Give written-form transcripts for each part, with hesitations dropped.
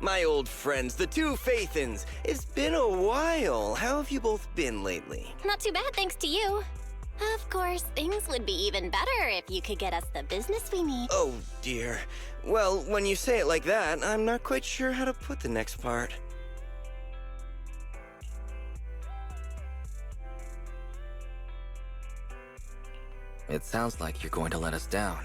My old friends, the two Faithins. It's been a while. How have you both been lately? Not too bad, thanks to you. Of course, things would be even better if you could get us the business we need. Oh, dear. Well, when you say it like that, I'm not quite sure how to put the next part. It sounds like you're going to let us down.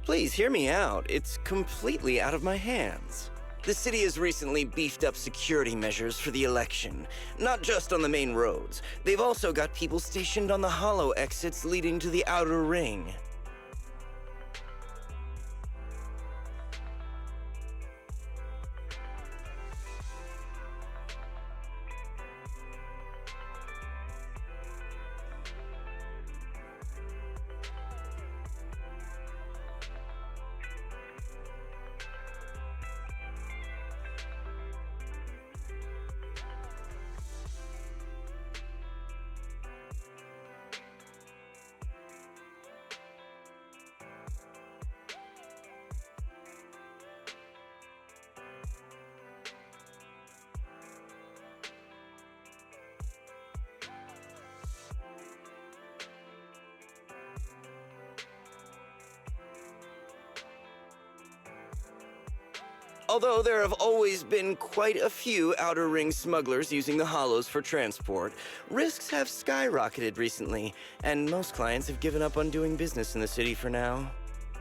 Please hear me out. It's completely out of my hands. The city has recently beefed up security measures for the election, not just on the main roads. They've also got people stationed on the hollow exits leading to the outer ring. Although there have always been quite a few outer ring smugglers using the hollows for transport, risks have skyrocketed recently, and most clients have given up on doing business in the city for now.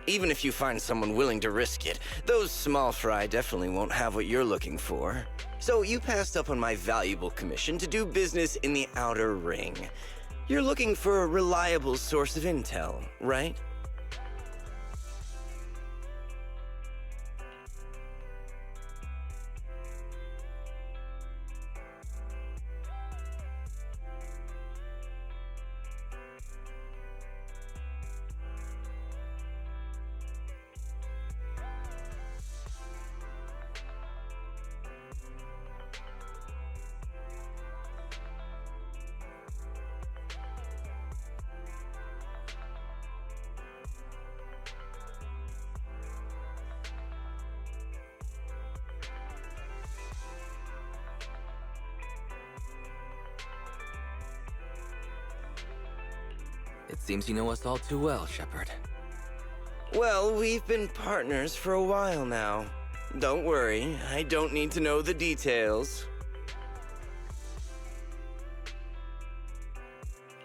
Even if you find someone willing to risk it, those small fry definitely won't have what you're looking for. So you passed up on my valuable commission to do business in the outer ring. You're looking for a reliable source of intel, right? It seems you know us all too well, Shepard. Well, we've been partners for a while now. Don't worry, I don't need to know the details.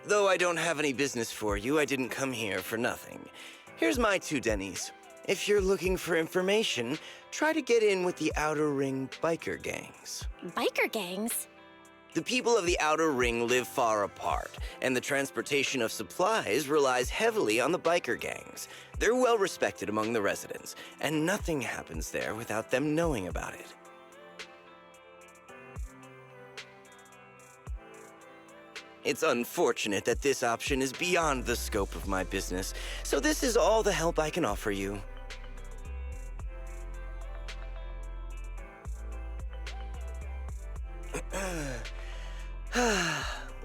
Though I don't have any business for you, I didn't come here for nothing. Here's my 2 dennies. If you're looking for information, try to get in with the Outer Ring biker gangs. Biker gangs? The people of the Outer Ring live far apart, and the transportation of supplies relies heavily on the biker gangs. They're well respected among the residents, and nothing happens there without them knowing about it. It's unfortunate that this option is beyond the scope of my business, so this is all the help I can offer you.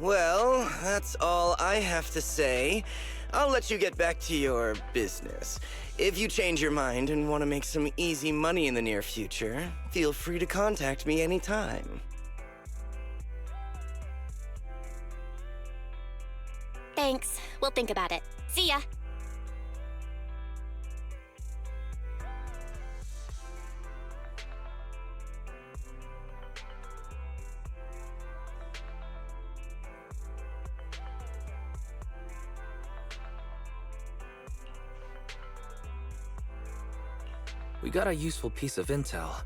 Well, that's all I have to say. I'll let you get back to your business. If you change your mind and want to make some easy money in the near future, feel free to contact me anytime. Thanks. We'll think about it. See ya. We got a useful piece of intel,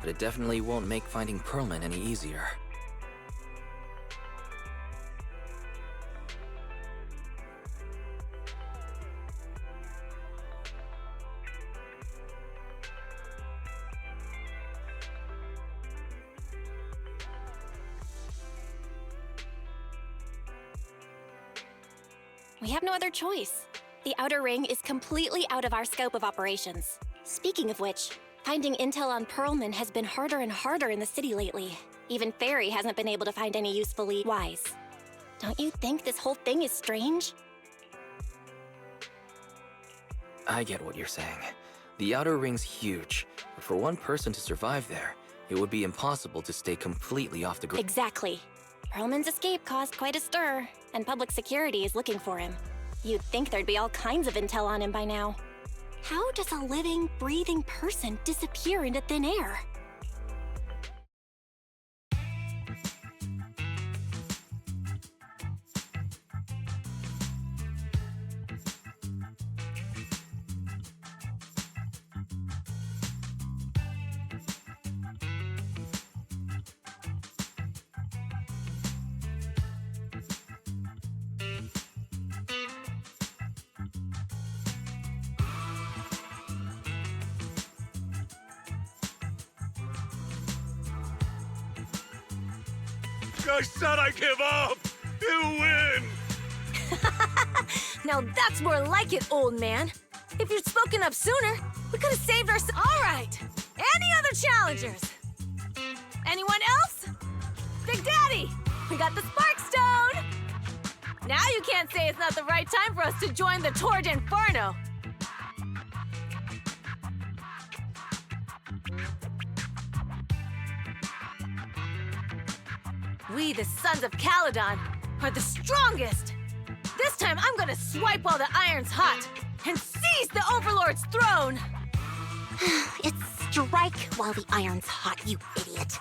but it definitely won't make finding Perlman any easier. We have no other choice. The Outer Ring is completely out of our scope of operations. Speaking of which, finding intel on Perlman has been harder and harder in the city lately. Even Ferry hasn't been able to find any useful leads. Wise. Don't you think this whole thing is strange? I get what you're saying. The outer ring's huge, but for one person to survive there, it would be impossible to stay completely off the grid. Exactly. Perlman's escape caused quite a stir, and public security is looking for him. You'd think there'd be all kinds of intel on him by now. How does a living, breathing person disappear into thin air? I said I give up! You win! Now that's more like it, old man. If you'd spoken up sooner, we could have saved our... All right! Any other challengers? Anyone else? Big Daddy, we got the Spark Stone! Now you can't say it's not the right time for us to join the Torrid Inferno. We, the Sons of Caledon, are the strongest! This time I'm gonna swipe while the iron's hot and seize the Overlord's throne! It's strike while the iron's hot, you idiot.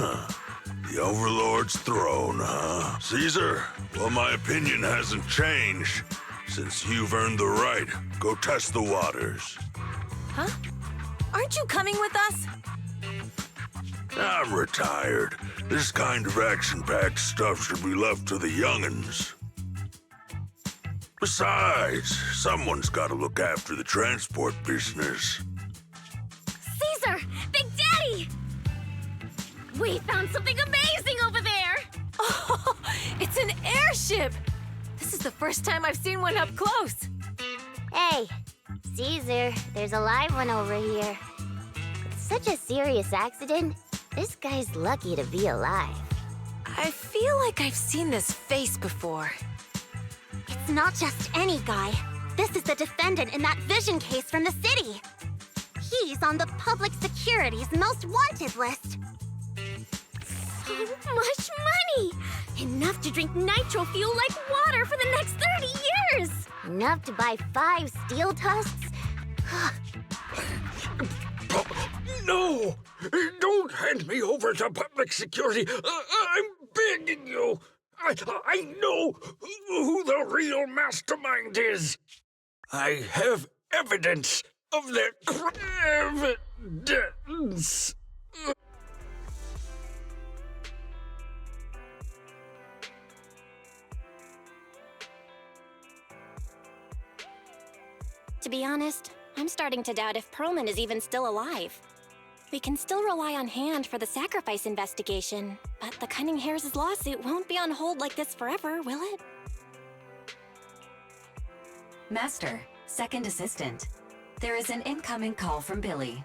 The Overlord's throne, huh? Caesar, well, my opinion hasn't changed. Since you've earned the right, go test the waters. Huh? Aren't you coming with us? I'm retired. This kind of action-packed stuff should be left to the young'uns. Besides, someone's got to look after the transport business. Caesar! Big Daddy! We found something amazing over there! Oh, it's an airship! This is the first time I've seen one up close. Hey, Caesar, there's a live one over here. It's such a serious accident. This guy's lucky to be alive. I feel like I've seen this face before. It's not just any guy. This is the defendant in that vision case from the city. He's on the public security's most wanted list. So much money! Enough to drink nitro fuel like water for the next 30 years! Enough to buy 5 steel tusks? No! Don't hand me over to public security! I'm begging you! I know who the real mastermind is! I have evidence of their evidence! To be honest, I'm starting to doubt if Perlman is even still alive. We can still rely on Hand for the sacrifice investigation, but the Cunning Hares' lawsuit won't be on hold like this forever, will it? Master, second assistant. There is an incoming call from Billy.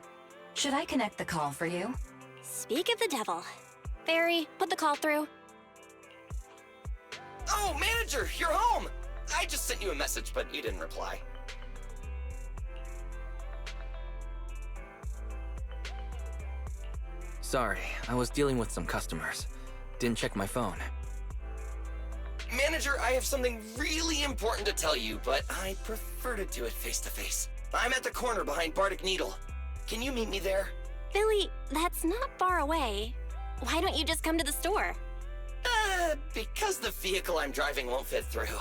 Should I connect the call for you? Speak of the devil. Barry, put the call through. Oh, manager, you're home! I just sent you a message, but you didn't reply. Sorry, I was dealing with some customers. Didn't check my phone. Manager, I have something really important to tell you, but I prefer to do it face-to-face. I'm at the corner behind Bardic Needle. Can you meet me there? Billy, that's not far away. Why don't you just come to the store? Because the vehicle I'm driving won't fit through.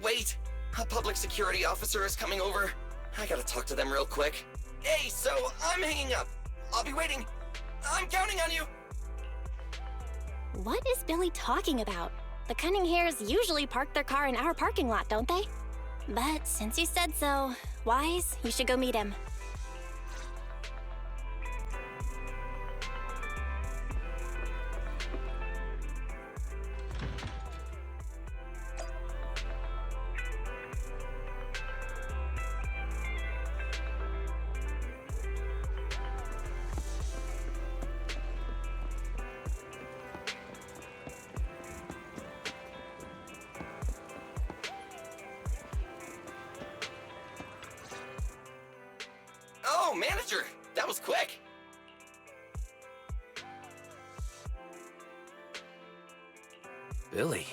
Wait. A public security officer is coming over. I gotta talk to them real quick. Hey, so I'm hanging up. I'll be waiting. I'm counting on you. What is Billy talking about? The Cunning Hares usually park their car in our parking lot, don't they? But since you said so, Wise, you should go meet him. Manager! That was quick! Billy,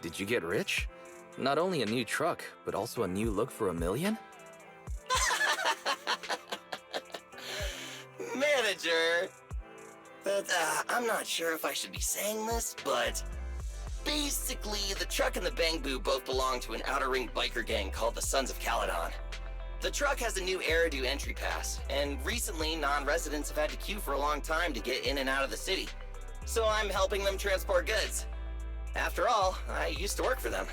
did you get rich? Not only a new truck, but also a new look for $1 million? Manager! But, I'm not sure if I should be saying this, but... basically, the truck and the Bang Boo both belong to an Outer Ring biker gang called the Sons of Caledon. The truck has a new Eridu entry pass, and recently non-residents have had to queue for a long time to get in and out of the city. So I'm helping them transport goods. After all, I used to work for them.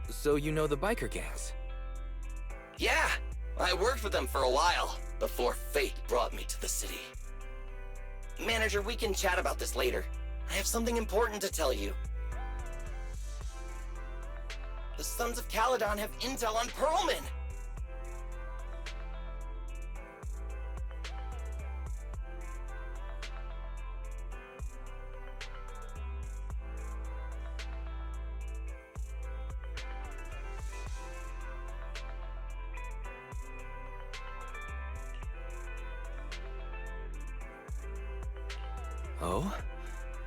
So you know the biker gangs? Yeah, I worked with them for a while, before fate brought me to the city. Manager, we can chat about this later. I have something important to tell you. The Sons of Caledon have intel on Pearlman! Oh?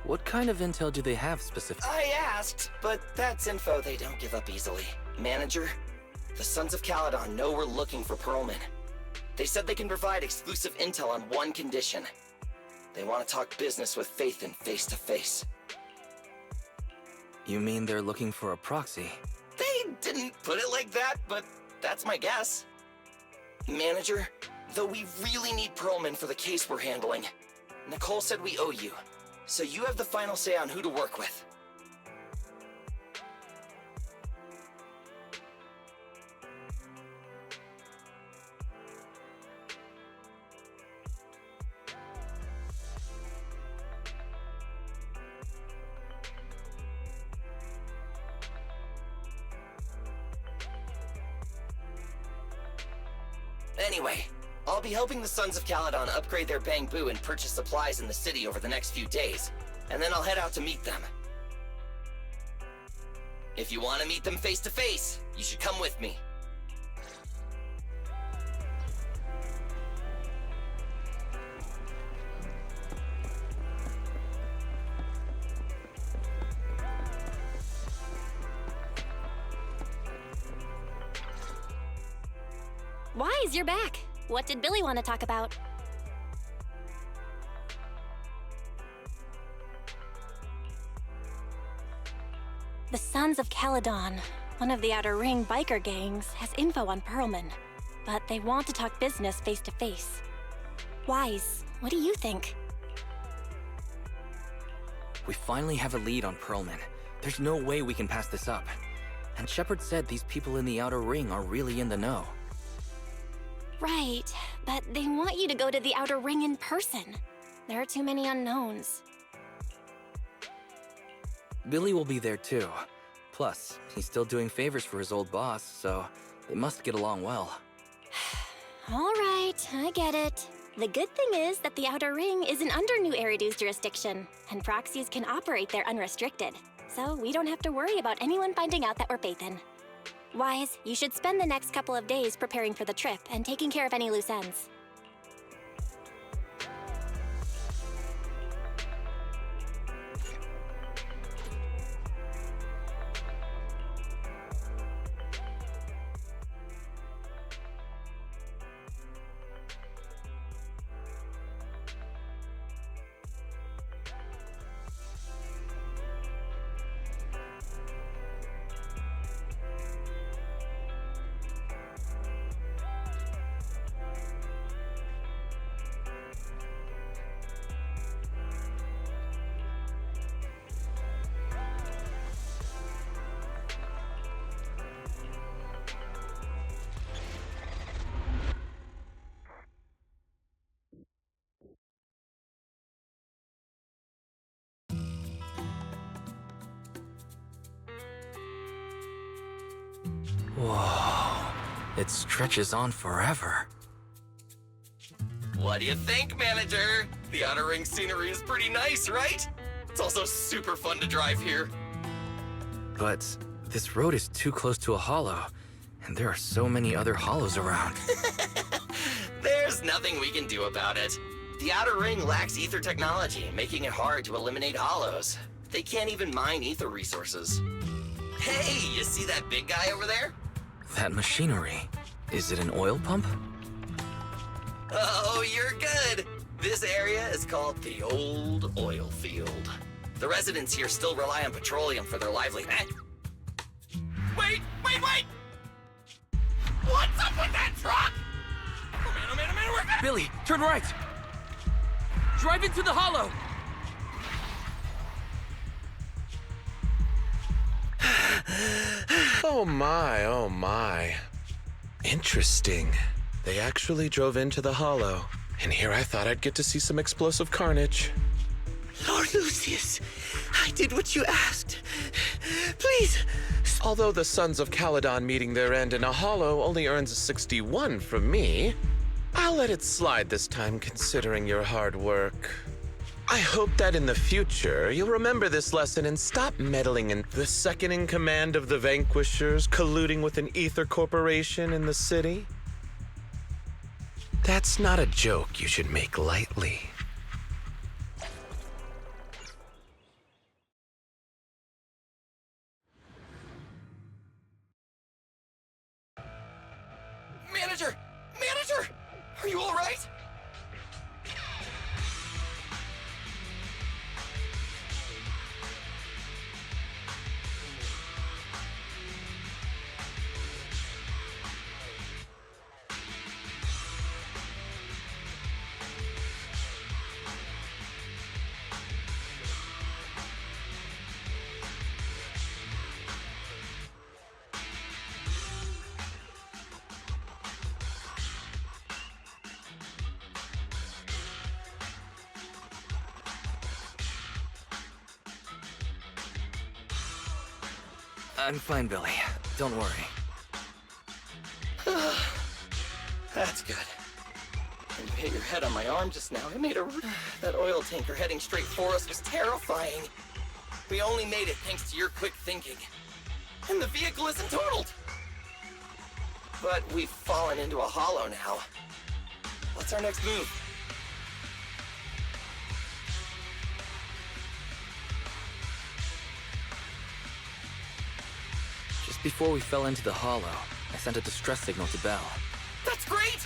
What kind of intel do they have specifically? I asked, but that's info they don't give up easily. Manager, the Sons of Caledon know we're looking for Pearlman. They said they can provide exclusive intel on one condition. They want to talk business with Phaethon face to face. You mean they're looking for a proxy? They didn't put it like that, but that's my guess. Manager, though we really need Pearlman for the case we're handling, Nicole said we owe you, so you have the final say on who to work with. Anyway, I'll be helping the Sons of Caledon upgrade their Bang Boo and purchase supplies in the city over the next few days, and then I'll head out to meet them. If you want to meet them face to face, you should come with me. Wise, you're back. What did Billy want to talk about? The Sons of Caledon, one of the Outer Ring biker gangs, has info on Pearlman, but they want to talk business face to face. Wise, what do you think? We finally have a lead on Pearlman. There's no way we can pass this up. And Shepard said these people in the Outer Ring are really in the know. Right, but they want you to go to the Outer Ring in person. There are too many unknowns. Billy will be there too. Plus, he's still doing favors for his old boss, so they must get along well. All right, I get it. The good thing is that the Outer Ring isn't under New Eridu's jurisdiction, and proxies can operate there unrestricted. So we don't have to worry about anyone finding out that we're Phaethon. Wise, you should spend the next couple of days preparing for the trip and taking care of any loose ends. Whoa, it stretches on forever. What do you think, Manager? The Outer Ring scenery is pretty nice, right? It's also super fun to drive here. But this road is too close to a hollow. And there are so many other hollows around. There's nothing we can do about it. The Outer Ring lacks ether technology, making it hard to eliminate hollows. They can't even mine ether resources. Hey, you see that big guy over there? That machinery. Is it an oil pump? Oh, you're good. This area is called the Old Oil Field. The residents here still rely on petroleum for their livelihood. Wait! What's up with that truck? Oh man, we're back! Billy, turn right! Drive into the hollow! Oh my. Interesting. They actually drove into the hollow. And here I thought I'd get to see some explosive carnage. Lord Lucius, I did what you asked. Please. Although the Sons of Caledon meeting their end in a hollow only earns a 61 from me, I'll let it slide this time considering your hard work. I hope that in the future, you'll remember this lesson and stop meddling in the second in command of the Vanquishers colluding with an ether corporation in the city. That's not a joke you should make lightly. Manager! Are you all right? I'm fine, Billy. Don't worry. That's good. When you hit your head on my arm just now, it made a... That oil tanker heading straight for us was terrifying. We only made it thanks to your quick thinking. And the vehicle isn't totaled. But we've fallen into a hollow now. What's our next move? Just before we fell into the hollow, I sent a distress signal to Belle. That's great!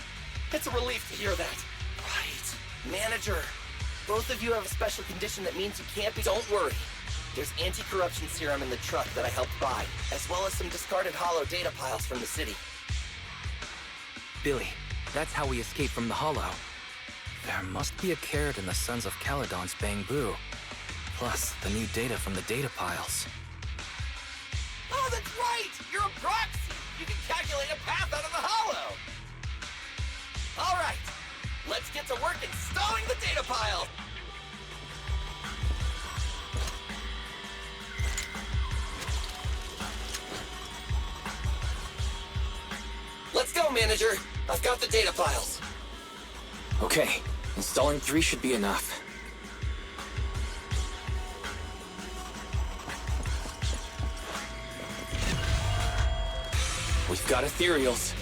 It's a relief to hear that. Right. Manager, both of you have a special condition that means you can't be... Don't worry. There's anti-corruption serum in the truck that I helped buy, as well as some discarded hollow data piles from the city. Billy, that's how we escaped from the hollow. There must be a carrot in the Sons of Caledon's bamboo. Plus, the new data from the data piles. Oh, that's right! You're a proxy! You can calculate a path out of the hollow! All right, let's get to work installing the data pile! Let's go, Manager! I've got the data piles. Okay, installing 3 should be enough. We've got ethereals.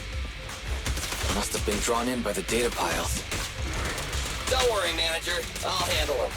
Must have been drawn in by the data piles. Don't worry, Manager. I'll handle them.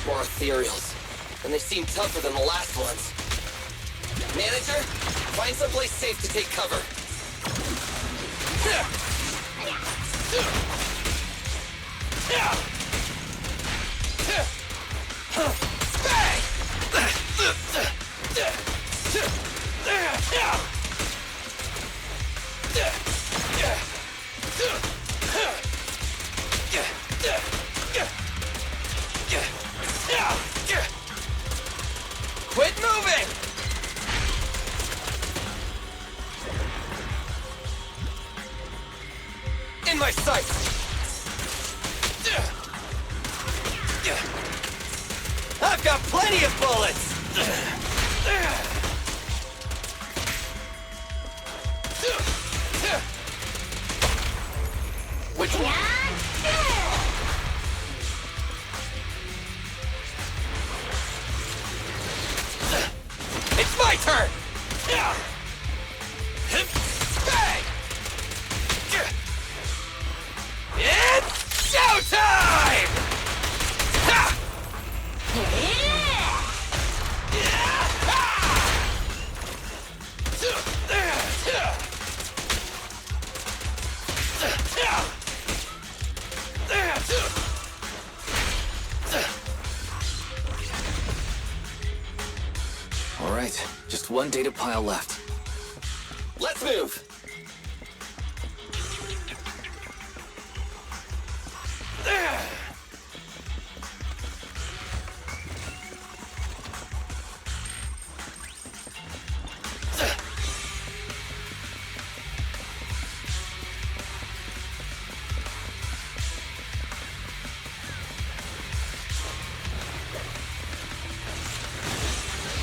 more ethereals, and they seem tougher than the last ones. Manager, find someplace safe to take cover. Quit moving! In my sights! I've got plenty of bullets! Which one? It's my turn! Bang! It's showtime! All right, just one data pile left. Let's move!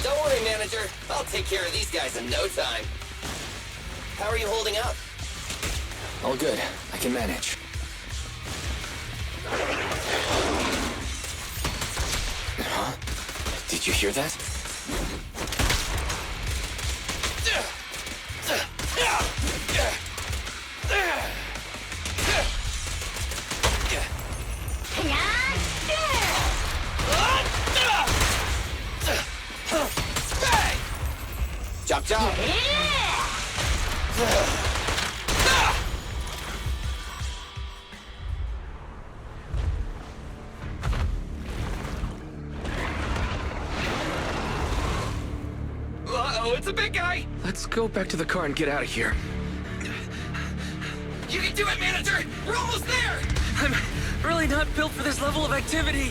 Don't worry, Manager. I'll take care of these guys in no time. How are you holding up? All good. I can manage. Huh? Did you hear that? Chop chop! Uh-oh, it's a big guy! Let's go back to the car and get out of here. You can do it, Manager! We're almost there! I'm really not built for this level of activity.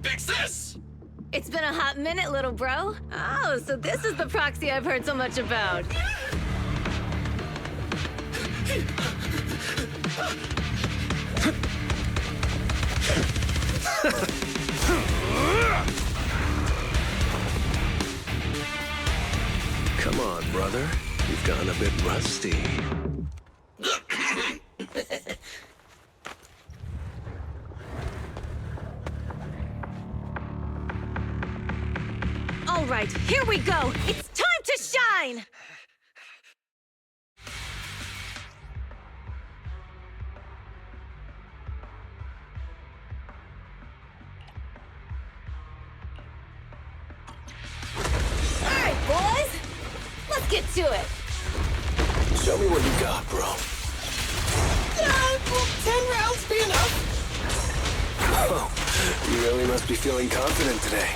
Big sis! It's been a hot minute, little bro. Oh, so this is the proxy I've heard so much about. Come on, brother. You've gone a bit rusty. All right, here we go. It's time to shine! All right, boys. Let's get to it. Show me what you got, bro. Will 10 rounds be enough? Oh, you really must be feeling confident today.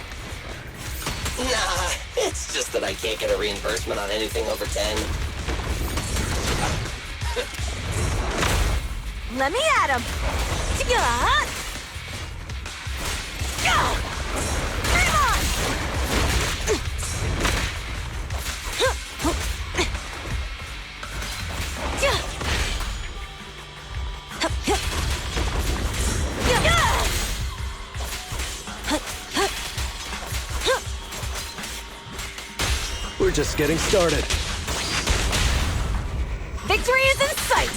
Nah, it's just that I can't get a reimbursement on anything over 10. Let me at him. Yeah. Come on. We're just getting started. Victory is in sight!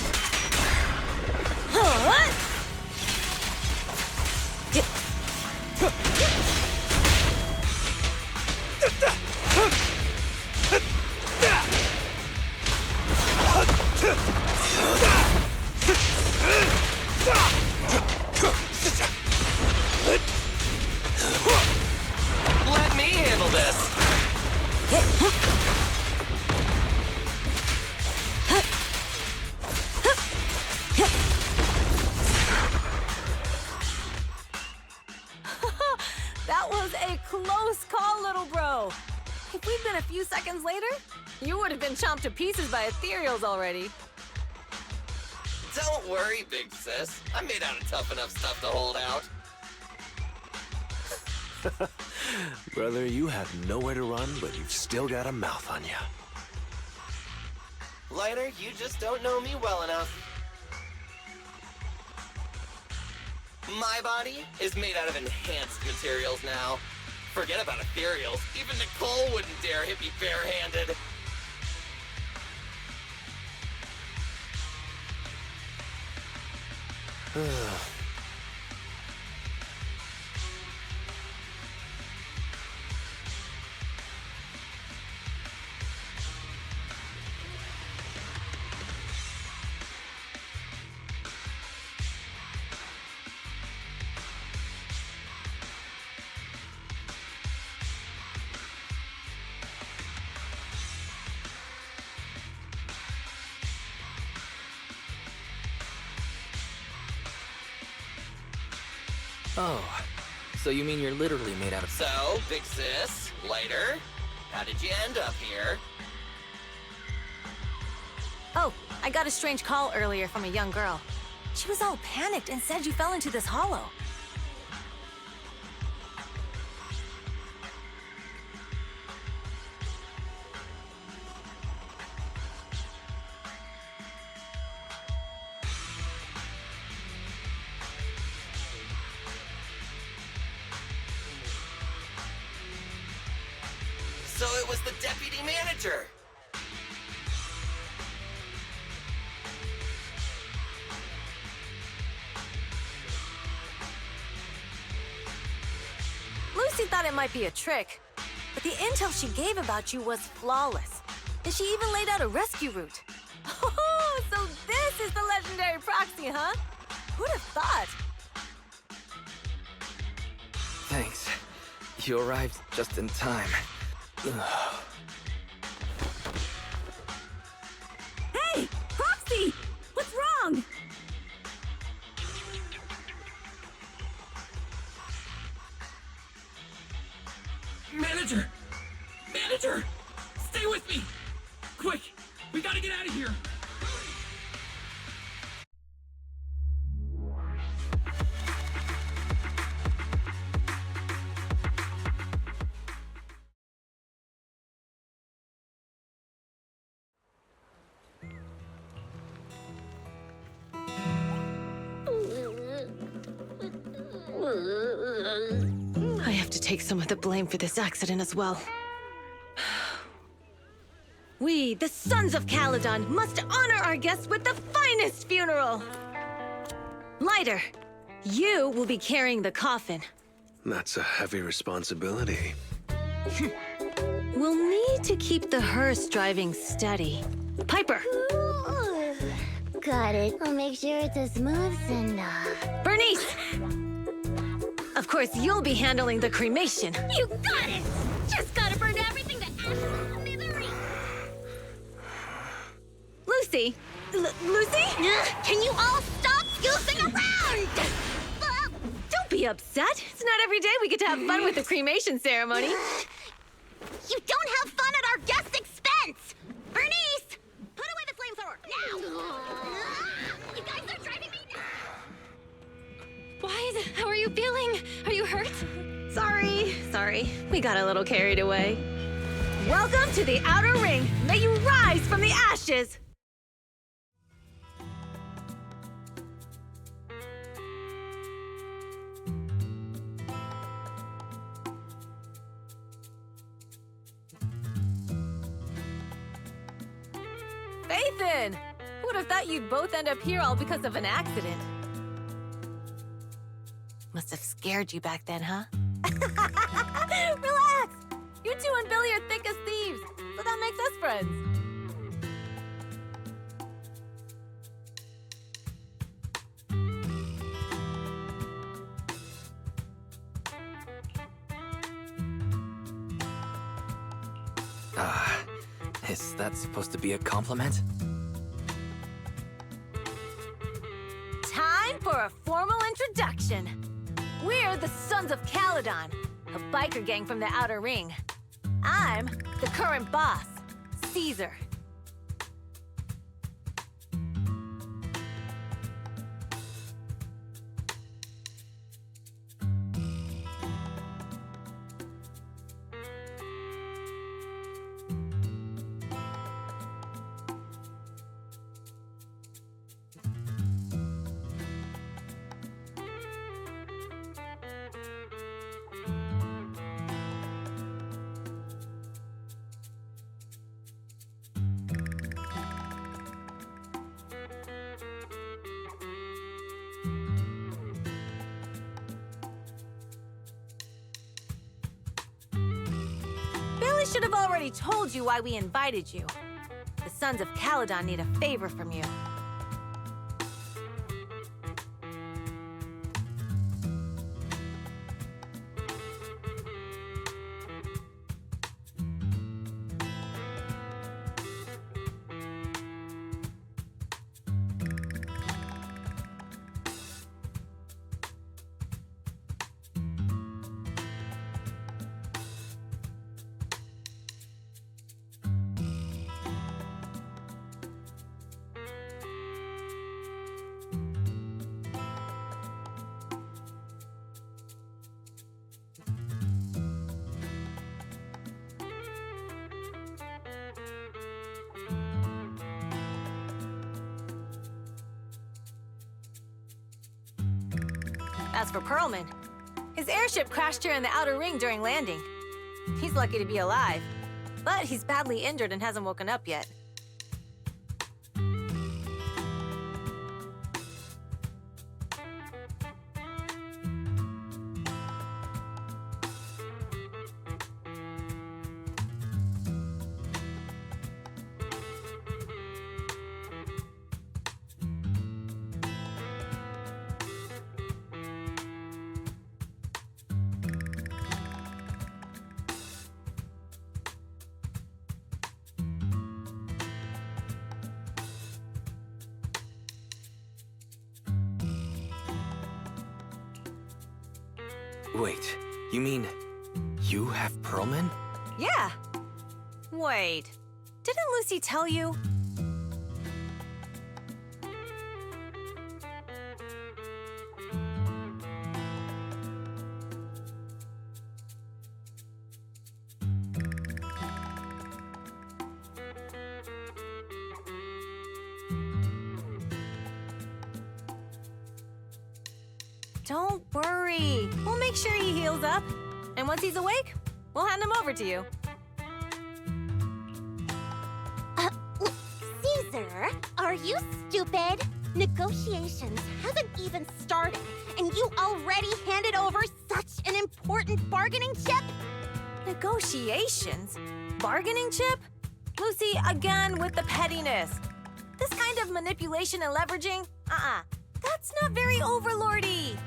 Let me handle this. That was a close call, little bro. If we'd been a few seconds later, you would have been chomped to pieces by ethereals already. Don't worry, big sis. I'm made out of tough enough stuff to hold out. Brother, you have nowhere to run, but you've still got a mouth on you. Lighter, you just don't know me well enough. My body is made out of enhanced materials now. Forget about ethereals. Even Nicole wouldn't dare hit me barehanded. Oh, so you mean you're literally made out of... So, big sis, Lighter, how did you end up here? Oh, I got a strange call earlier from a young girl. She was all panicked and said you fell into this hollow. So it was the deputy manager. Lucy thought it might be a trick, but the intel she gave about you was flawless. And she even laid out a rescue route. Oh, so this is the legendary proxy, huh? Who'd have thought? Thanks. You arrived just in time. Hey, Proxy! What's wrong? Manager! Manager! Stay with me! Quick! We gotta get out of here! I have to take some of the blame for this accident as well. We, the Sons of Caledon, must honor our guests with the finest funeral! Lighter, you will be carrying the coffin. That's a heavy responsibility. We'll need to keep the hearse driving steady. Piper! Ooh, got it. I'll make sure it's a smooth send-off. Bernice! Of course, you'll be handling the cremation. You got it! Just gotta burn everything to ashes and smithereens! Lucy? Lucy? Can you all stop goofing around? Don't be upset. It's not every day we get to have fun with the cremation ceremony. You don't have fun at our guest expense! Bernice! Put away the flamethrower, now! You guys are driving me nuts! How are you feeling? Are you hurt? Sorry. We got a little carried away. Welcome to the Outer Ring. May you rise from the ashes. Faithin! Would have thought you'd both end up here all because of an accident. Must have scared you back then, huh? Relax! You two and Billy are thick as thieves, so that makes us friends. Is that supposed to be a compliment? Time for a formal introduction. We're the Sons of Caledon, a biker gang from the Outer Ring. I'm the current boss, Caesar. Billy should have already told you why we invited you. The Sons of Caledon need a favor from you. As for Perlman, his airship crashed here in the Outer Ring during landing. He's lucky to be alive, but he's badly injured and hasn't woken up yet. Wait, you mean you have Perlman? Yeah. Wait, didn't Lucy tell you? Don't worry. We'll make sure he heals up. And once he's awake, we'll hand him over to you. Caesar, are you stupid? Negotiations haven't even started, and you already handed over such an important bargaining chip? Negotiations? Bargaining chip? Lucy, again with the pettiness. This kind of manipulation and leveraging? That's not very overlordy.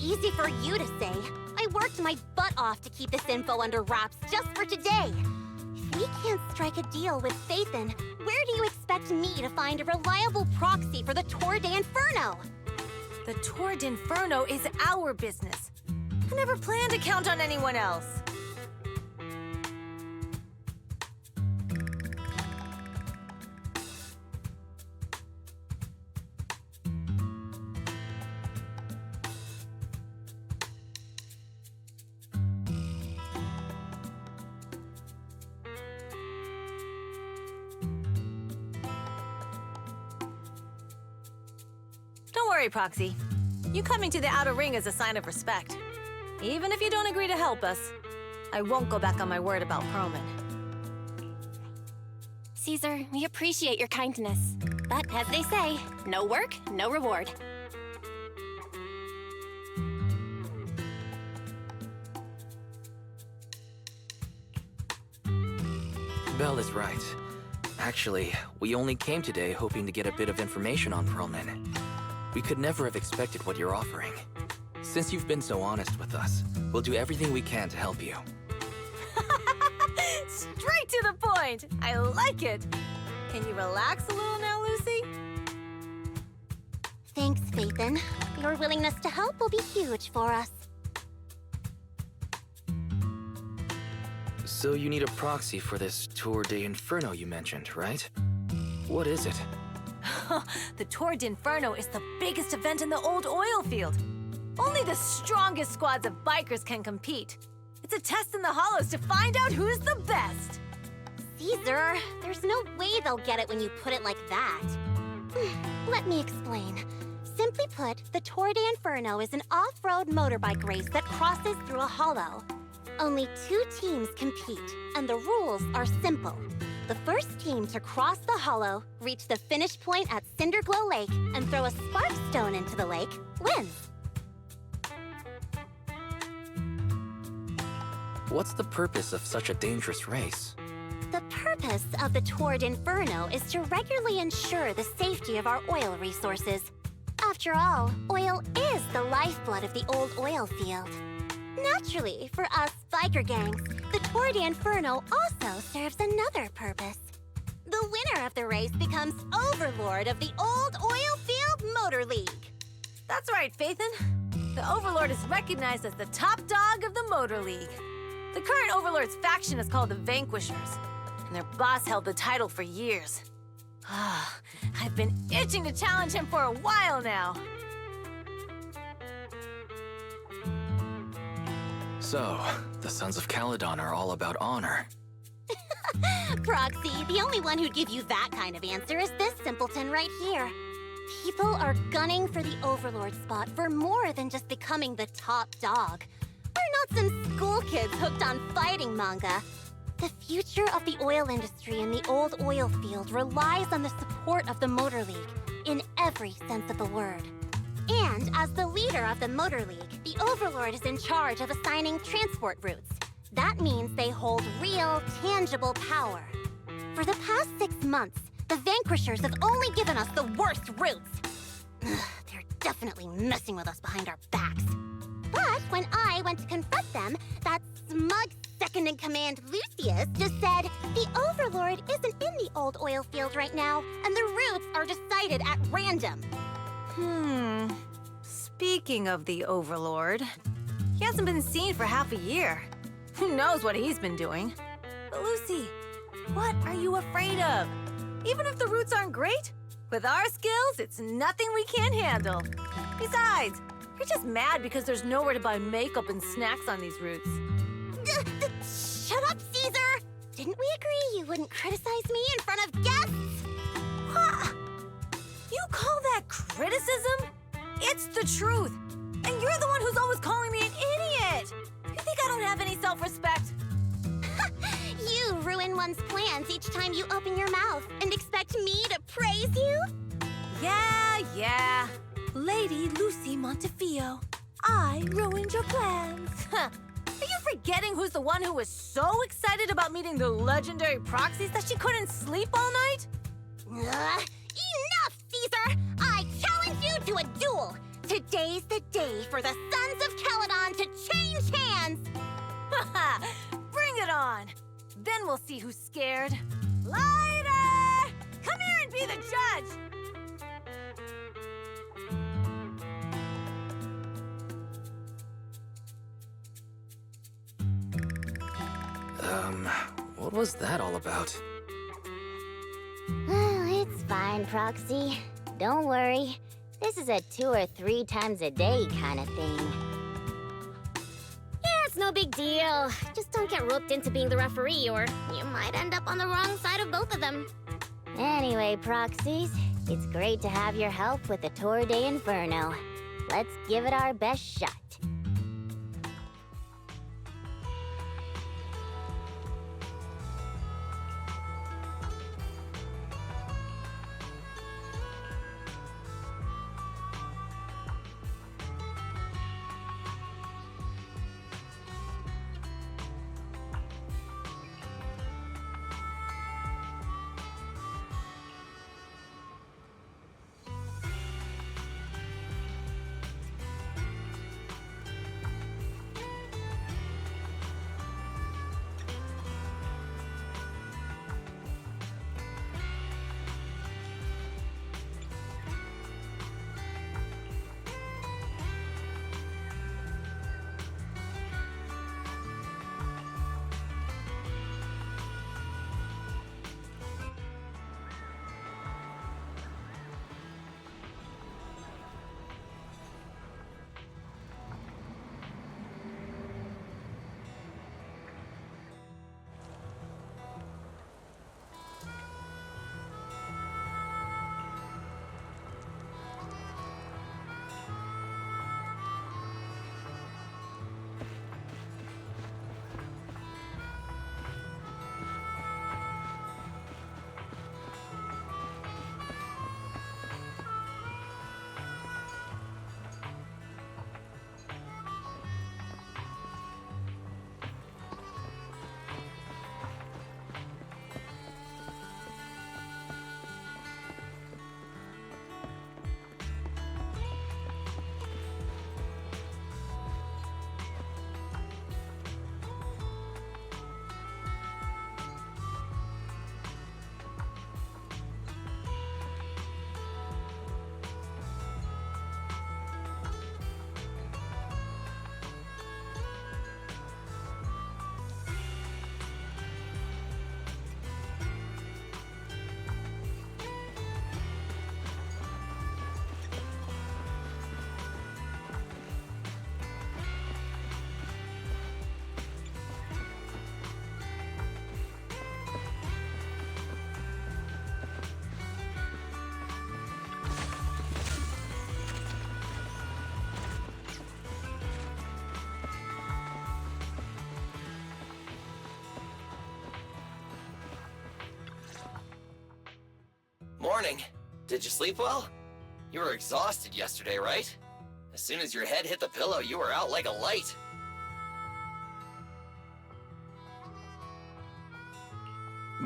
Easy for you to say. I worked my butt off to keep this info under wraps just for today. If we can't strike a deal with Phaethon, where do you expect me to find a reliable proxy for the Tour de Inferno? The Tour d'Inferno is our business. I never planned to count on anyone else. worry, Proxy. You coming to the Outer Ring is a sign of respect. Even if you don't agree to help us, I won't go back on my word about Perlman. Caesar, we appreciate your kindness. But as they say, no work, no reward. Belle is right. Actually, we only came today hoping to get a bit of information on Perlman. We could never have expected what you're offering. Since you've been so honest with us, we'll do everything we can to help you. Straight to the point! I like it! Can you relax a little now, Lucy? Thanks, Phaethon. Your willingness to help will be huge for us. So you need a proxy for this Tour de Inferno you mentioned, right? What is it? The Tour d'Inferno is the biggest event in the old oil field. Only the strongest squads of bikers can compete. It's a test in the hollows to find out who's the best. Caesar, there's no way they'll get it when you put it like that. Let me explain. Simply put, the Tour de Inferno is an off-road motorbike race that crosses through a hollow. Only 2 teams compete, and the rules are simple. The first team to cross the hollow, reach the finish point at Cinderglow Lake, and throw a spark stone into the lake, wins. What's the purpose of such a dangerous race? The purpose of the Tour d'Inferno is to regularly ensure the safety of our oil resources. After all, oil is the lifeblood of the old oil field. Naturally, for us biker gangs, the Tour d'Inferno also serves another purpose. The winner of the race becomes overlord of the old oil field motor league. That's right, Phaethon. The Overlord is recognized as the top dog of the Motor League. The current Overlord's faction is called the Vanquishers, and their boss held the title for years. I've been itching to challenge him for a while now. So, the Sons of Caledon are all about honor. Proxy, the only one who'd give you that kind of answer is this simpleton right here. People are gunning for the Overlord spot for more than just becoming the top dog. We're not some school kids hooked on fighting manga. The future of the oil industry in the old oil field relies on the support of the Motor League, in every sense of the word. And as the leader of the Motor League, the Overlord is in charge of assigning transport routes. That means they hold real, tangible power. For the past 6 months, the Vanquishers have only given us the worst routes. They're definitely messing with us behind our backs. But when I went to confront them, that smug second-in-command Lucius just said the Overlord isn't in the old oil field right now, and the routes are decided at random. Speaking of the Overlord, he hasn't been seen for half a year. Who knows what he's been doing? But Lucy, what are you afraid of? Even if the routes aren't great, with our skills, it's nothing we can't handle. Besides, we're just mad because there's nowhere to buy makeup and snacks on these routes. Shut up, Caesar! Didn't we agree you wouldn't criticize me in front of guests? What? You call that criticism? It's the truth. And you're the one who's always calling me an idiot. You think I don't have any self-respect? You ruin one's plans each time you open your mouth and expect me to praise you? Yeah. Lady Lucy Montefiore, I ruined your plans. Are you forgetting who's the one who was so excited about meeting the legendary proxies that she couldn't sleep all night? Enough, Caesar! I challenge you to a duel! Today's the day for the Sons of Caledon to change hands! Bring it on! Then we'll see who's scared. Lighter! Come here and be the judge! What was that all about? It's fine, Proxy. Don't worry. This is a 2 or 3 times a day kind of thing. Yeah, it's no big deal. Just don't get roped into being the referee or you might end up on the wrong side of both of them. Anyway, Proxies, It's great to have your help with the Tour de Inferno. Let's give it our best shot. Morning. Did you sleep well? You were exhausted yesterday, right? As soon as your head hit the pillow, you were out like a light.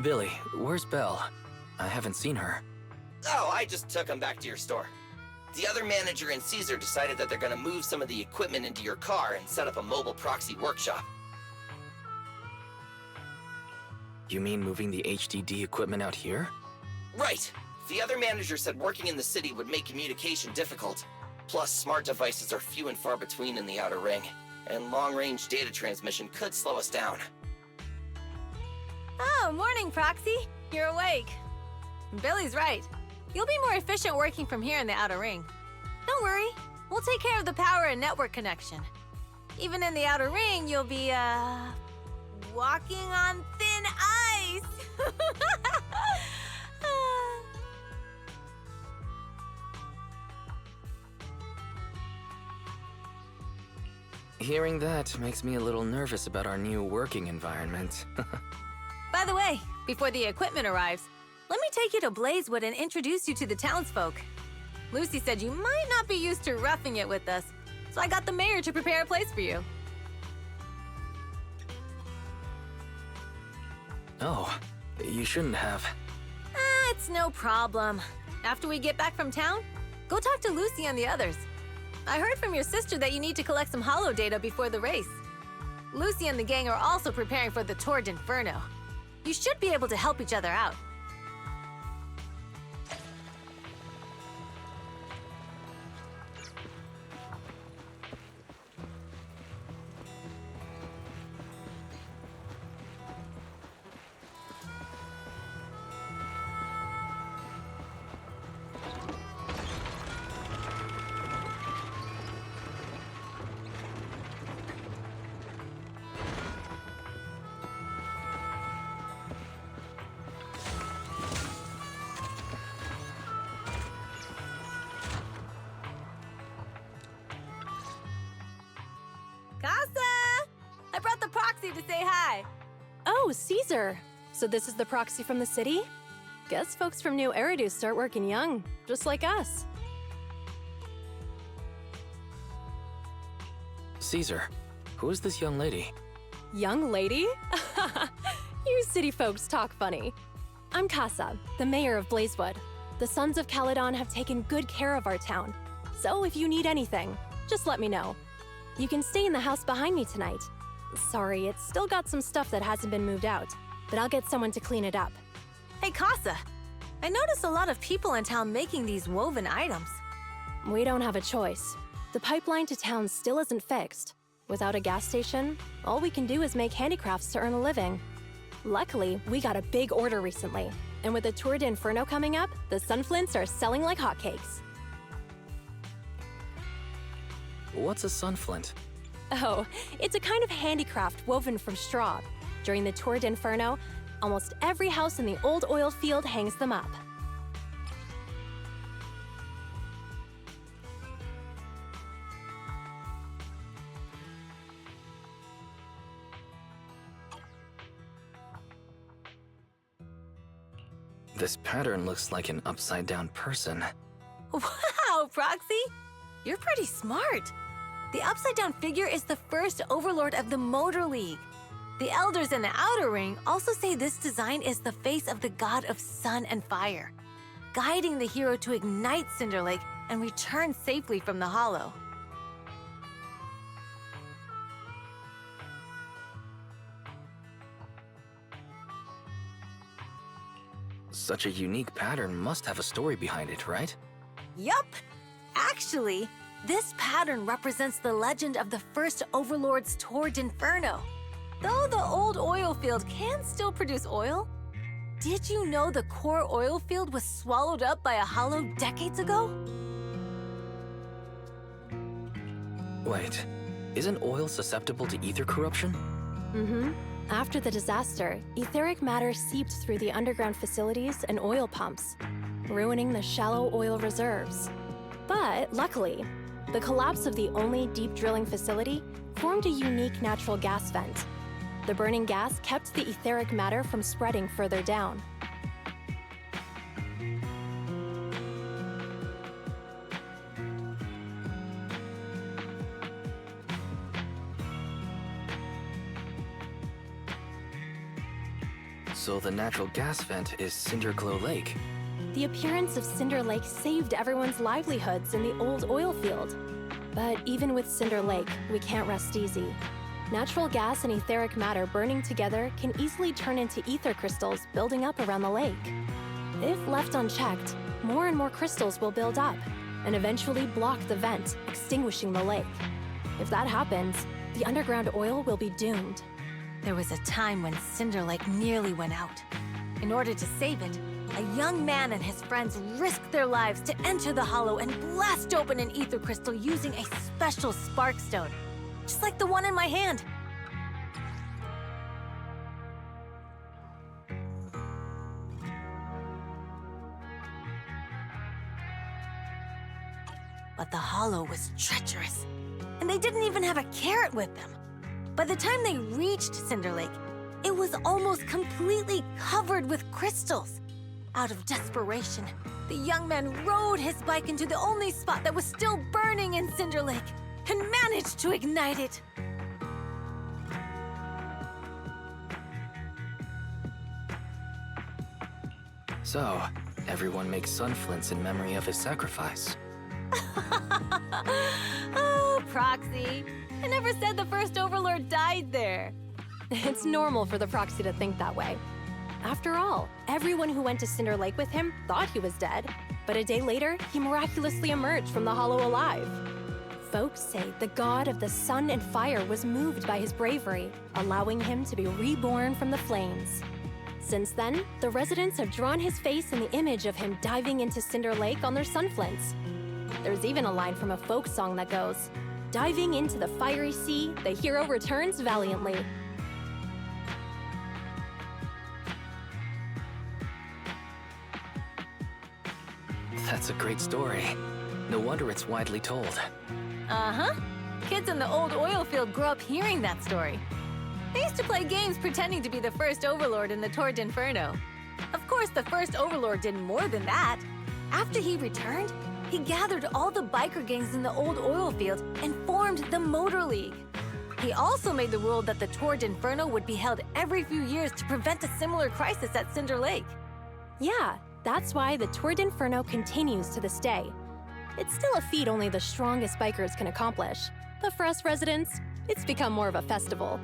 Billy, where's Belle? I haven't seen her. Oh, I just took him back to your store. The other manager and Caesar decided that they're gonna move some of the equipment into your car and set up a mobile proxy workshop. You mean moving the HDD equipment out here? Right. The other manager said working in the city would make communication difficult. Plus, smart devices are few and far between in the Outer Ring, and long-range data transmission could slow us down. Oh, morning, Proxy. You're awake. Billy's right. You'll be more efficient working from here in the Outer Ring. Don't worry. We'll take care of the power and network connection. Even in the Outer Ring, you'll be, walking on thin ice. Hearing that makes me a little nervous about our new working environment. By the way, before the equipment arrives, let me take you to Blazewood and introduce you to the townsfolk. Lucy said you might not be used to roughing it with us, so I got the mayor to prepare a place for you. Oh, you shouldn't have. It's no problem. After we get back from town, go talk to Lucy and the others. I heard from your sister that you need to collect some holo data before the race. Lucy and the gang are also preparing for the Tour d'Inferno. You should be able to help each other out. proxy to say hi. Oh, Caesar. So this is the proxy from the city? Guess folks from New Eridu start working young, just like us. Caesar, who is this young lady? Young lady? You city folks talk funny. I'm Casa, the mayor of Blazewood. The Sons of Caledon have taken good care of our town. So if you need anything, just let me know. You can stay in the house behind me tonight. Sorry, it's still got some stuff that hasn't been moved out, but I'll get someone to clean it up. Hey, Casa. I noticed a lot of people in town making these woven items. We don't have a choice. The pipeline to town still isn't fixed. Without a gas station, all we can do is make handicrafts to earn a living. Luckily, we got a big order recently, and with the Tour d'Inferno coming up, the sunflints are selling like hotcakes. What's a sunflint? Oh, it's a kind of handicraft woven from straw. During the Tour d'Inferno, almost every house in the old oil field hangs them up. This pattern looks like an upside-down person. Wow, Proxy! You're pretty smart. The upside-down figure is the first overlord of the Motor League. The elders in the Outer Ring also say this design is the face of the god of sun and fire, guiding the hero to ignite Cinder Lake and return safely from the Hollow. Such a unique pattern must have a story behind it, right? Yup! Actually, this pattern represents the legend of the first Overlord's Tour d'Inferno. Though the old oil field can still produce oil, did you know the core oil field was swallowed up by a hollow decades ago? Wait, isn't oil susceptible to ether corruption? Mm-hmm. After the disaster, etheric matter seeped through the underground facilities and oil pumps, ruining the shallow oil reserves. But luckily, the collapse of the only deep drilling facility formed a unique natural gas vent. The burning gas kept the etheric matter from spreading further down. So the natural gas vent is Cinderglow Lake. The appearance of Cinder Lake saved everyone's livelihoods in the old oil field. But even with Cinder Lake, we can't rest easy. Natural gas and etheric matter burning together can easily turn into ether crystals building up around the lake. If left unchecked, more and more crystals will build up and eventually block the vent, extinguishing the lake. If that happens, the underground oil will be doomed. There was a time when Cinder Lake nearly went out. In order to save it, a young man and his friends risked their lives to enter the Hollow and blast open an ether crystal using a special spark stone, just like the one in my hand. But the Hollow was treacherous, and they didn't even have a carrot with them. By the time they reached Cinder Lake, it was almost completely covered with crystals. Out of desperation, the young man rode his bike into the only spot that was still burning in Cinder Lake and managed to ignite it. So, everyone makes sunflints in memory of his sacrifice. Oh, Proxy. I never said the first Overlord died there. It's normal for the proxy to think that way. After all, everyone who went to Cinder Lake with him thought he was dead, but a day later, he miraculously emerged from the Hollow alive. Folks say the god of the sun and fire was moved by his bravery, allowing him to be reborn from the flames. Since then, the residents have drawn his face in the image of him diving into Cinder Lake on their sunflints. There's even a line from a folk song that goes, "Diving into the fiery sea, the hero returns valiantly." That's a great story. No wonder it's widely told. Uh-huh. Kids in the old oil field grew up hearing that story. They used to play games pretending to be the first overlord in the Tour d'Inferno. Of course, the first overlord did more than that. After he returned, he gathered all the biker gangs in the old oil field and formed the Motor League. He also made the rule that the Tour d'Inferno would be held every few years to prevent a similar crisis at Cinder Lake. Yeah, that's why the Tour d'Inferno continues to this day. It's still a feat only the strongest bikers can accomplish, but for us residents, it's become more of a festival.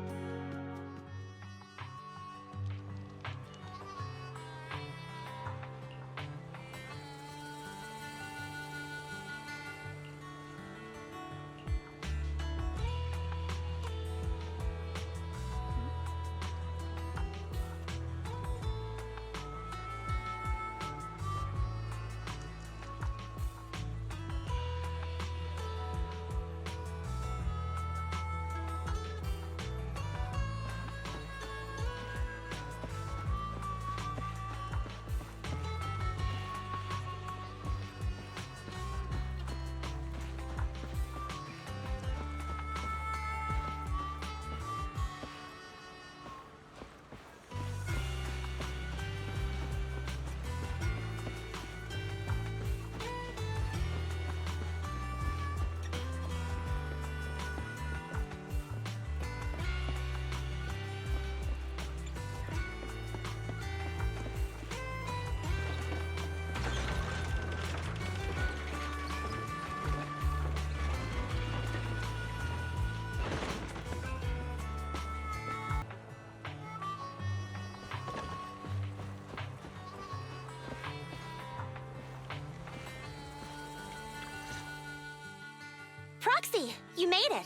Proxy, you made it.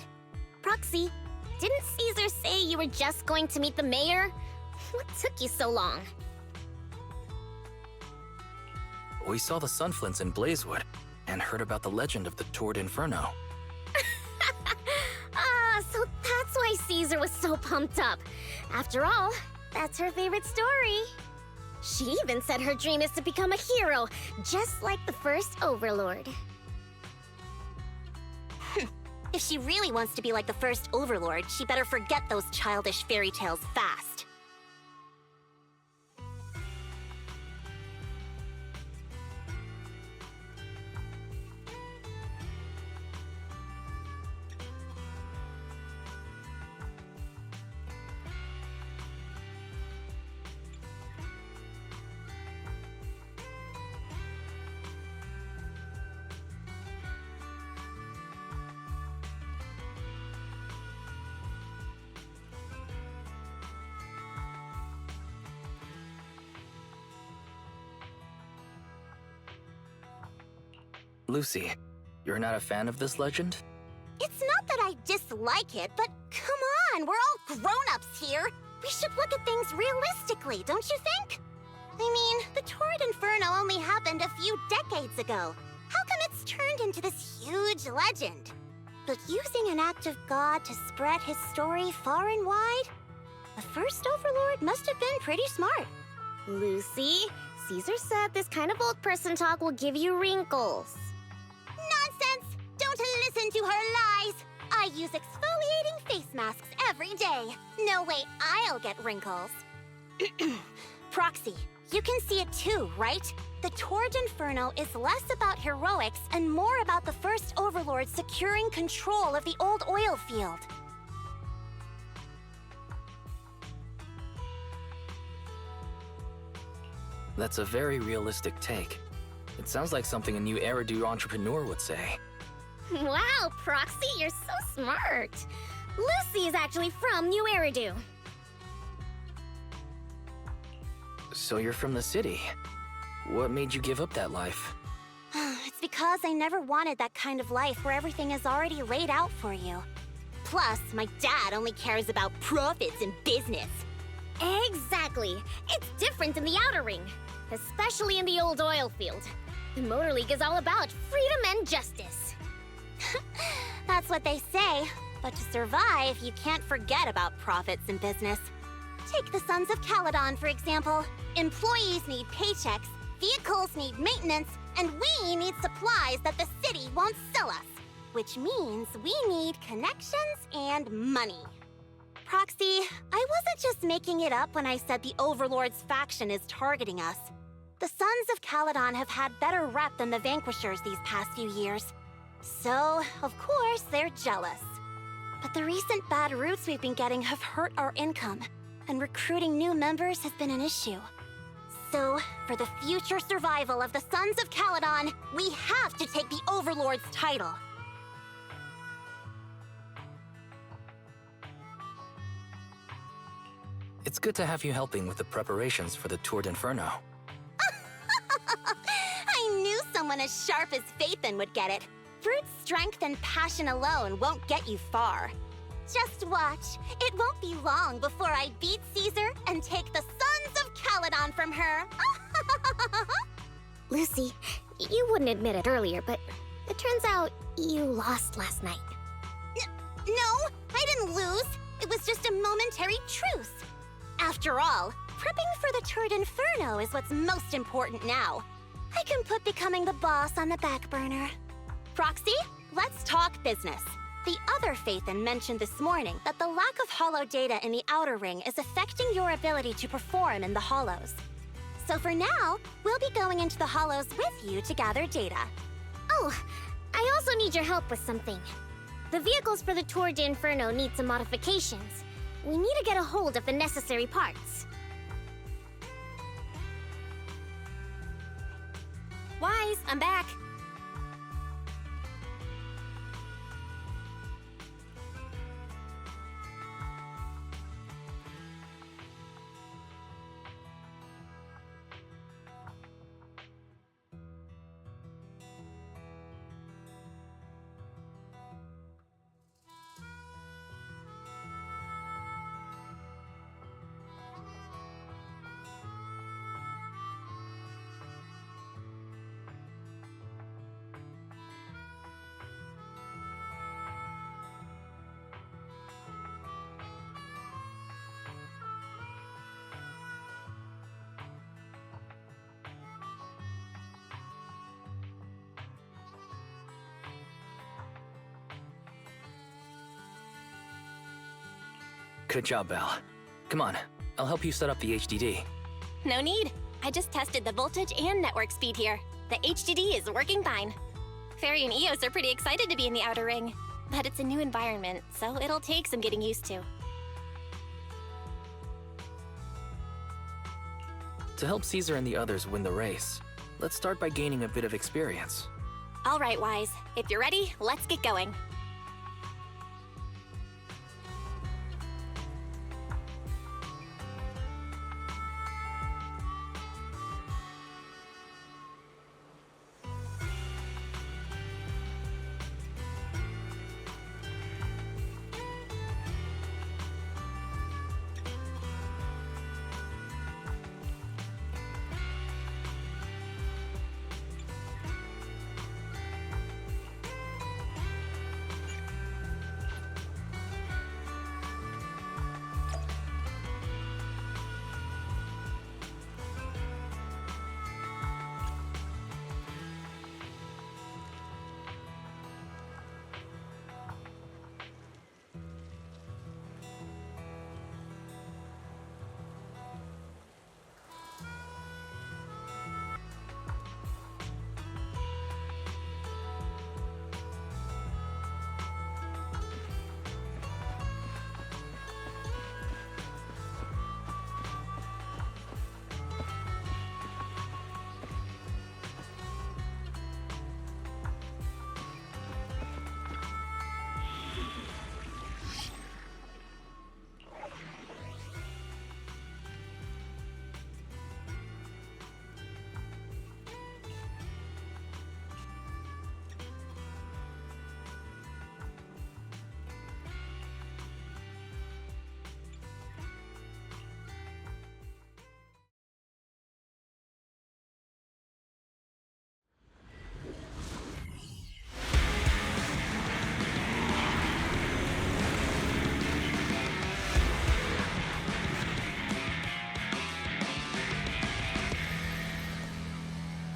Proxy, didn't Caesar say you were just going to meet the mayor? What took you so long? We saw the Sunflints in Blazewood and heard about the legend of the Tour d'Inferno. So that's why Caesar was so pumped up. After all, that's her favorite story. She even said her dream is to become a hero, just like the first Overlord. If she really wants to be like the first Overlord, she better forget those childish fairy tales fast. Lucy, you're not a fan of this legend? It's not that I dislike it, but come on, we're all grown-ups here. We should look at things realistically, don't you think? I mean, the Tour d'Inferno only happened a few decades ago. How come it's turned into this huge legend? But using an act of God to spread his story far and wide? The first Overlord must have been pretty smart. Lucy, Caesar said this kind of old person talk will give you wrinkles. Nonsense! Don't listen to her lies! I use exfoliating face masks every day. No way I'll get wrinkles. Proxy, you can see it too, right? The Tour d'Inferno is less about heroics and more about the first Overlord securing control of the old oil field. That's a very realistic take. It sounds like something a new Eridu entrepreneur would say. Wow, Proxy, you're so smart. Lucy is actually from New Eridu. So you're from the city. What made you give up that life? It's because I never wanted that kind of life where everything is already laid out for you. Plus, my dad only cares about profits and business. Exactly. It's different in the Outer Ring, especially in the old oil field. The Motor League is all about freedom and justice. That's what they say. But to survive, you can't forget about profits and business. Take the Sons of Caledon, for example. Employees need paychecks, vehicles need maintenance, and we need supplies that the city won't sell us. Which means we need connections and money. Proxy, I wasn't just making it up when I said the Overlord's faction is targeting us. The Sons of Caledon have had better rep than the Vanquishers these past few years. So, of course, they're jealous. But the recent bad routes we've been getting have hurt our income, and recruiting new members has been an issue. So, for the future survival of the Sons of Caledon, we have to take the Overlord's title. It's good to have you helping with the preparations for the Tour d'Inferno. I knew someone as sharp as Phaethon would get it. Brute strength and passion alone won't get you far. Just watch. It won't be long before I beat Caesar and take the Sons of Caledon from her. Lucy, you wouldn't admit it earlier, but it turns out you lost last night. No, I didn't lose. It was just a momentary truce. After all, prepping for the Tour d'Inferno is what's most important now. I can put becoming the boss on the back burner. Proxy, let's talk business. The other Phaethon mentioned this morning that the lack of hollow data in the Outer Ring is affecting your ability to perform in the Hollows. So for now, we'll be going into the Hollows with you to gather data. Oh, I also need your help with something. The vehicles for the Tour d'Inferno need some modifications. We need to get a hold of the necessary parts. Wise, I'm back. Good job, Belle. Come on, I'll help you set up the HDD. No need. I just tested the voltage and network speed here. The HDD is working fine. Fairy and Eos are pretty excited to be in the Outer Ring, but it's a new environment, so it'll take some getting used to. To help Caesar and the others win the race, let's start by gaining a bit of experience. All right, Wise. If you're ready, let's get going.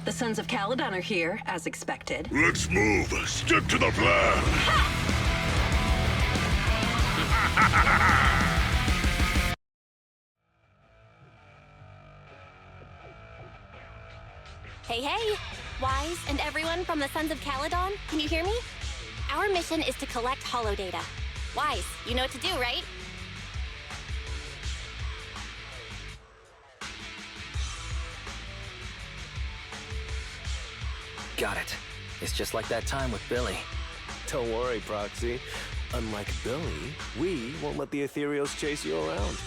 The Sons of Caledon are here, as expected. Let's move. Stick to the plan. Hey, hey! Wise and everyone from the Sons of Caledon, can you hear me? Our mission is to collect holo data. Wise, you know what to do, right? Got it. It's just like that time with Billy. Don't worry, Proxy. Unlike Billy, we won't let the Ethereals chase you around.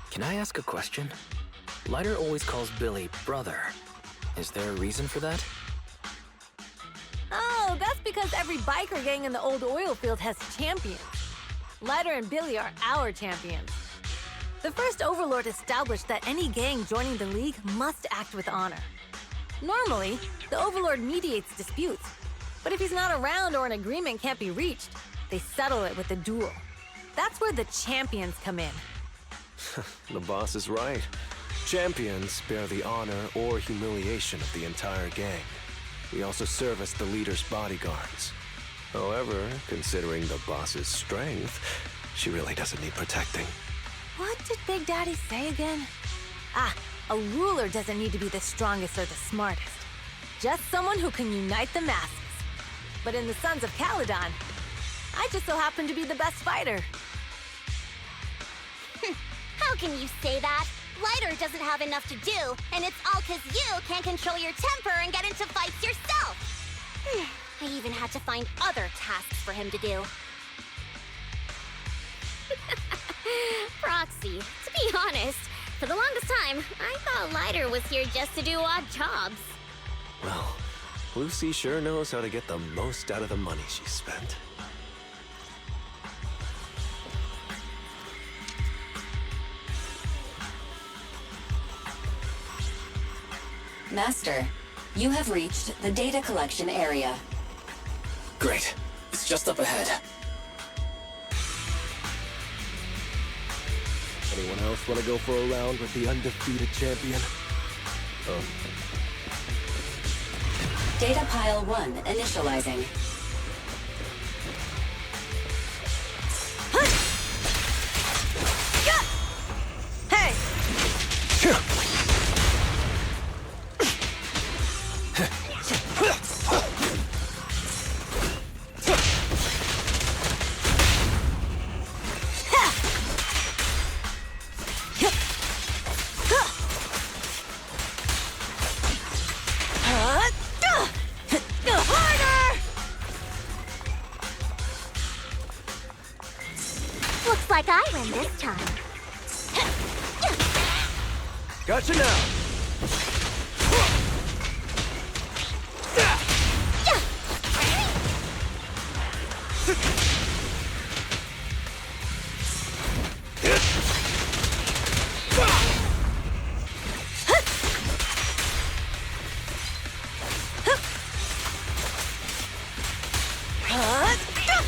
Can I ask a question? Lighter always calls Billy brother. Is there a reason for that? Oh, that's because every biker gang in the old oil field has champions. Lighter and Billy are our champions. The first Overlord established that any gang joining the League must act with honor. Normally, the Overlord mediates disputes, but if he's not around or an agreement can't be reached, they settle it with a duel. That's where the champions come in. The boss is right. Champions bear the honor or humiliation of the entire gang. We also serve as the leader's bodyguards. However, considering the boss's strength, she really doesn't need protecting. What did Big Daddy say again? A ruler doesn't need to be the strongest or the smartest. Just someone who can unite the masses. But in the Sons of Caledon, I just so happen to be the best fighter. How can you say that? Lighter doesn't have enough to do, and it's all 'cause you can't control your temper and get into fights yourself. I even had to find other tasks for him to do. Proxy, to be honest, for the longest time, I thought Lighter was here just to do odd jobs. Well, Lucy sure knows how to get the most out of the money she spent. Master, you have reached the data collection area. Great. It's just up ahead. Anyone else want to go for a round with the undefeated champion? Oh. Data pile 1 initializing. Hey! Looks like I win this time. Gotcha now!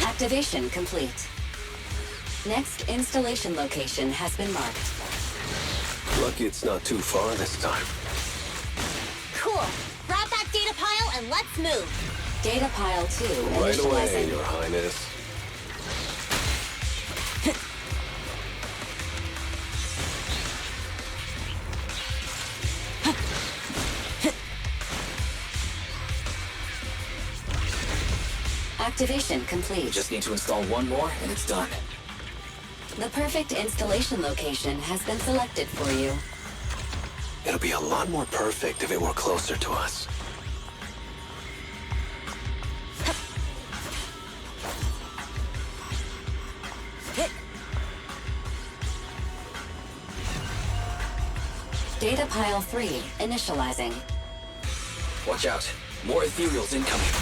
Activation complete. Next installation location has been marked. Lucky it's not too far this time. Cool. Grab that data pile and let's move. Data pile 2 Right initializing. away, Your Highness. Activation complete. Just need to install one more and it's done. The perfect installation location has been selected for you. It'll be a lot more perfect if it were closer to us. Data pile 3 initializing. Watch out. More ethereals incoming.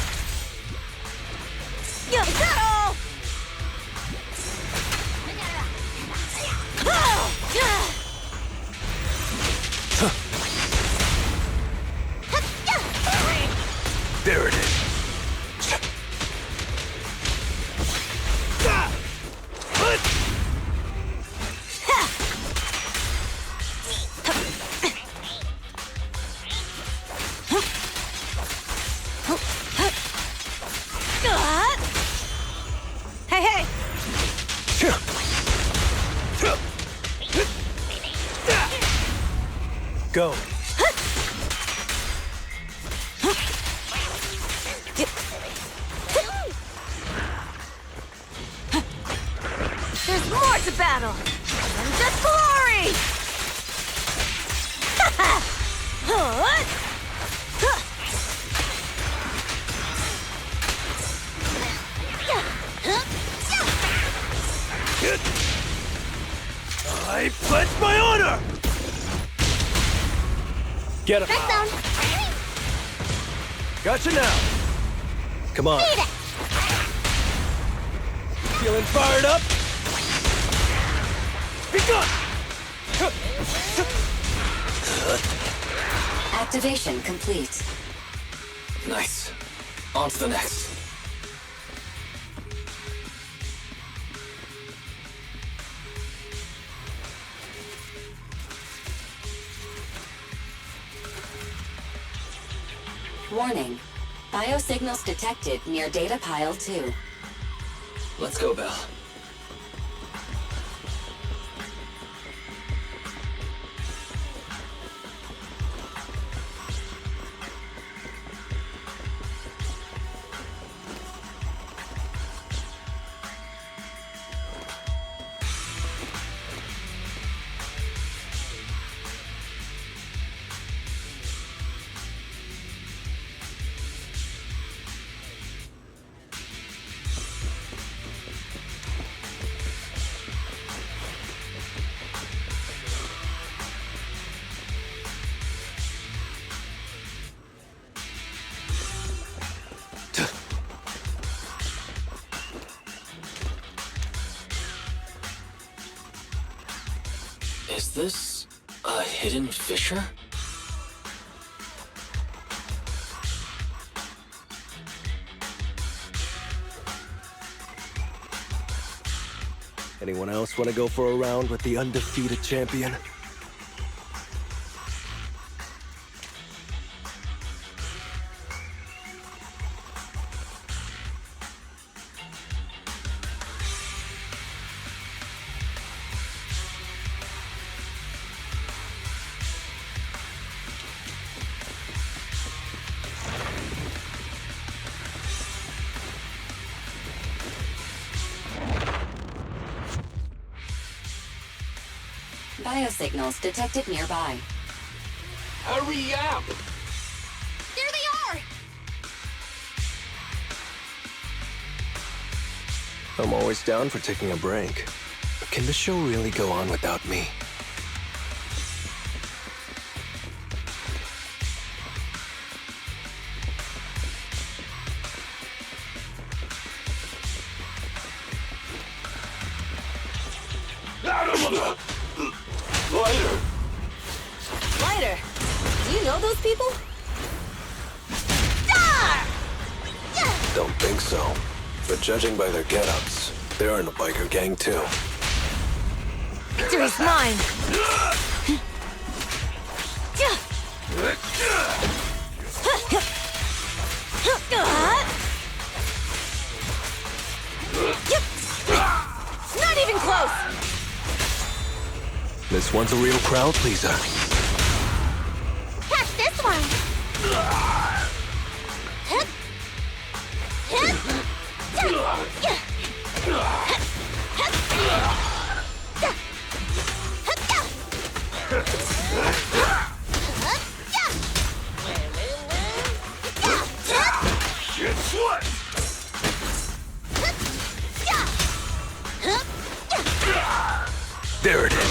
There it is. Hey, hey! Go. There's more to battle than just glory! I pledge my honor! Get him. Strike zone. Gotcha now. Come on. Eat it. Feeling fired up? Be gone! Activation complete. Nice. On to the next. Warning. Biosignals detected near data pile 2. Let's go, Belle. Is this a hidden fissure? Anyone else want to go for a round with the undefeated champion? Biosignals detected nearby. Hurry up! There they are! I'm always down for taking a break. But can the show really go on without me? Lighter! Lighter, do you know those people? Don't think so. But judging by their get-ups, they're in a biker gang too. Victory's mine! Not even close! This one's a real crowd pleaser. Catch this one! There it is.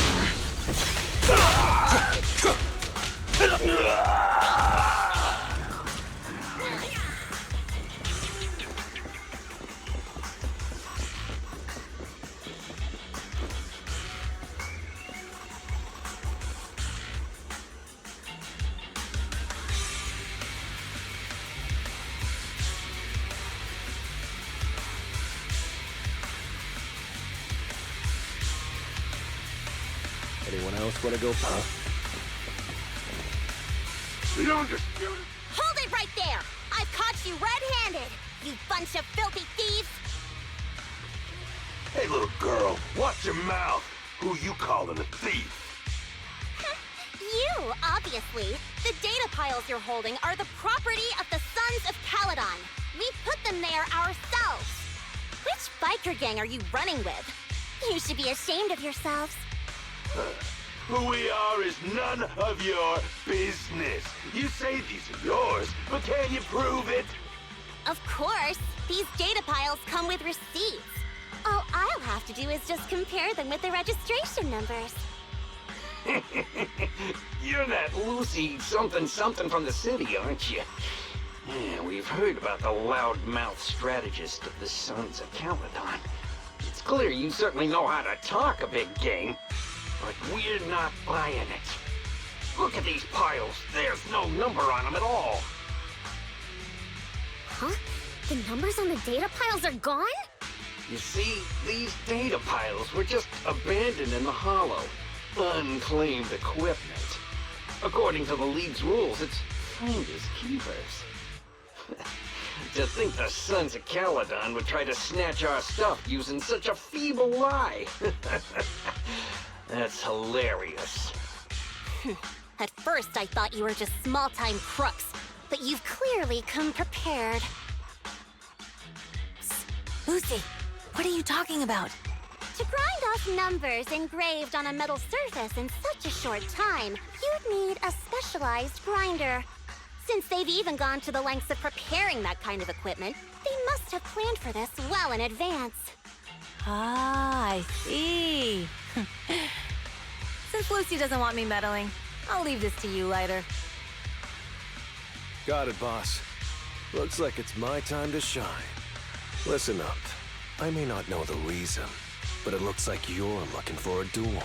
Anyone else want to go? Hold it right there! I've caught you red-handed, you bunch of filthy thieves! Hey, little girl, watch your mouth. Who you calling a thief? you, obviously. The data piles you're holding are the property of the Sons of Caledon. We put them there ourselves. Which biker gang are you running with? You should be ashamed of yourselves. Who we are is none of your business. You say these are yours, but can you prove it? Of course. These data piles come with receipts. All I'll have to do is just compare them with the registration numbers. You're that Lucy something from the city, aren't you? Yeah, we've heard about the loudmouth strategist of the Sons of Caledon. It's clear you certainly know how to talk a big game, but we're not buying it. Look at these piles. There's no number on them at all. Huh? The numbers on the data piles are gone? You see, these data piles were just abandoned in the hollow. Unclaimed equipment. According to the League's rules, it's finders keepers. To think the Sons of Caledon would try to snatch our stuff using such a feeble lie. That's hilarious. At first, I thought you were just small-time crooks, but you've clearly come prepared. Lucy, what are you talking about? To grind off numbers engraved on a metal surface in such a short time, you'd need a specialized grinder. Since they've even gone to the lengths of preparing that kind of equipment, they must have planned for this well in advance. Ah, I see. Since Lucy doesn't want me meddling, I'll leave this to you, Lighter. Got it, boss. Looks like it's my time to shine. Listen up. I may not know the reason, but it looks like you're looking for a duel.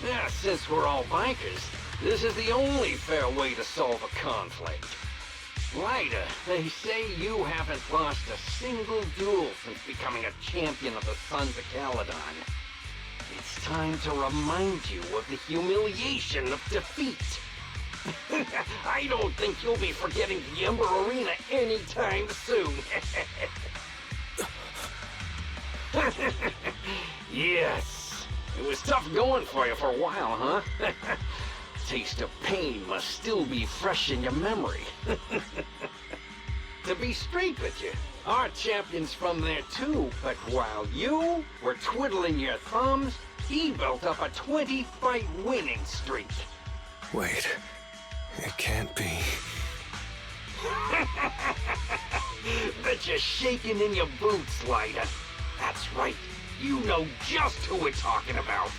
Yeah, since we're all bikers, this is the only fair way to solve a conflict. Ryder, they say you haven't lost a single duel since becoming a champion of the Sons of Caledon. It's time to remind you of the humiliation of defeat. I don't think you'll be forgetting the Ember Arena anytime soon. Yes, it was tough going for you for a while, huh? Taste of pain must still be fresh in your memory. To be straight with you, our champion's from there too, but while you were twiddling your thumbs, he built up a 20-fight winning streak. Wait, it can't be. Bet you're shaking in your boots, Lyda. That's right, you know just who we're talking about.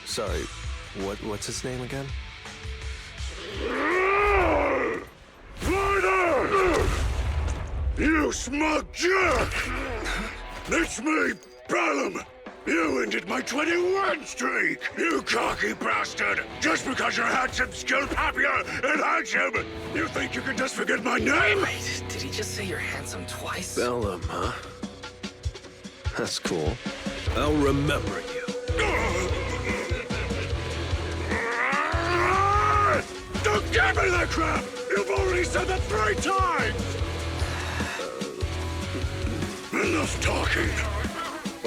Sorry, what's his name again? Ryder! You smug jerk! It's me, Bellum! You ended my 21 streak, you cocky bastard! Just because you're handsome, skilled, happier, and handsome, you think you can just forget my name? Wait, did he just say you're handsome twice? Bellum, huh? That's cool. I'll remember you. Don't give me that crap! You've already said that 3 times! Enough talking.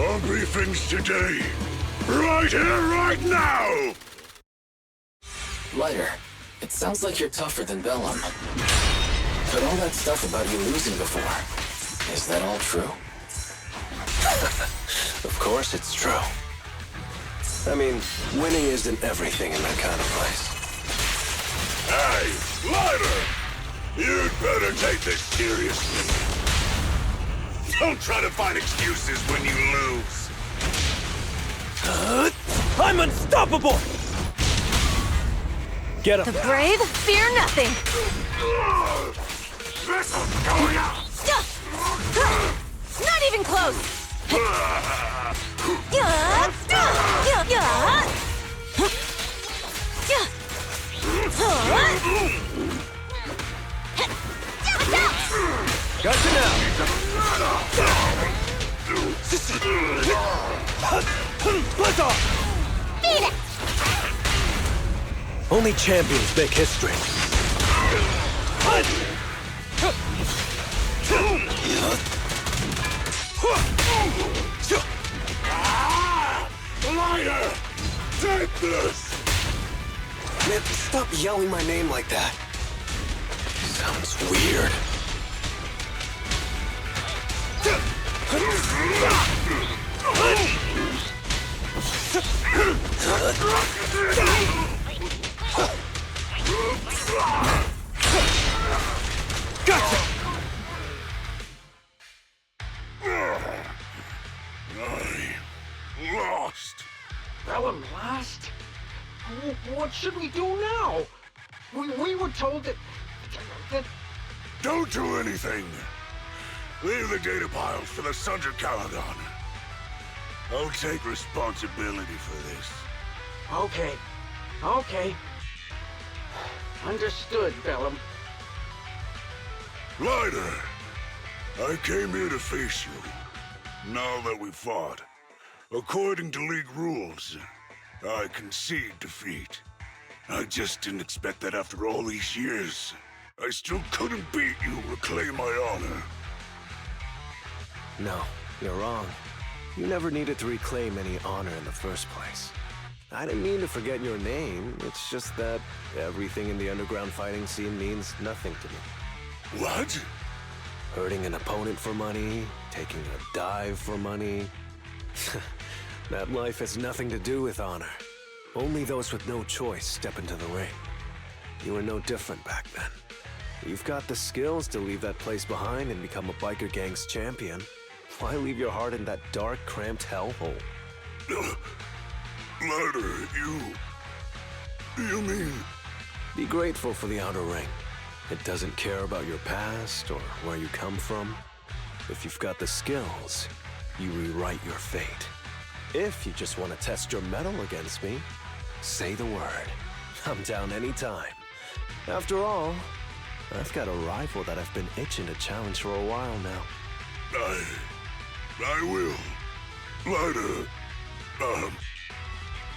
Our briefing's today. Right here, right now! Lighter, it sounds like you're tougher than Bellum. But all that stuff about you losing before, is that all true? Of course it's true. I mean, winning isn't everything in that kind of place. Hey, Ryder! You'd better take this seriously. Don't try to find excuses when you lose. I'm unstoppable! Get him. The brave fear nothing. Missile's going out! Not even close. Gotcha now! Blitz off! Beat it! Only champions make history. Man, stop yelling my name like that. Sounds weird. Gotcha! I lost. Bellum lost? What should we do now? We were told that... Don't do anything. Leave the data piles for the Sons of Caladon. I'll take responsibility for this. Okay. Okay. Understood, Bellum. Lighter, I came here to face you. Now that we fought, according to League rules, I concede defeat. I just didn't expect that after all these years, I still couldn't beat you or claim my honor. No, you're wrong. You never needed to reclaim any honor in the first place. I didn't mean to forget your name. It's just that everything in the underground fighting scene means nothing to me. What? Hurting an opponent for money, taking a dive for money. That life has nothing to do with honor. Only those with no choice step into the ring. You were no different back then. You've got the skills to leave that place behind and become a biker gang's champion. Why leave your heart in that dark, cramped hellhole? Lighter, you mean... Be grateful for the outer ring. It doesn't care about your past or where you come from. If you've got the skills, you rewrite your fate. If you just want to test your mettle against me, say the word. I'm down anytime. After all, I've got a rival that I've been itching to challenge for a while now. I will. Lighter,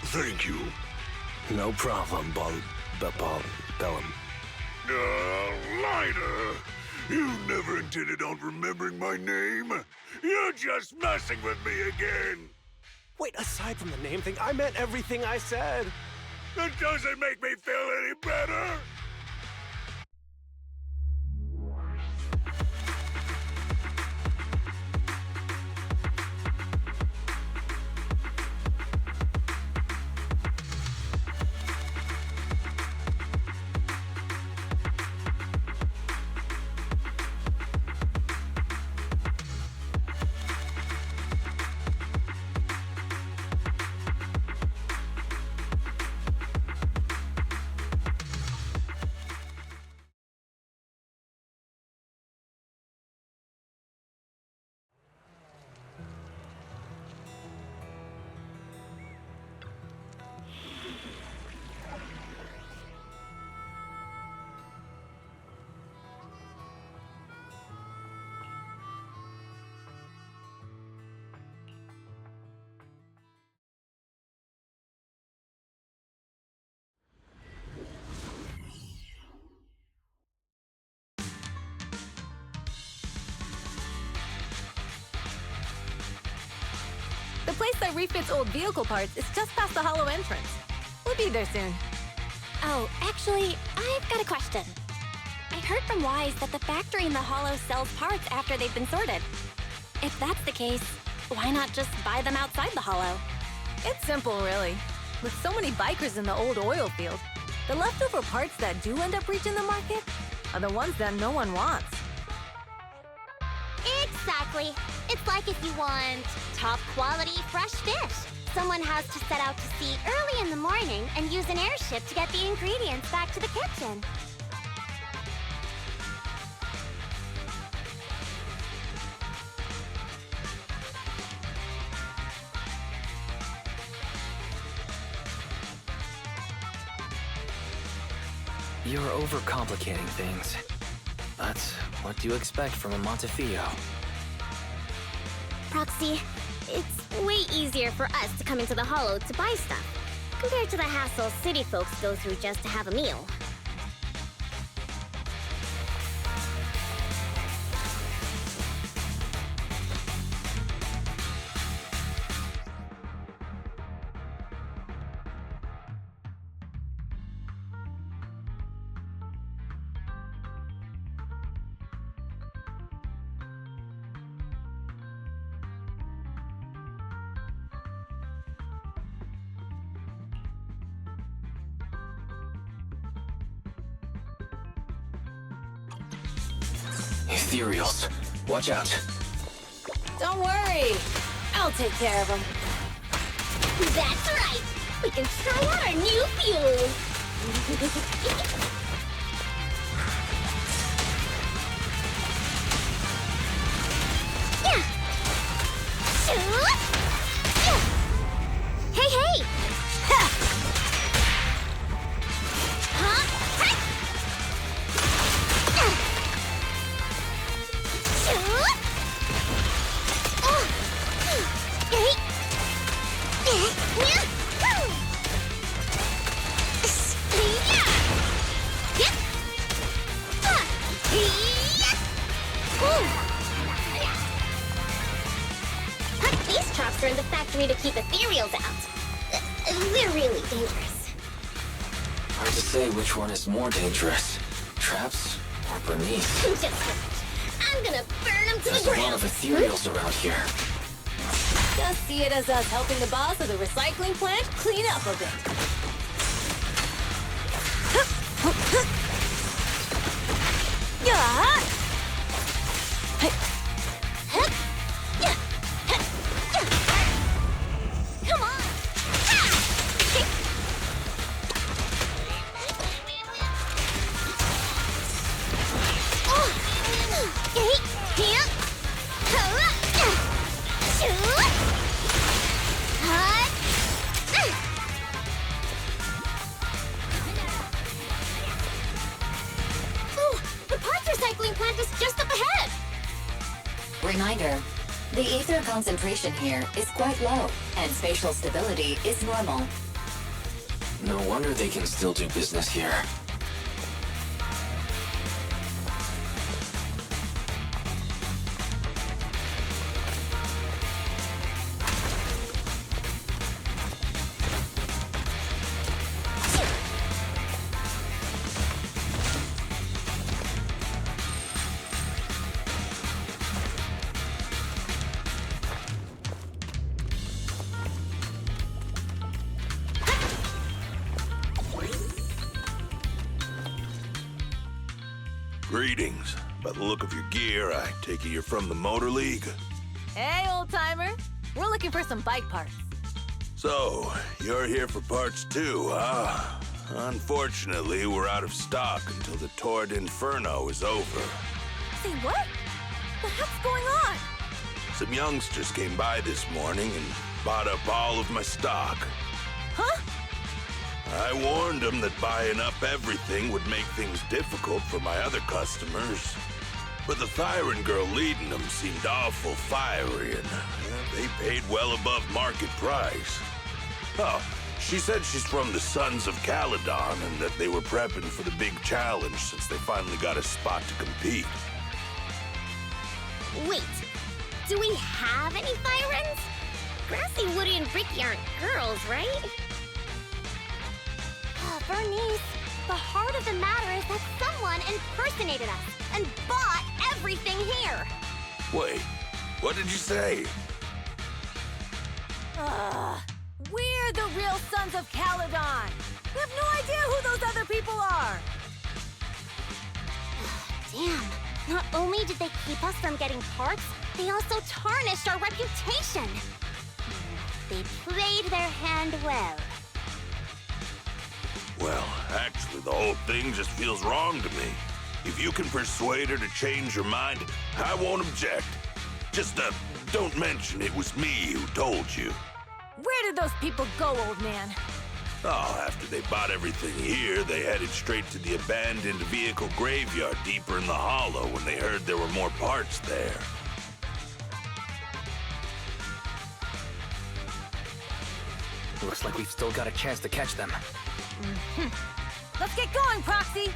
thank you. No problem, Bellum. Lighter, you never intended on remembering my name. You're just messing with me again. Wait, aside from the name thing, I meant everything I said. That doesn't make me feel any better. The place that refits old vehicle parts is just past the hollow entrance. We'll be there soon. Oh, actually, I've got a question. I heard from Wise that the factory in the hollow sells parts after they've been sorted. If that's the case, why not just buy them outside the hollow? It's simple, really. With so many bikers in the old oil field, the leftover parts that do end up reaching the market are the ones that no one wants. Exactly. It's like if you want top quality fresh fish. Someone has to set out to sea early in the morning and use an airship to get the ingredients back to the kitchen. You're overcomplicating things. But what do you expect from a Montefiore? Proxy, it's way easier for us to come into the hollow to buy stuff, compared to the hassle city folks go through just to have a meal. ethereals. Watch out. Don't worry. I'll take care of them. That's right! We can try out our new fuel! Yeah. Shoot. Yeah. Hey, hey! Ha. Huh? Hey. Shoot. Oh. Hey. These traps are in the factory to keep ethereals out. They're really dangerous. Hard to say which one is more dangerous. Traps or Bernice? Just wait. I'm gonna burn them to There's the a lot ground. of ethereals around here. Just see it as us helping the boss of the recycling plant clean up a bit. Yeah. Come on! The parts recycling plant is just up ahead! Reminder, the ether concentration here is quite low, and spatial stability is normal. No wonder they can still do business here. Greetings. By the look of your gear, I take it you're from the Motor League. Hey, old-timer. We're looking for some bike parts. So, you're here for parts too, huh? Unfortunately, we're out of stock until the Torrid Inferno is over. Say what? The heck's going on? Some youngsters came by this morning and bought up all of my stock. Huh? I warned them that buying up everything would make things difficult for my other customers. But the Thyron girl leading them seemed awful fiery, and they paid well above market price. Oh, she said she's from the Sons of Caledon and that they were prepping for the big challenge since they finally got a spot to compete. Wait, do we have any Thyrans? Grassy, Woody, and Ricky aren't girls, right? Bernice, the heart of the matter is that someone impersonated us and bought everything here. Wait, what did you say? We're the real Sons of Caledon. We have no idea who those other people are. Damn, not only did they keep us from getting parts, they also tarnished our reputation. They played their hand well. Well, actually, the whole thing just feels wrong to me. If you can persuade her to change her mind, I won't object. Just, don't mention it was me who told you. Where did those people go, old man? Oh, after they bought everything here, they headed straight to the abandoned vehicle graveyard deeper in the hollow when they heard there were more parts there. Looks like we've still got a chance to catch them. Let's get going, Proxy!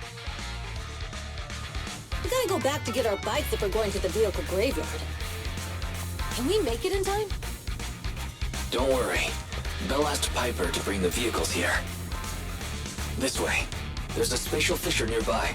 We gotta go back to get our bikes if we're going to the vehicle graveyard. Can we make it in time? Don't worry. Belle asked Piper to bring the vehicles here. This way. There's a spatial fissure nearby.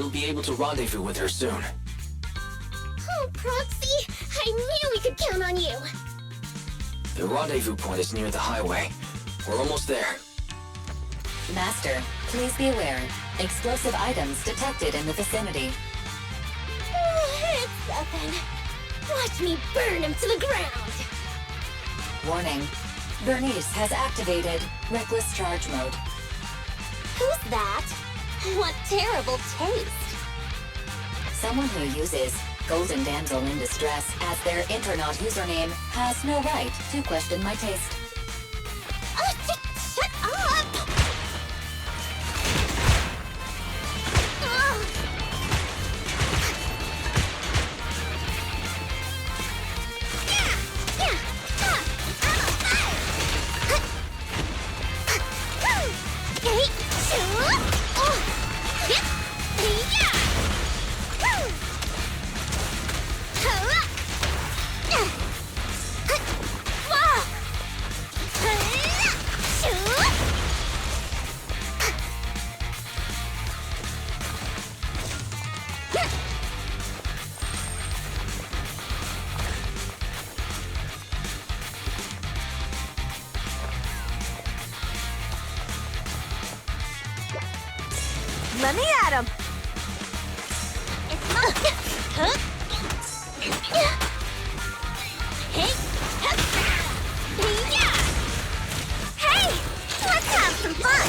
You'll be able to rendezvous with her soon. Oh, Proxy! I knew we could count on you! The rendezvous point is near the highway. We're almost there. Master, please be aware. Explosive items detected in the vicinity. It's nothing. Watch me burn him to the ground! Warning. Bernice has activated Reckless Charge Mode. Who's that? What terrible taste! Someone who uses Golden Damsel in Distress as their Intronaut username has no right to question my taste. Shut up! Let me at him! Hey! Let's have some fun!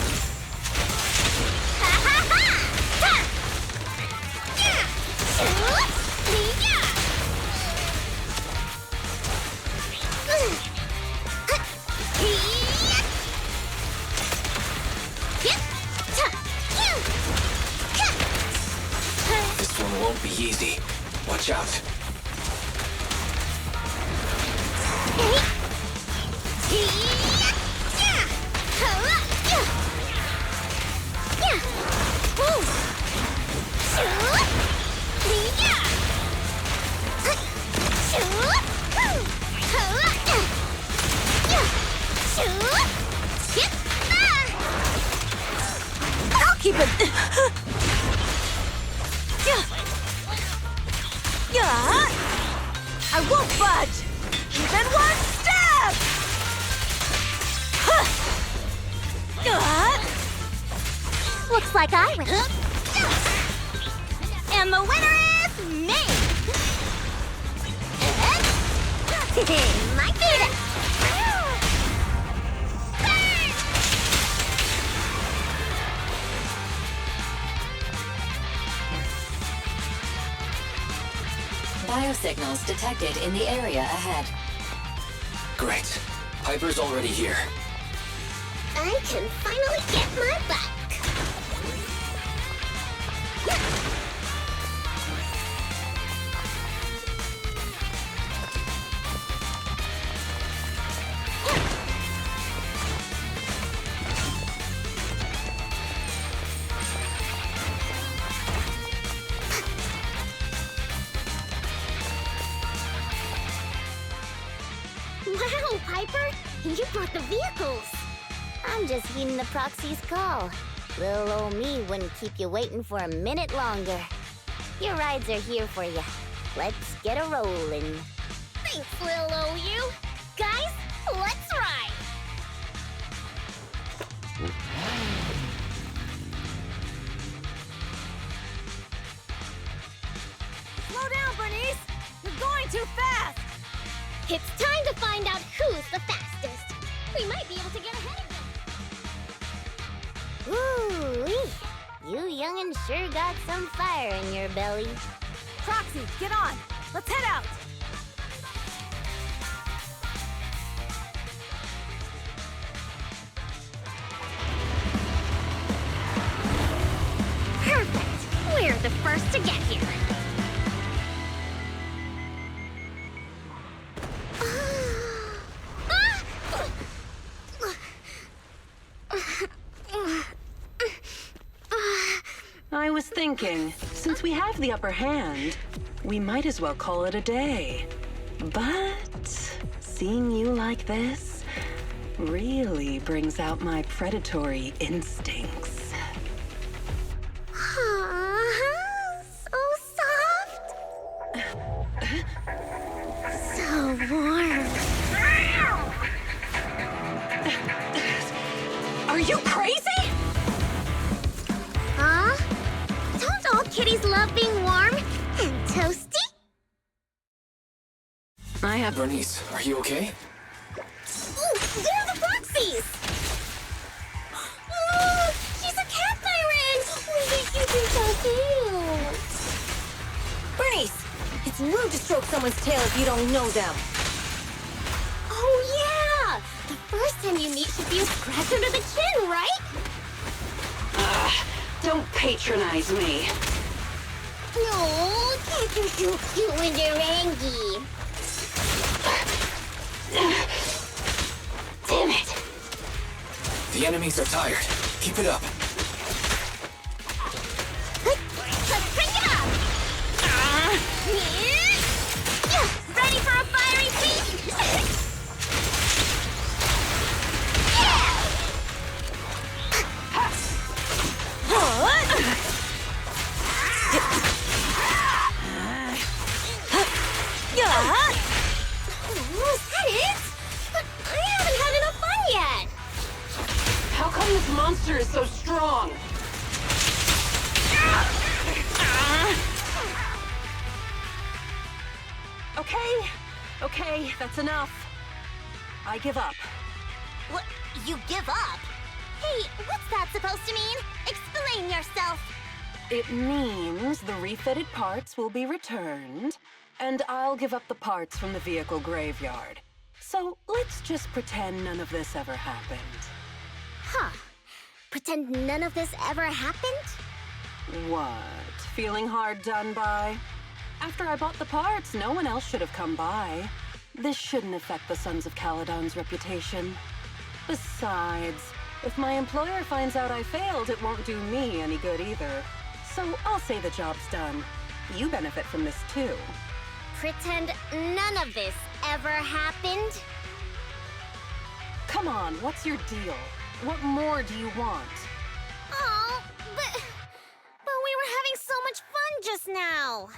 Ha ha ha! This one won't be easy. Watch out. I'll keep it. I won't budge! Even one step! Looks like I win. And the winner is me! My favorite! Biosignals detected in the area ahead. Great. Piper's already here. I can finally get my back. Wow, Piper! You brought the vehicles! I'm just heeding the proxy's call. Little old me wouldn't keep you waiting for a minute longer. Your rides are here for you. Let's get a rollin'. Thanks, little old you. Guys, let's ride! Slow down, Bernice! You're going too fast! It's time to find out who's the fastest. We might be able to get ahead of them. Ooh-wee. You young'uns sure got some fire in your belly. Proxy, get on! Let's head out! Perfect! We're the first to get here. I was thinking, since we have the upper hand, we might as well call it a day. But seeing you like this really brings out my predatory instincts. Aww. Are you crazy? Huh? Don't all kitties love being warm and toasty? I have... Bernice, are you okay? Ooh, they're the Foxies! Oh, she's a cat siren! Oh, you think so cute! Bernice, it's rude to stroke someone's tail if you don't know them. Oh, yeah! The first time you meet should be a scratch under the chin, right? Don't patronize me. No, cats are so cute when they're angry. Damn it! The enemies are tired. Keep it up. Let's bring it up! Ready for a fiery feast? Was that it? But I haven't had enough fun yet. How come this monster is so strong? Okay, that's enough. I give up. What? You give up? Hey, what's that supposed to mean? Explain yourself. It means the refitted parts will be returned, and I'll give up the parts from the vehicle graveyard. So let's just pretend none of this ever happened. Huh. Pretend none of this ever happened? What? Feeling hard done by? After I bought the parts, no one else should have come by. This shouldn't affect the Sons of Caledon's reputation. Besides, if my employer finds out I failed, it won't do me any good either. So I'll say the job's done. You benefit from this too. Pretend none of this ever happened? Come on, what's your deal? What more do you want? Oh, but we were having so much fun just now.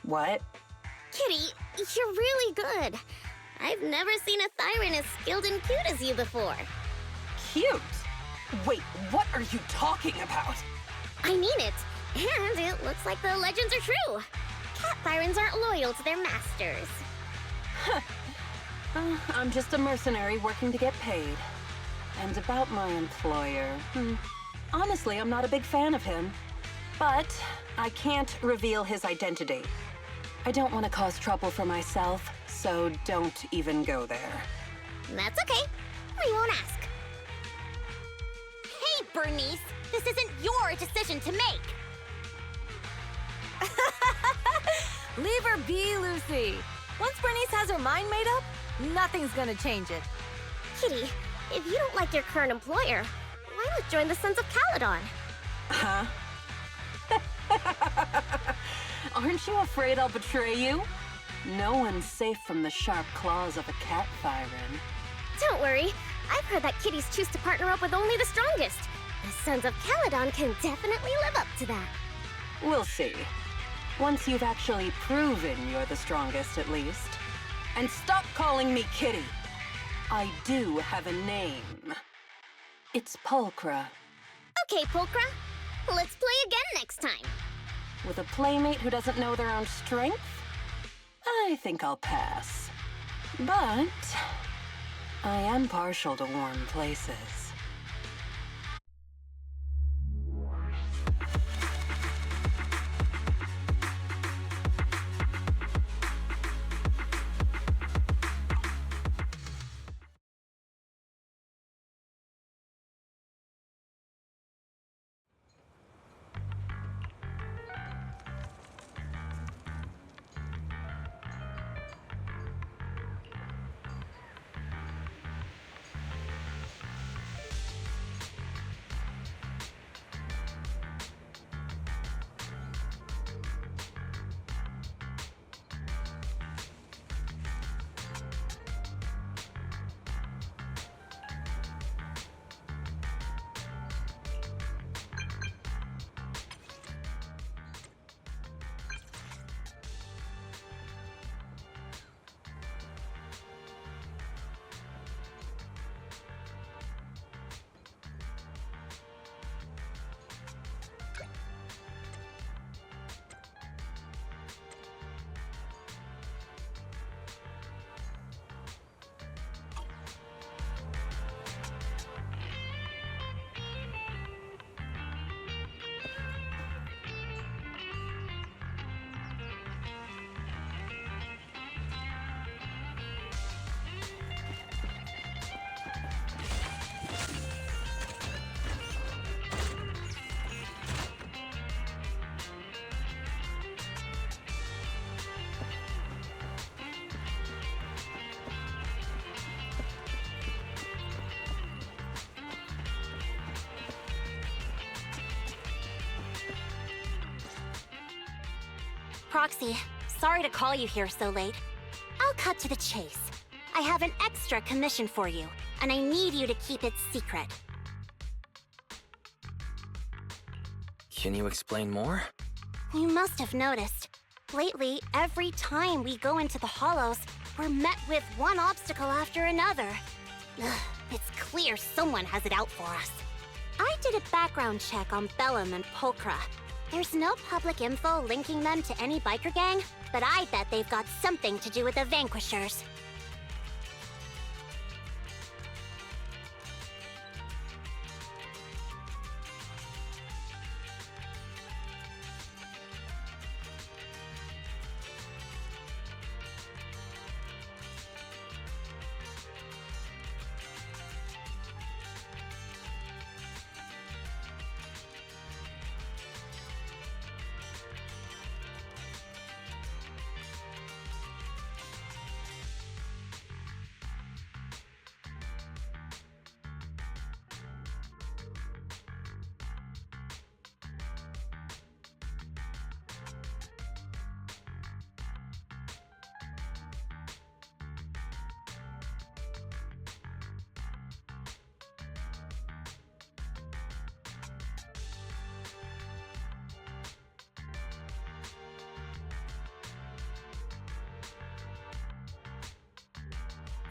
What? Kitty, you're really good. I've never seen a Thyran as skilled and cute as you before. Cute? Wait, what are you talking about? I mean it. And it looks like the legends are true. Cat Thyrans aren't loyal to their masters. I'm just a mercenary working to get paid. And about my employer, honestly, I'm not a big fan of him. But I can't reveal his identity. I don't want to cause trouble for myself, so don't even go there. That's okay. We won't ask. Hey, Bernice! This isn't your decision to make! Leave her be, Lucy. Once Bernice has her mind made up, nothing's gonna change it. Kitty, if you don't like your current employer, why not join the Sons of Caledon? Huh? Aren't you afraid I'll betray you? No one's safe from the sharp claws of a cat Thyran. Don't worry. I've heard that kitties choose to partner up with only the strongest. The Sons of Caledon can definitely live up to that. We'll see. Once you've actually proven you're the strongest, at least. And stop calling me Kitty. I do have a name. It's Pulchra. Okay, Pulchra. Let's play again next time. With a playmate who doesn't know their own strength? I think I'll pass. But I am partial to warm places. Proxy, sorry to call you here so late. I'll cut to the chase. I have an extra commission for you, and I need you to keep it secret. Can you explain more? You must have noticed. Lately, every time we go into the Hollows, we're met with one obstacle after another. Ugh, it's clear someone has it out for us. I did a background check on Bellum and Pulchra. There's no public info linking them to any biker gang, but I bet they've got something to do with the Vanquishers.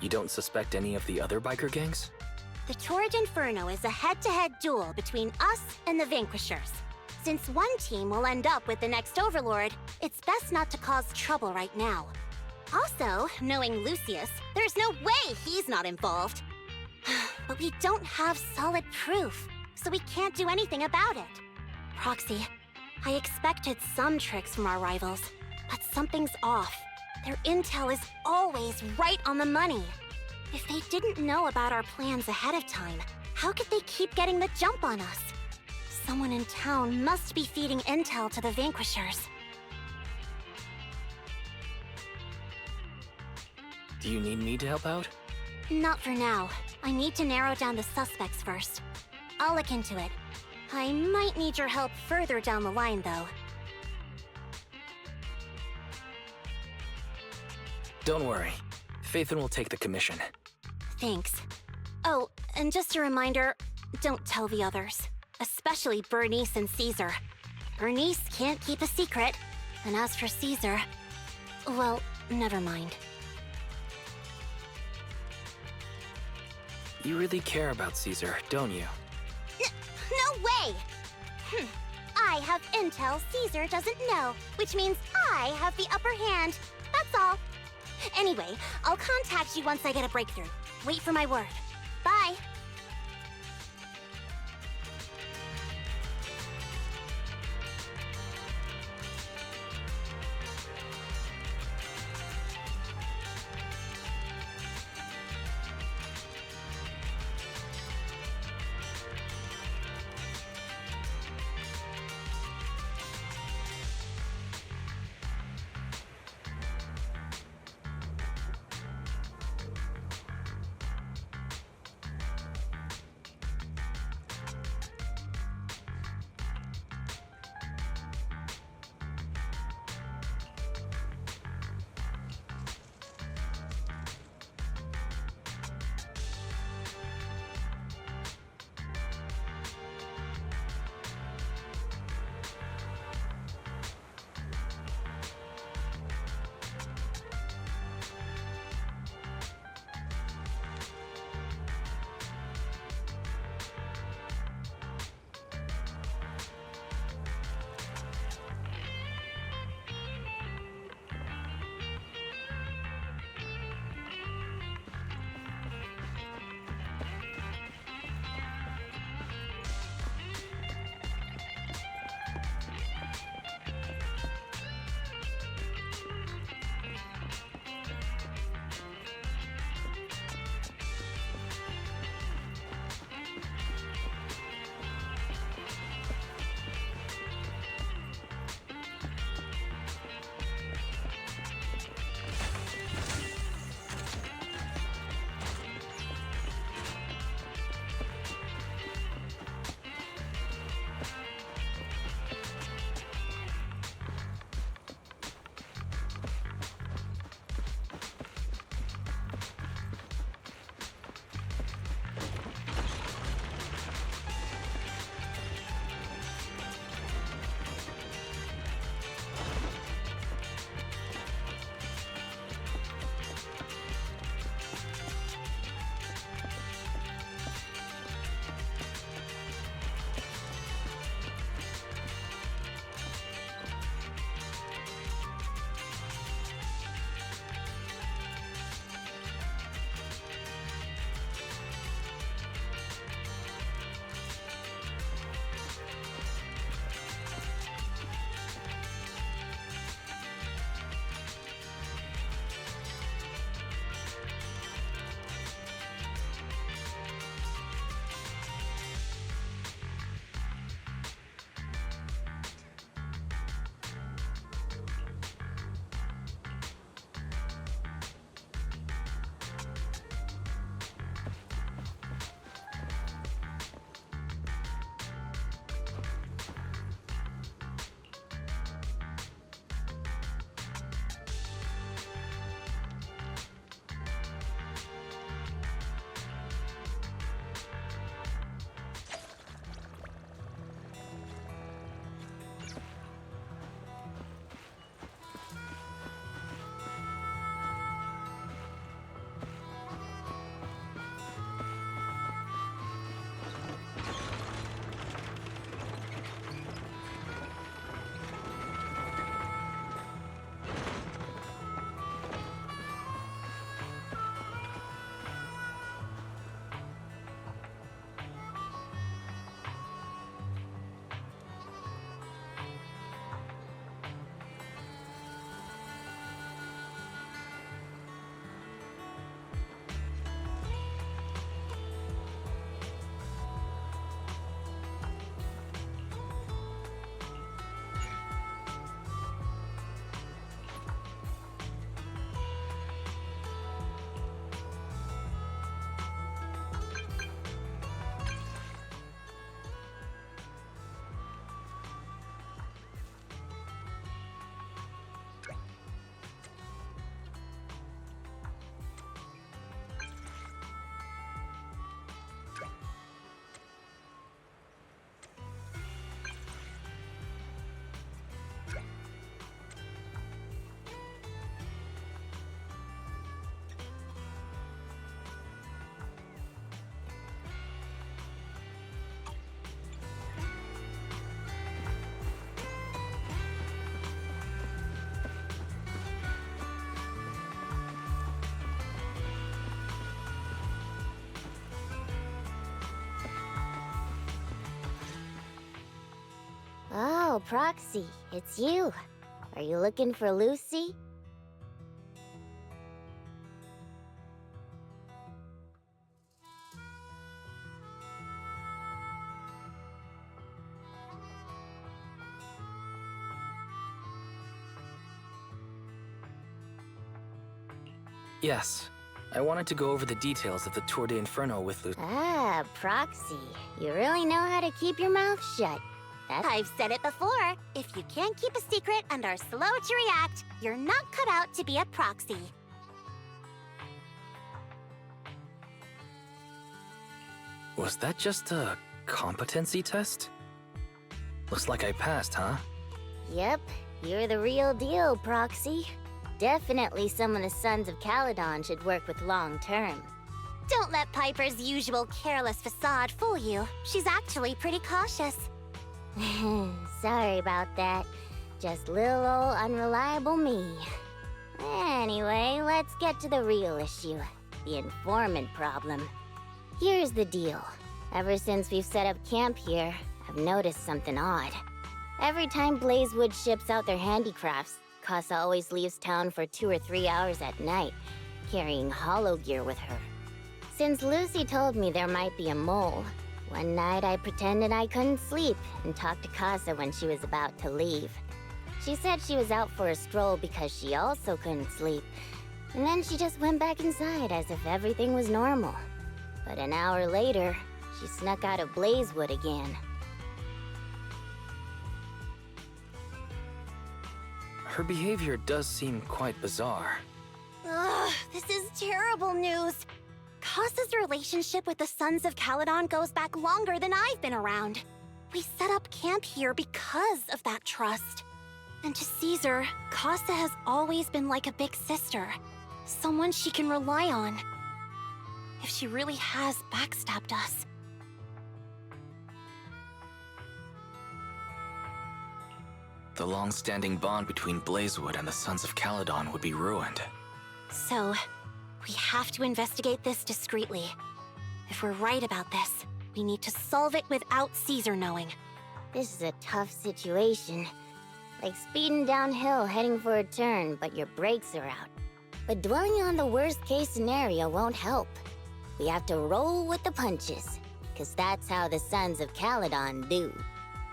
You don't suspect any of the other biker gangs? The Torrid Inferno is a head-to-head duel between us and the Vanquishers. Since one team will end up with the next Overlord, it's best not to cause trouble right now. Also, knowing Lucius, there's no way he's not involved. But we don't have solid proof, so we can't do anything about it. Proxy, I expected some tricks from our rivals, but something's off. Their intel is always right on the money. If they didn't know about our plans ahead of time, how could they keep getting the jump on us? Someone in town must be feeding intel to the Vanquishers. Do you need me to help out? Not for now. I need to narrow down the suspects first. I'll look into it. I might need your help further down the line, though. Don't worry. Phaethon will take the commission. Thanks. Oh, and just a reminder, don't tell the others. Especially Bernice and Caesar. Bernice can't keep a secret. And as for Caesar, well, never mind. You really care about Caesar, don't you? No way! I have intel Caesar doesn't know, which means I have the upper hand. That's all. Anyway, I'll contact you once I get a breakthrough. Wait for my word. Bye! Oh, Proxy, it's you. Are you looking for Lucy? Yes. I wanted to go over the details of the Tour de Inferno with Lucy. Ah, Proxy. You really know how to keep your mouth shut. I've said it before. If you can't keep a secret and are slow to react, you're not cut out to be a proxy. Was that just a competency test? Looks like I passed, huh? Yep, you're the real deal, Proxy. Definitely someone the Sons of Caledon should work with long-term. Don't let Piper's usual careless facade fool you. She's actually pretty cautious. Sorry about that. Just little old unreliable me. Anyway, let's get to the real issue. The informant problem. Here's the deal. Ever since we've set up camp here, I've noticed something odd. Every time Blazewood ships out their handicrafts, Casa always leaves town for 2 or 3 hours at night, carrying hollow gear with her. Since Lucy told me there might be a mole, one night I pretended I couldn't sleep and talked to Casa when she was about to leave. She said she was out for a stroll because she also couldn't sleep, and then she just went back inside as if everything was normal. But an hour later, she snuck out of Blazewood again. Her behavior does seem quite bizarre. Ugh, this is terrible news. Casa's relationship with the Sons of Caledon goes back longer than I've been around. We set up camp here because of that trust. And to Caesar, Casa has always been like a big sister. Someone she can rely on. If she really has backstabbed us. The long-standing bond between Blazewood and the Sons of Caledon would be ruined. So, we have to investigate this discreetly. If we're right about this, we need to solve it without Caesar knowing. This is a tough situation. Like speeding downhill heading for a turn, but your brakes are out. But dwelling on the worst-case scenario won't help. We have to roll with the punches, because that's how the Sons of Caledon do.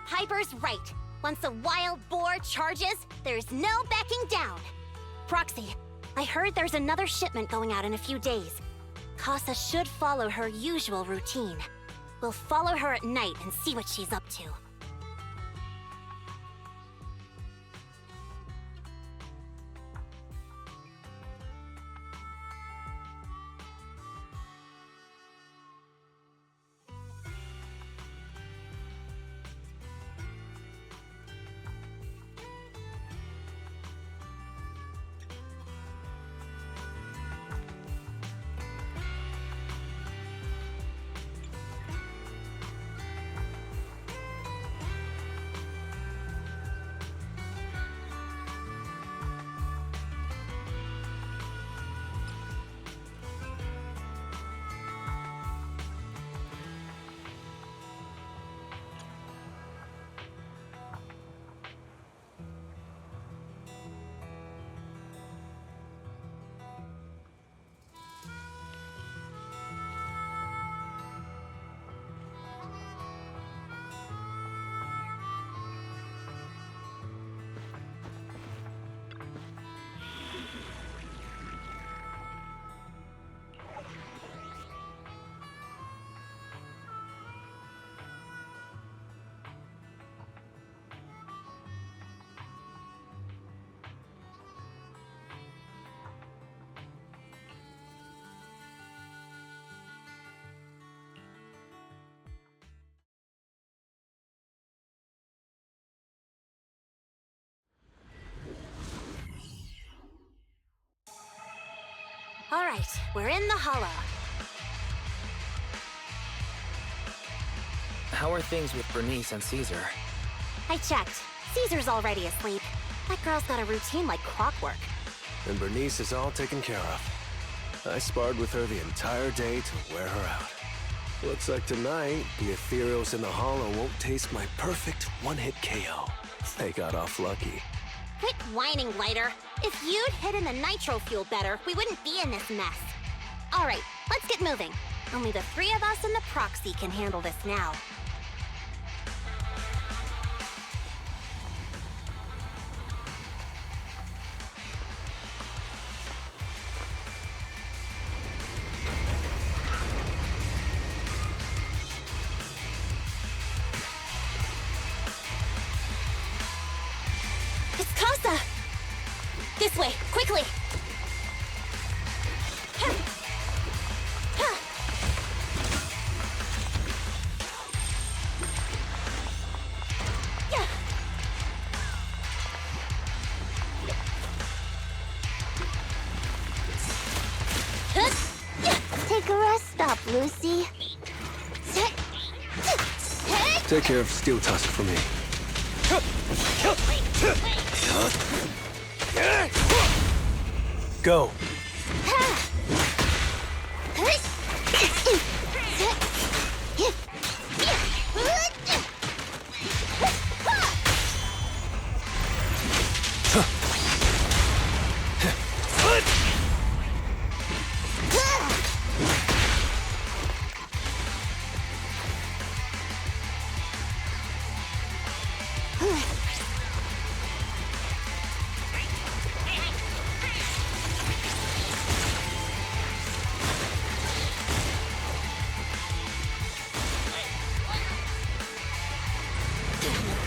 Piper's right. Once a wild boar charges, there's no backing down. Proxy, I heard there's another shipment going out in a few days. Casa should follow her usual routine. We'll follow her at night and see what she's up to. All right, we're in the hollow. How are things with Bernice and Caesar? I checked. Caesar's already asleep. That girl's got a routine like clockwork. And Bernice is all taken care of. I sparred with her the entire day to wear her out. Looks like tonight, the ethereals in the hollow won't taste my perfect one-hit KO. They got off lucky. Quit whining, Lighter. If you'd hidden the nitro fuel better, we wouldn't be in this mess. All right, let's get moving. Only the three of us and the proxy can handle this now. It's Casa! This way, quickly! Take a rest stop, Lucy. Take care of Steel Tusk for me. Go.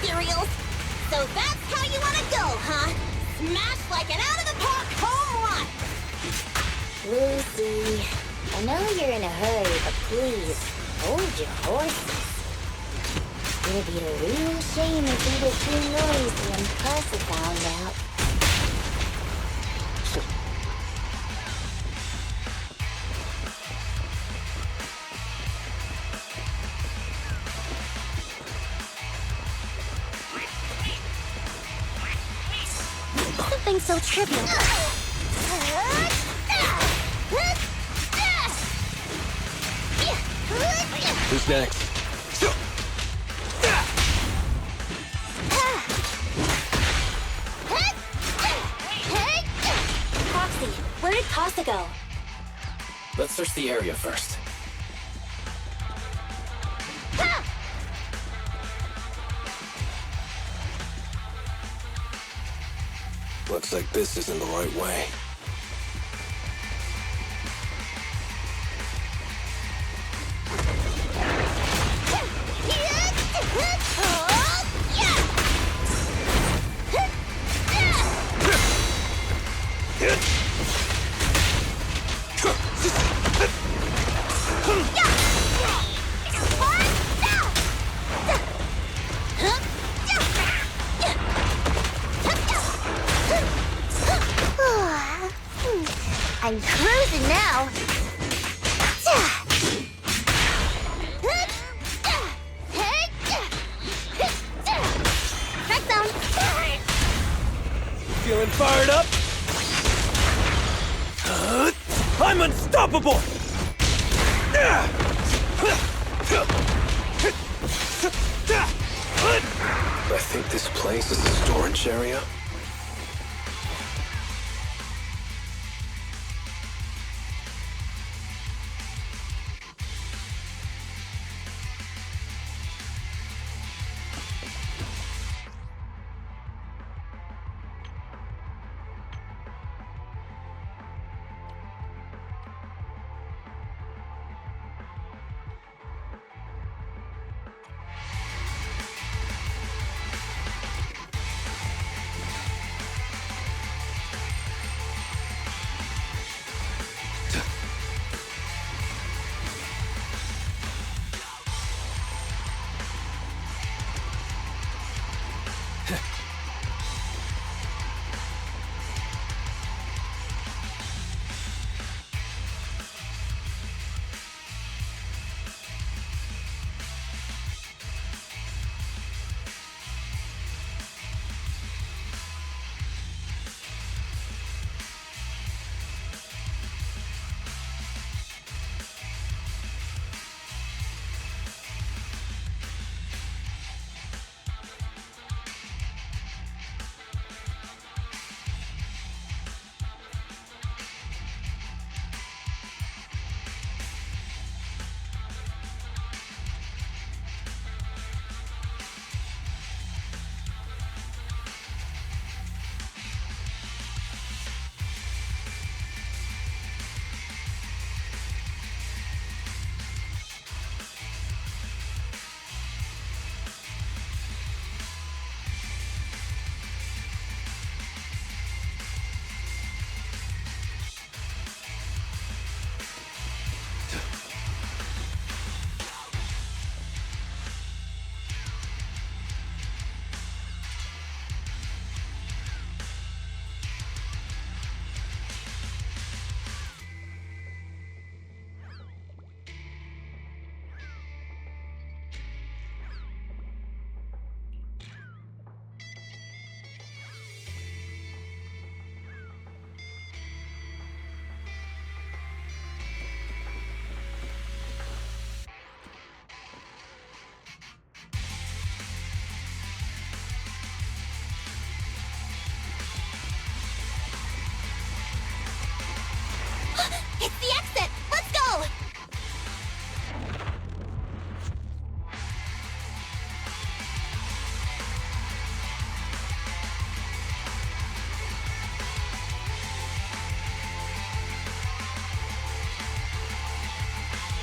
Materials. So that's how you want to go, huh? Smash like an out-of-the-park home run! Lucy, I know you're in a hurry, but please, hold your horses. It'd be a real shame if you were too noisy and Casa found out. Something so trivial. Who's next? Proxy, where did Casa go? Let's search the area first. Looks like this isn't the right way. I'm cruising now. Crack zone. Feeling fired up? I'm unstoppable! I think this place is a storage area.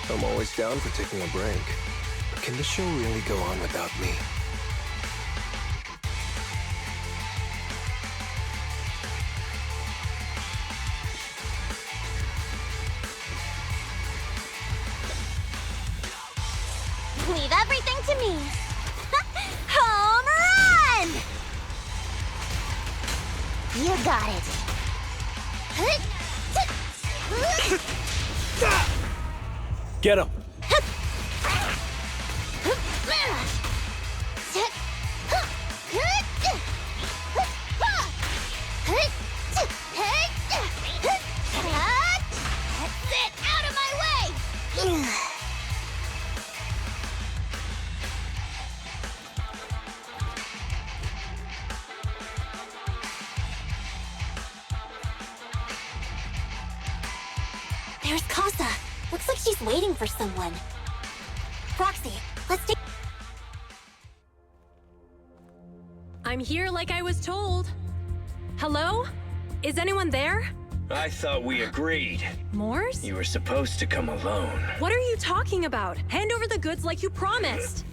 I'm always down for taking a break. But can the show really go on without me? Leave everything to me. Home run! You got it. Get him! Get out of my way! There's Casa. Looks like she's waiting for someone. Roxy, let's take... I'm here like I was told. Hello? Is anyone there? I thought we agreed. Morse? You were supposed to come alone. What are you talking about? Hand over the goods like you promised.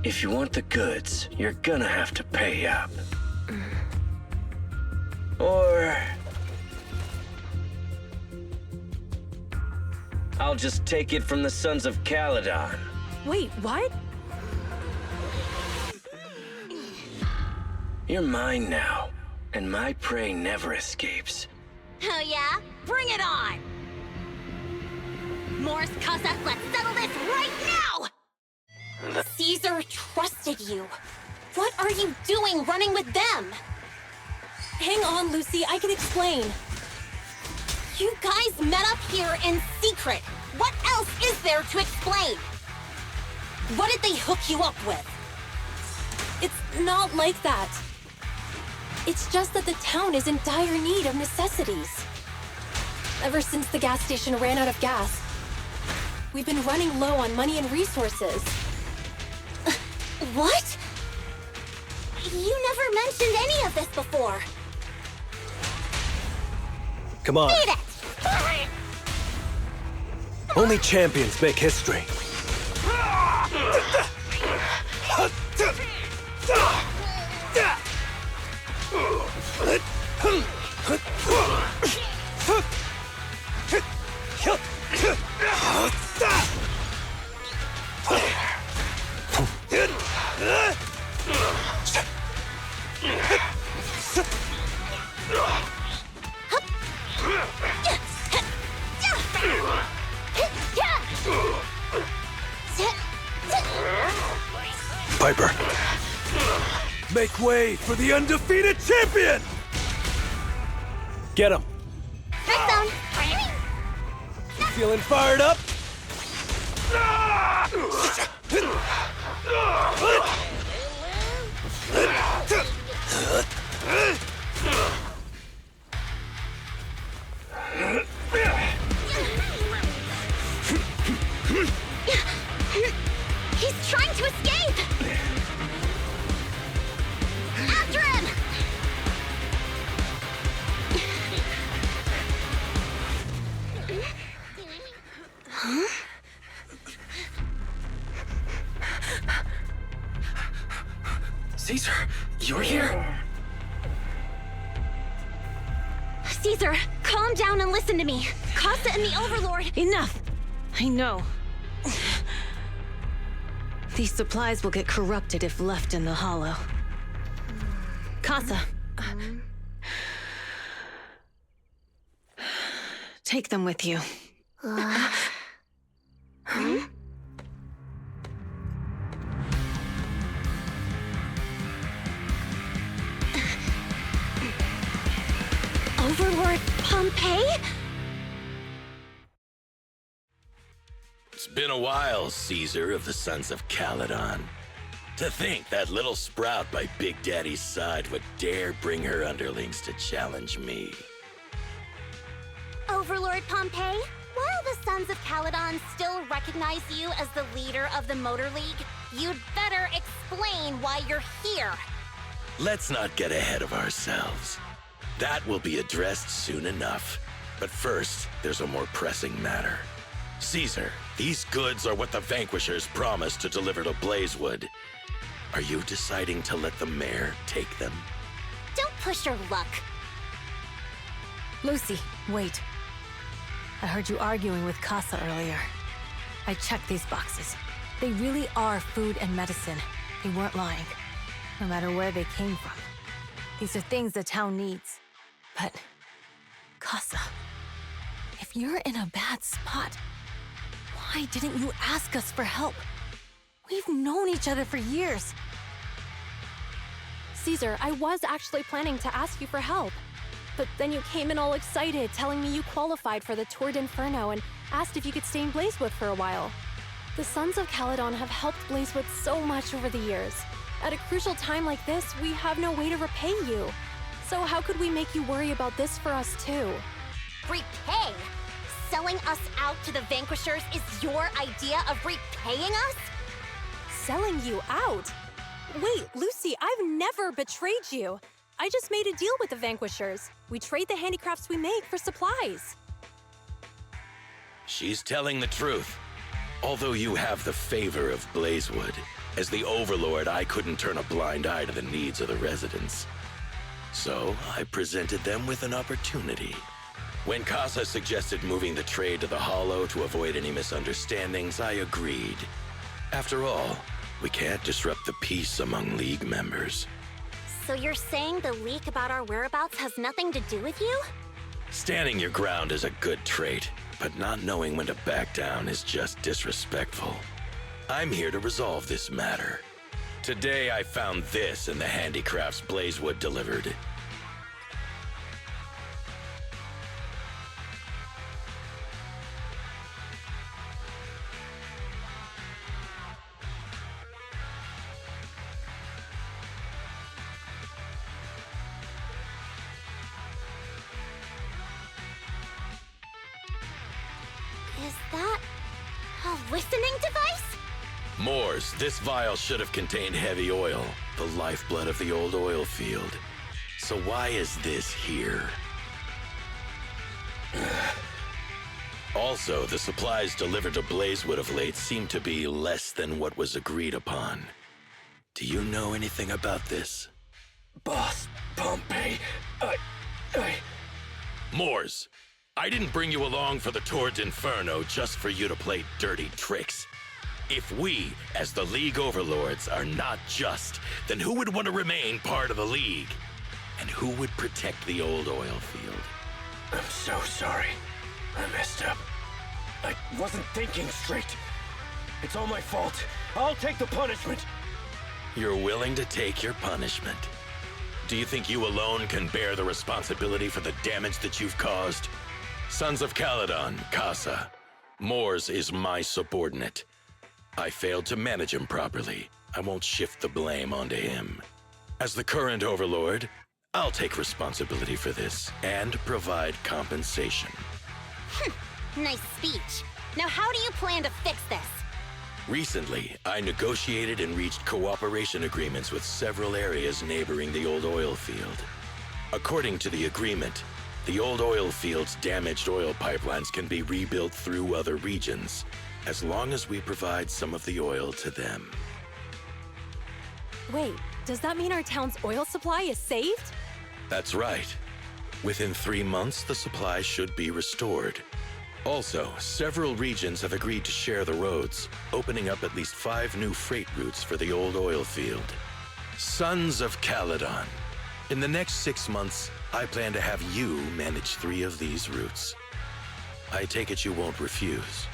If you want the goods, you're gonna have to pay up. Or... I'll just take it from the Sons of Caledon. Wait, what? You're mine now, and my prey never escapes. Oh yeah? Bring it on! Morse, Casa, let's settle this right now! Caesar trusted you. What are you doing running with them? Hang on, Lucy, I can explain. You guys met up here in secret. What else is there to explain? What did they hook you up with? It's not like that. It's just that the town is in dire need of necessities. Ever since the gas station ran out of gas, we've been running low on money and resources. What? You never mentioned any of this before. Come on. Beat it! Only champions make history. Piper, make way for the undefeated champion! Get him! Zone. Feeling fired up? He's trying to escape! After him! Huh? Caesar, you're here? Caesar, calm down and listen to me. Casa and the Overlord... Enough! I know. These supplies will get corrupted if left in the hollow. Casa. Take them with you. Overlord Pompeii? It's been a while, Caesar of the Sons of Caledon. To think that little sprout by Big Daddy's side would dare bring her underlings to challenge me. Overlord Pompeii, while the Sons of Caledon still recognize you as the leader of the Motor League, you'd better explain why you're here. Let's not get ahead of ourselves. That will be addressed soon enough. But first, there's a more pressing matter. Caesar, these goods are what the Vanquishers promised to deliver to Blazewood. Are you deciding to let the mayor take them? Don't push your luck. Lucy, wait. I heard you arguing with Casa earlier. I checked these boxes. They really are food and medicine. They weren't lying, no matter where they came from. These are things the town needs. But, Casa, if you're in a bad spot, why didn't you ask us for help? We've known each other for years. Caesar, I was actually planning to ask you for help. But then you came in all excited, telling me you qualified for the Tour d'Inferno and asked if you could stay in Blazewood for a while. The Sons of Caledon have helped Blazewood so much over the years. At a crucial time like this, we have no way to repay you. So how could we make you worry about this for us too? Repay? Selling us out to the Vanquishers is your idea of repaying us? Selling you out? Wait, Lucy, I've never betrayed you. I just made a deal with the Vanquishers. We trade the handicrafts we make for supplies. She's telling the truth. Although you have the favor of Blazewood, as the Overlord, I couldn't turn a blind eye to the needs of the residents. So I presented them with an opportunity. When Casa suggested moving the trade to the Hollow to avoid any misunderstandings, I agreed. After all, we can't disrupt the peace among League members. So you're saying the leak about our whereabouts has nothing to do with you? Standing your ground is a good trait, but not knowing when to back down is just disrespectful. I'm here to resolve this matter. Today I found this in the handicrafts Blazewood delivered. Is that a listening device? Moors, this vial should have contained heavy oil, the lifeblood of the old oil field. So why is this here? Also, the supplies delivered to Blazewood of late seem to be less than what was agreed upon. Do you know anything about this? Boss Pompey, Moors, I didn't bring you along for the Tour d'Inferno just for you to play dirty tricks. If we, as the League Overlords, are not just, then who would want to remain part of the League? And who would protect the old oil field? I'm so sorry. I messed up. I wasn't thinking straight. It's all my fault. I'll take the punishment. You're willing to take your punishment. Do you think you alone can bear the responsibility for the damage that you've caused? Sons of Caledon, Casa. Moors is my subordinate. I failed to manage him properly. I won't shift the blame onto him. As the current Overlord, I'll take responsibility for this and provide compensation. Nice speech. Now how do you plan to fix this? Recently, I negotiated and reached cooperation agreements with several areas neighboring the old oil field. According to the agreement, the old oil field's damaged oil pipelines can be rebuilt through other regions, as long as we provide some of the oil to them. Wait, does that mean our town's oil supply is saved? That's right. Within 3 months, the supply should be restored. Also, several regions have agreed to share the roads, opening up at least 5 new freight routes for the old oil field. Sons of Caledon. In the next 6 months, I plan to have you manage 3 of these routes. I take it you won't refuse.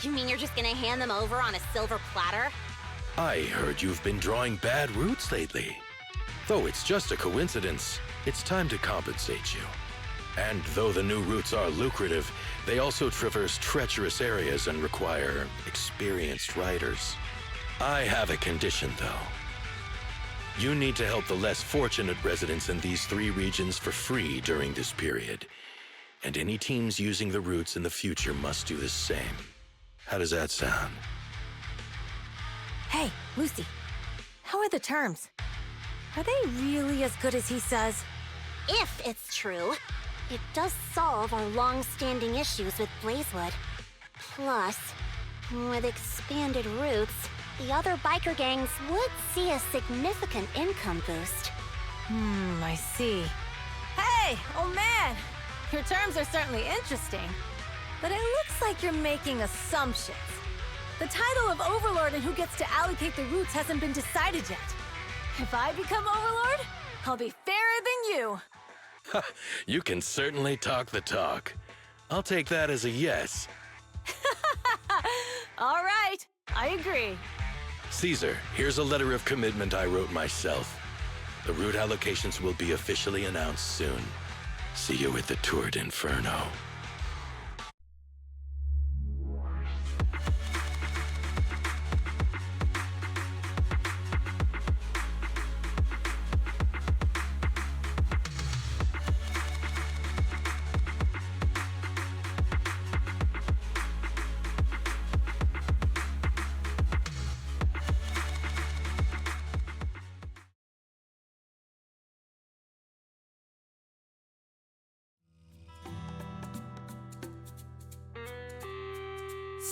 You mean you're just gonna hand them over on a silver platter? I heard you've been drawing bad routes lately. Though it's just a coincidence, it's time to compensate you. And though the new routes are lucrative, they also traverse treacherous areas and require experienced riders. I have a condition, though. You need to help the less fortunate residents in these 3 regions for free during this period. And any teams using the routes in the future must do the same. How does that sound? Hey, Lucy. How are the terms? Are they really as good as he says? If it's true. It does solve our long-standing issues with Blazewood. Plus, with expanded routes, the other biker gangs would see a significant income boost. I see. Hey, old man! Your terms are certainly interesting, but it looks like you're making assumptions. The title of Overlord and who gets to allocate the routes hasn't been decided yet. If I become Overlord, I'll be fairer than you. You can certainly talk the talk. I'll take that as a yes. All right, I agree. Caesar, here's a letter of commitment I wrote myself. The route allocations will be officially announced soon. See you at the Tour d'Inferno.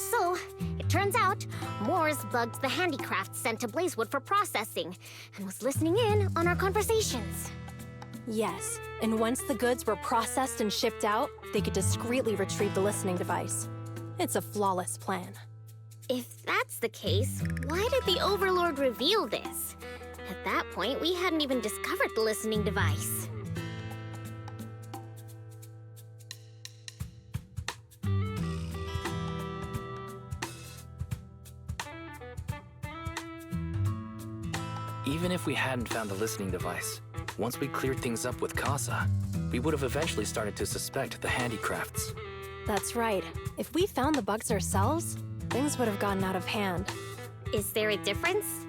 So, it turns out, Moores bugged the handicrafts sent to Blazewood for processing, and was listening in on our conversations. Yes, and once the goods were processed and shipped out, they could discreetly retrieve the listening device. It's a flawless plan. If that's the case, why did the Overlord reveal this? At that point, we hadn't even discovered the listening device. Even if we hadn't found the listening device, once we cleared things up with Casa, we would have eventually started to suspect the handicrafts. That's right. If we found the bugs ourselves, things would have gotten out of hand. Is there a difference?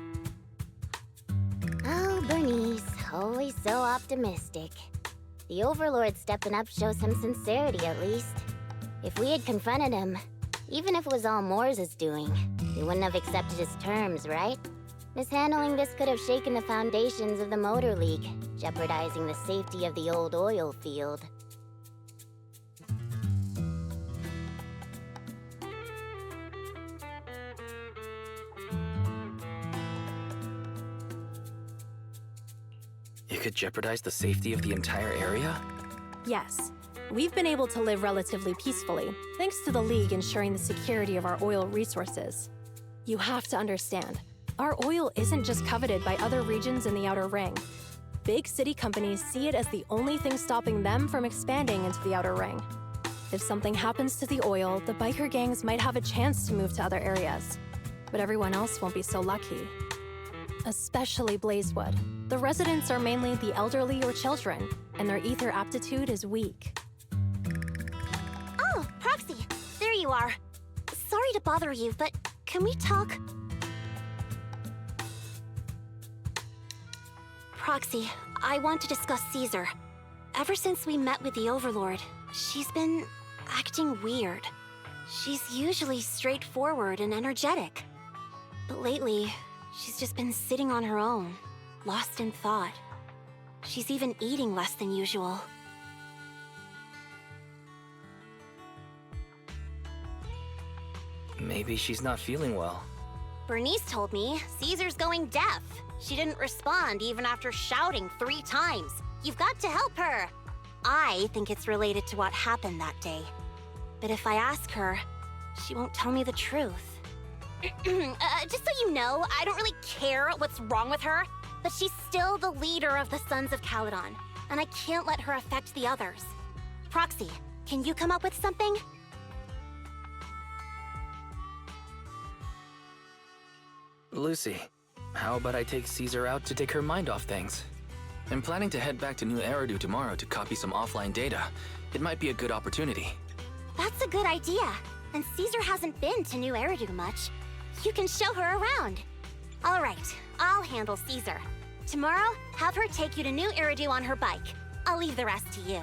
Oh, Bernice, always so optimistic. The Overlord stepping up shows some sincerity, at least. If we had confronted him, even if it was all Moore's doing, we wouldn't have accepted his terms, right? Mishandling this could have shaken the foundations of the Motor League, jeopardizing the safety of the old oil field. It could jeopardize the safety of the entire area? Yes. We've been able to live relatively peacefully, thanks to the League ensuring the security of our oil resources. You have to understand, our oil isn't just coveted by other regions in the Outer Ring. Big city companies see it as the only thing stopping them from expanding into the Outer Ring. If something happens to the oil, the biker gangs might have a chance to move to other areas. But everyone else won't be so lucky. Especially Blazewood. The residents are mainly the elderly or children, and their ether aptitude is weak. Oh, Proxy, there you are. Sorry to bother you, but can we talk? Proxy, I want to discuss Caesar. Ever since we met with the Overlord, she's been acting weird. She's usually straightforward and energetic. But lately, she's just been sitting on her own, lost in thought. She's even eating less than usual. Maybe she's not feeling well. Bernice told me Caesar's going deaf. She didn't respond even after shouting 3 times. You've got to help her. I think it's related to what happened that day. But if I ask her, she won't tell me the truth. Just so you know, I don't really care what's wrong with her, but she's still the leader of the Sons of Caledon, and I can't let her affect the others. Proxy, can you come up with something? Lucy, how about I take Caesar out to take her mind off things? I'm planning to head back to New Eridu tomorrow to copy some offline data. It might be a good opportunity. That's a good idea. And Caesar hasn't been to New Eridu much. You can show her around. All right, I'll handle Caesar. Tomorrow, have her take you to New Eridu on her bike. I'll leave the rest to you.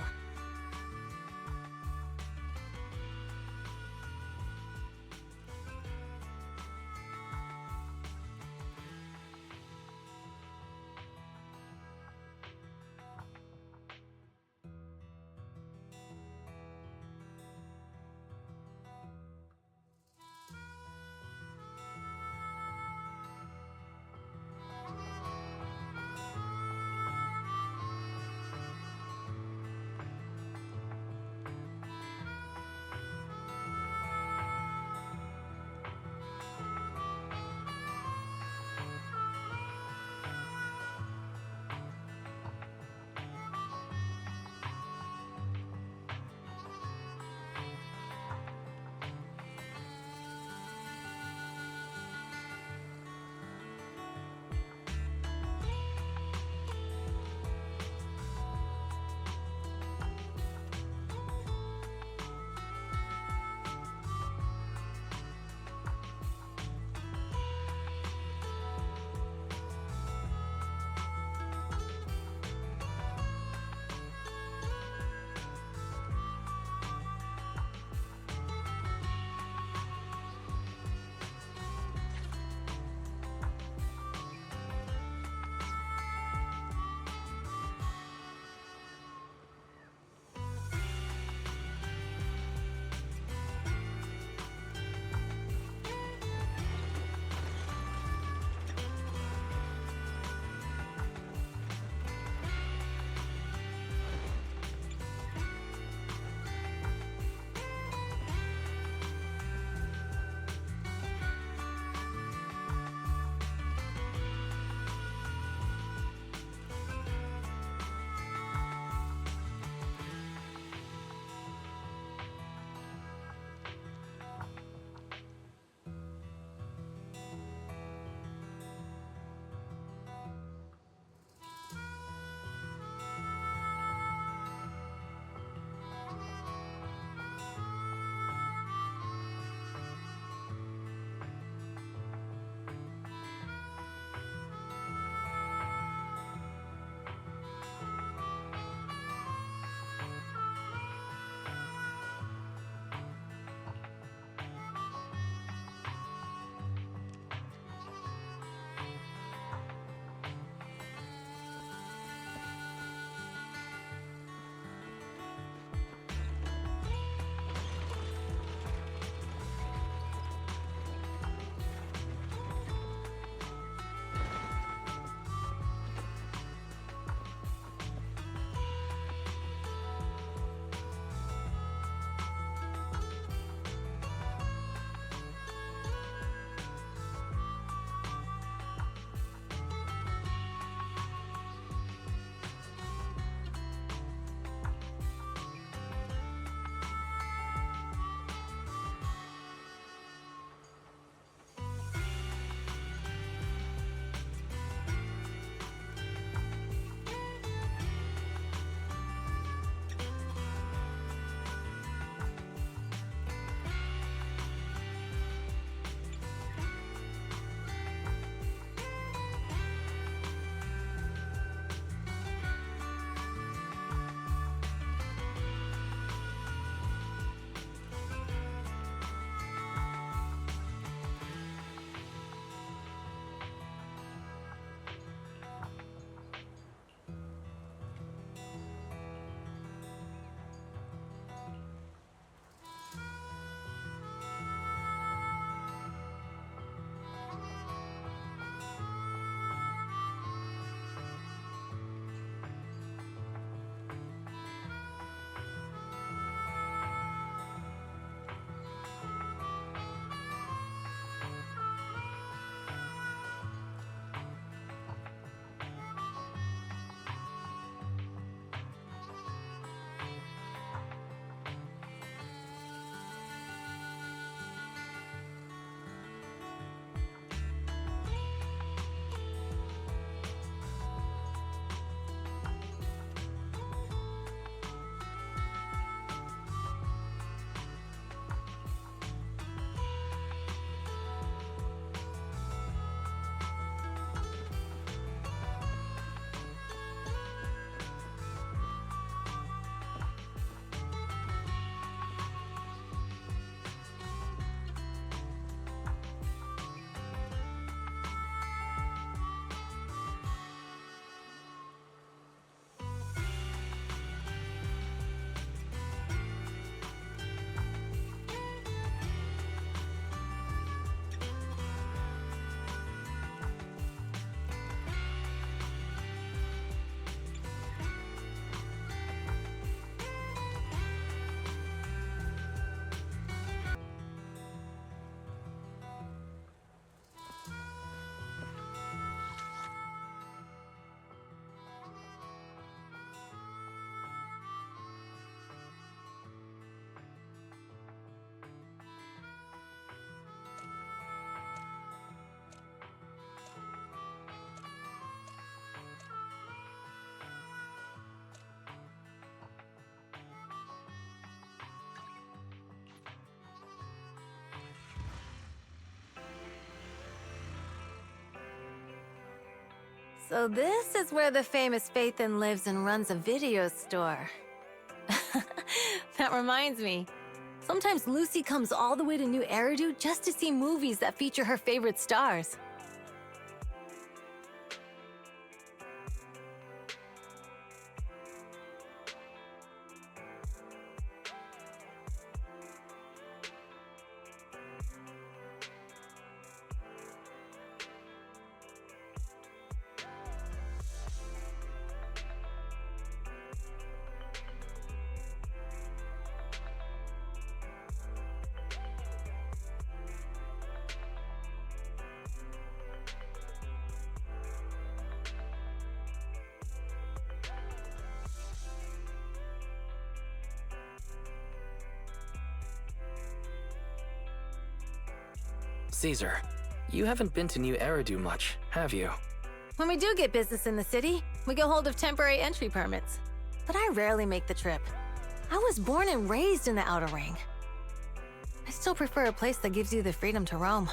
So this is where the famous Phaethon lives and runs a video store. That reminds me. Sometimes Lucy comes all the way to New Eridu just to see movies that feature her favorite stars. Caesar, you haven't been to New Eridu much, have you? When we do get business in the city, we get hold of temporary entry permits. But I rarely make the trip. I was born and raised in the Outer Ring. I still prefer a place that gives you the freedom to roam.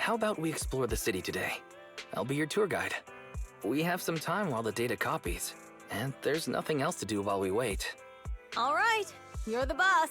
How about we explore the city today? I'll be your tour guide. We have some time while the data copies, and there's nothing else to do while we wait. All right, you're the boss.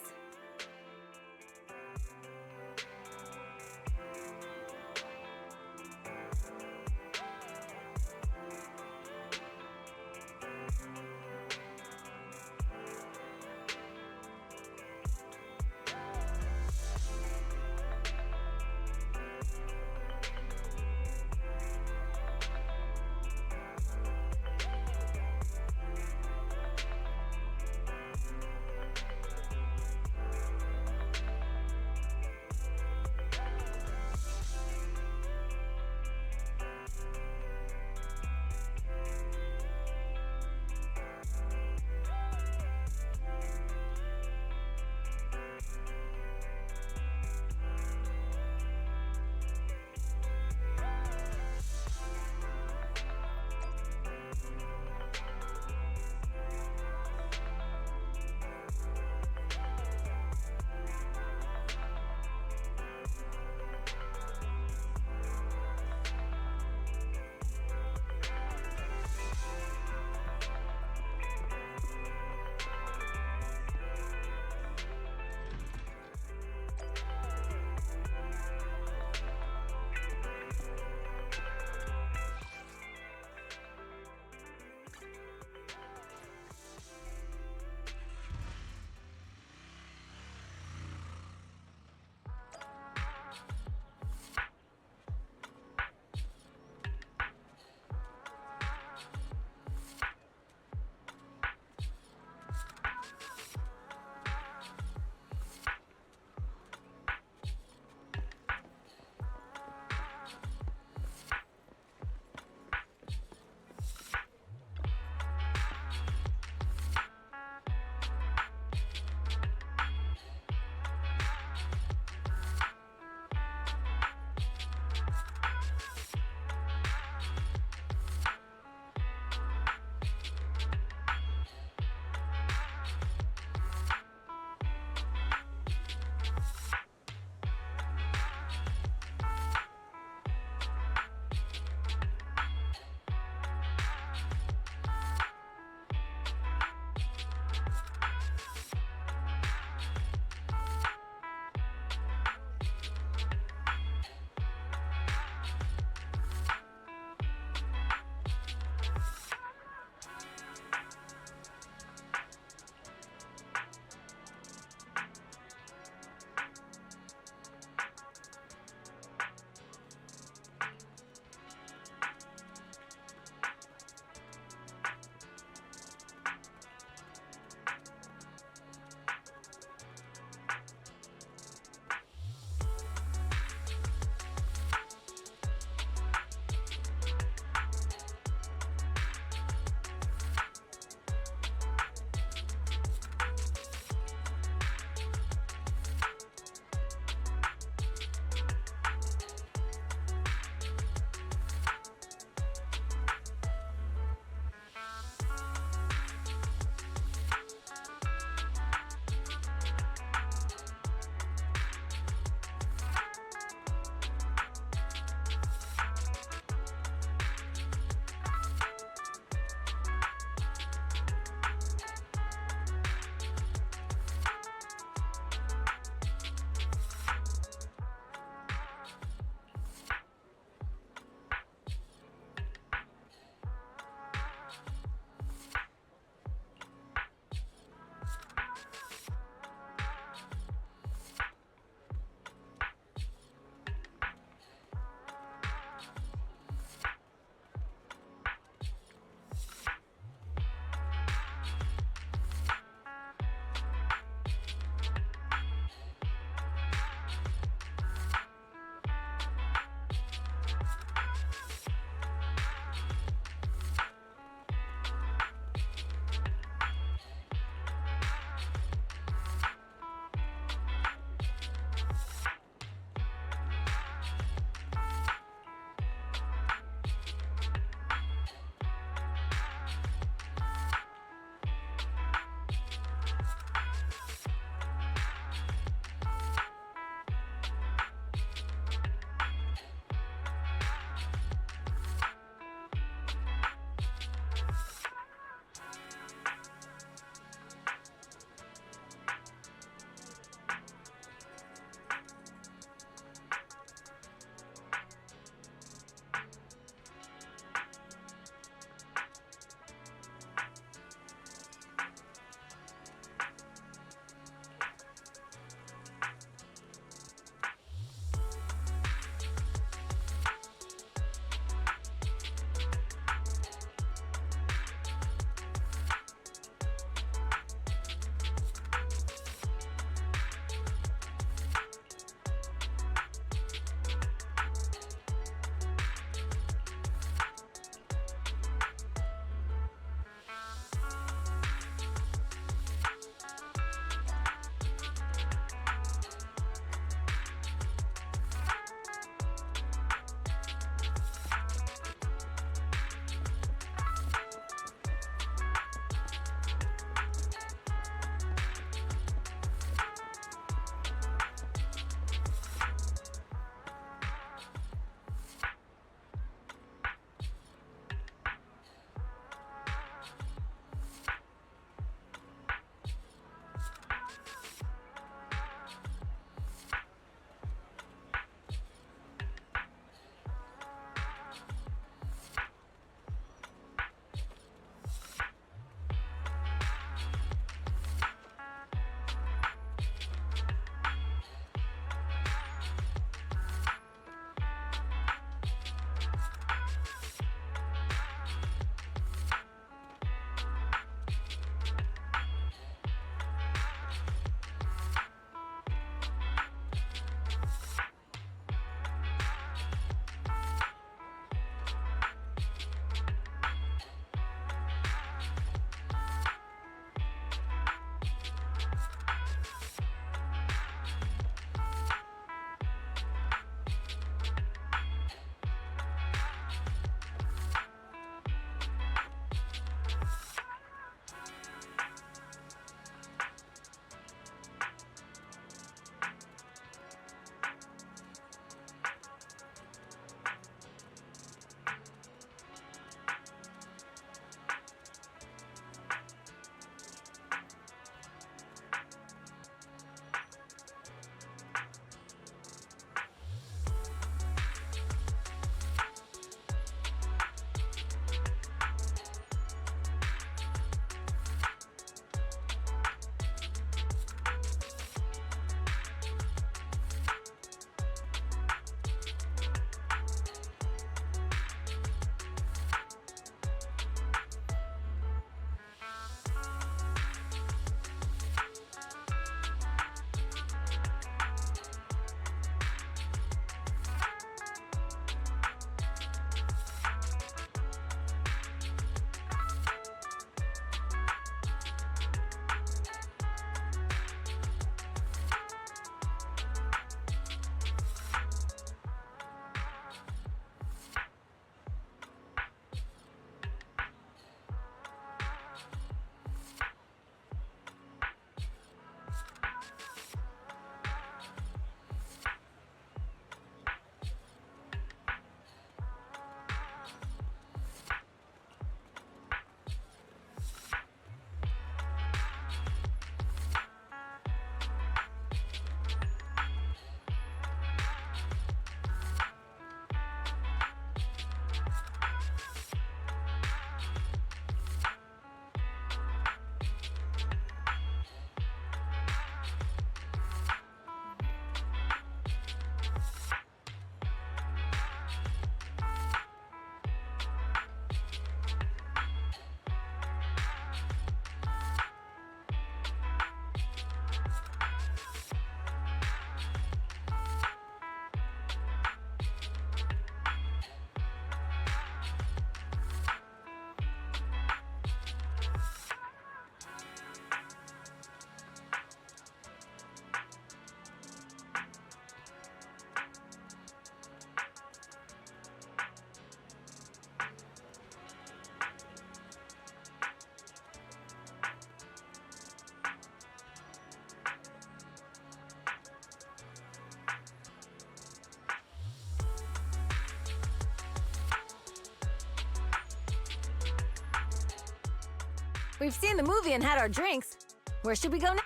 We've seen the movie and had our drinks. Where should we go now?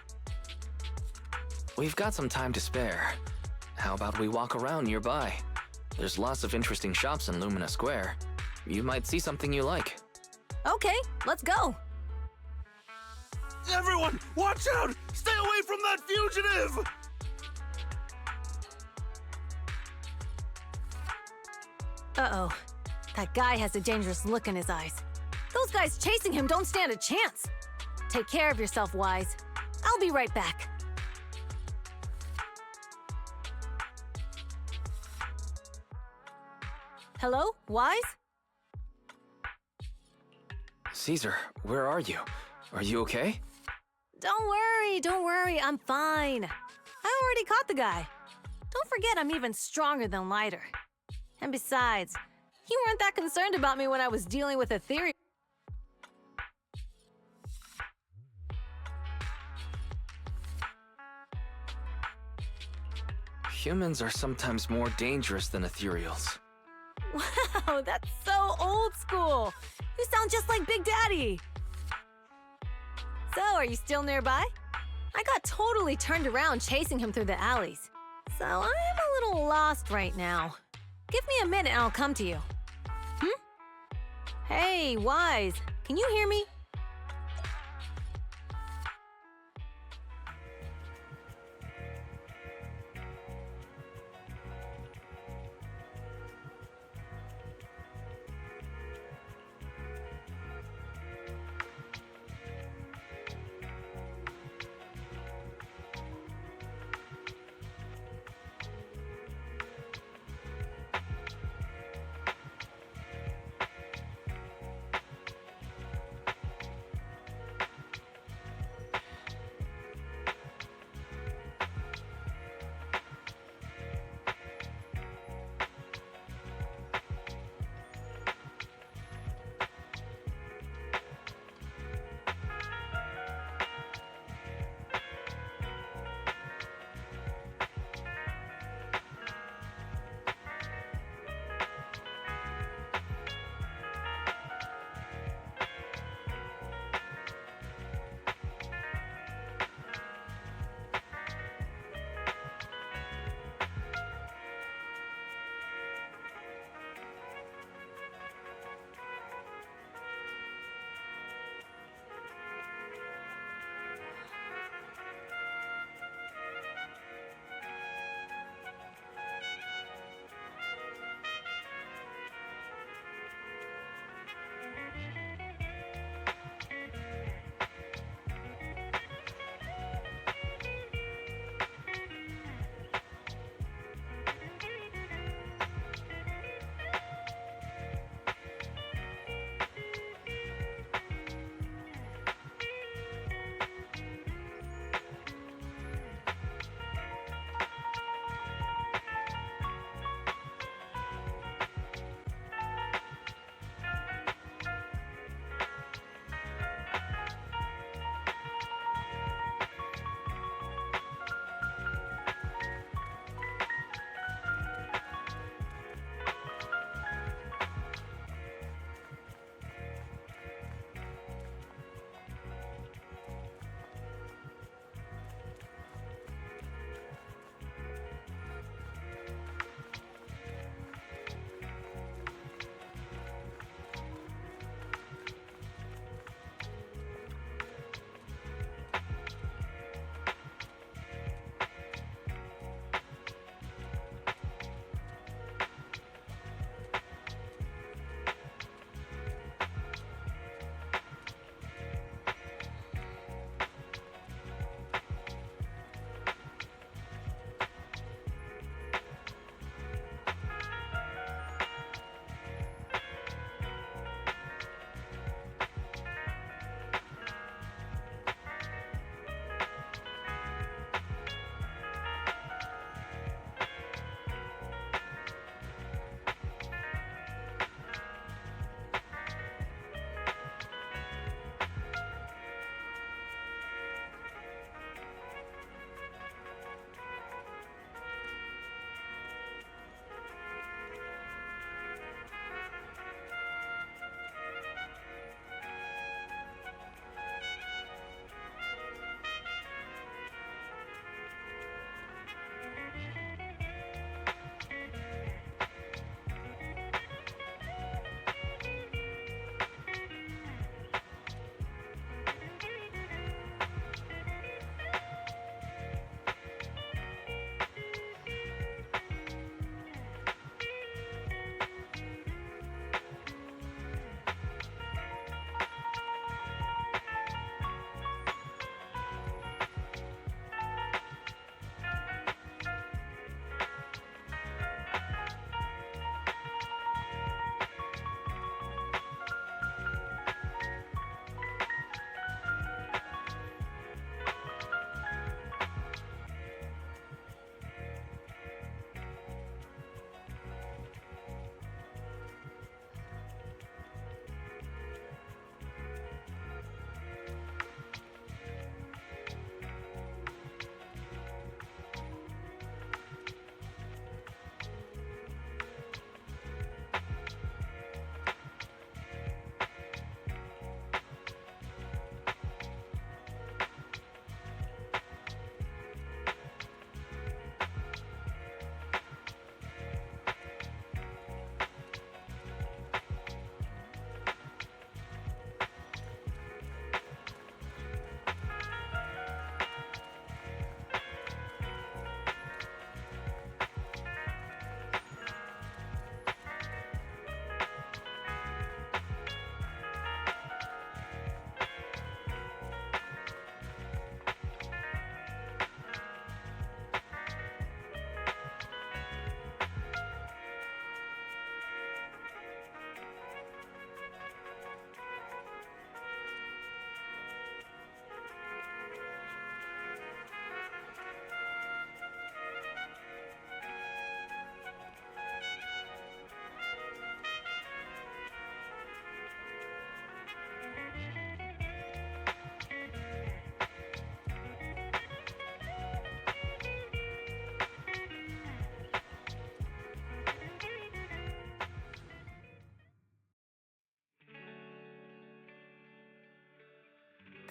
We've got some time to spare. How about we walk around nearby? There's lots of interesting shops in Lumina Square. You might see something you like. Okay, let's go. Everyone, watch out! Stay away from that fugitive! Uh-oh. That guy has a dangerous look in his eyes. Those guys chasing him don't stand a chance. Take care of yourself, Wise. I'll be right back. Hello, Wise? Caesar, where are you? Are you okay? Don't worry, I'm fine. I already caught the guy. Don't forget I'm even stronger than Lighter. And besides, you weren't that concerned about me when I was dealing with Ethereum. Humans are sometimes more dangerous than ethereals. Wow, that's so old school. You sound just like Big Daddy. So, are you still nearby? I got totally turned around chasing him through the alleys. So, I am a little lost right now. Give me a minute and I'll come to you. Hey, Wise, can you hear me?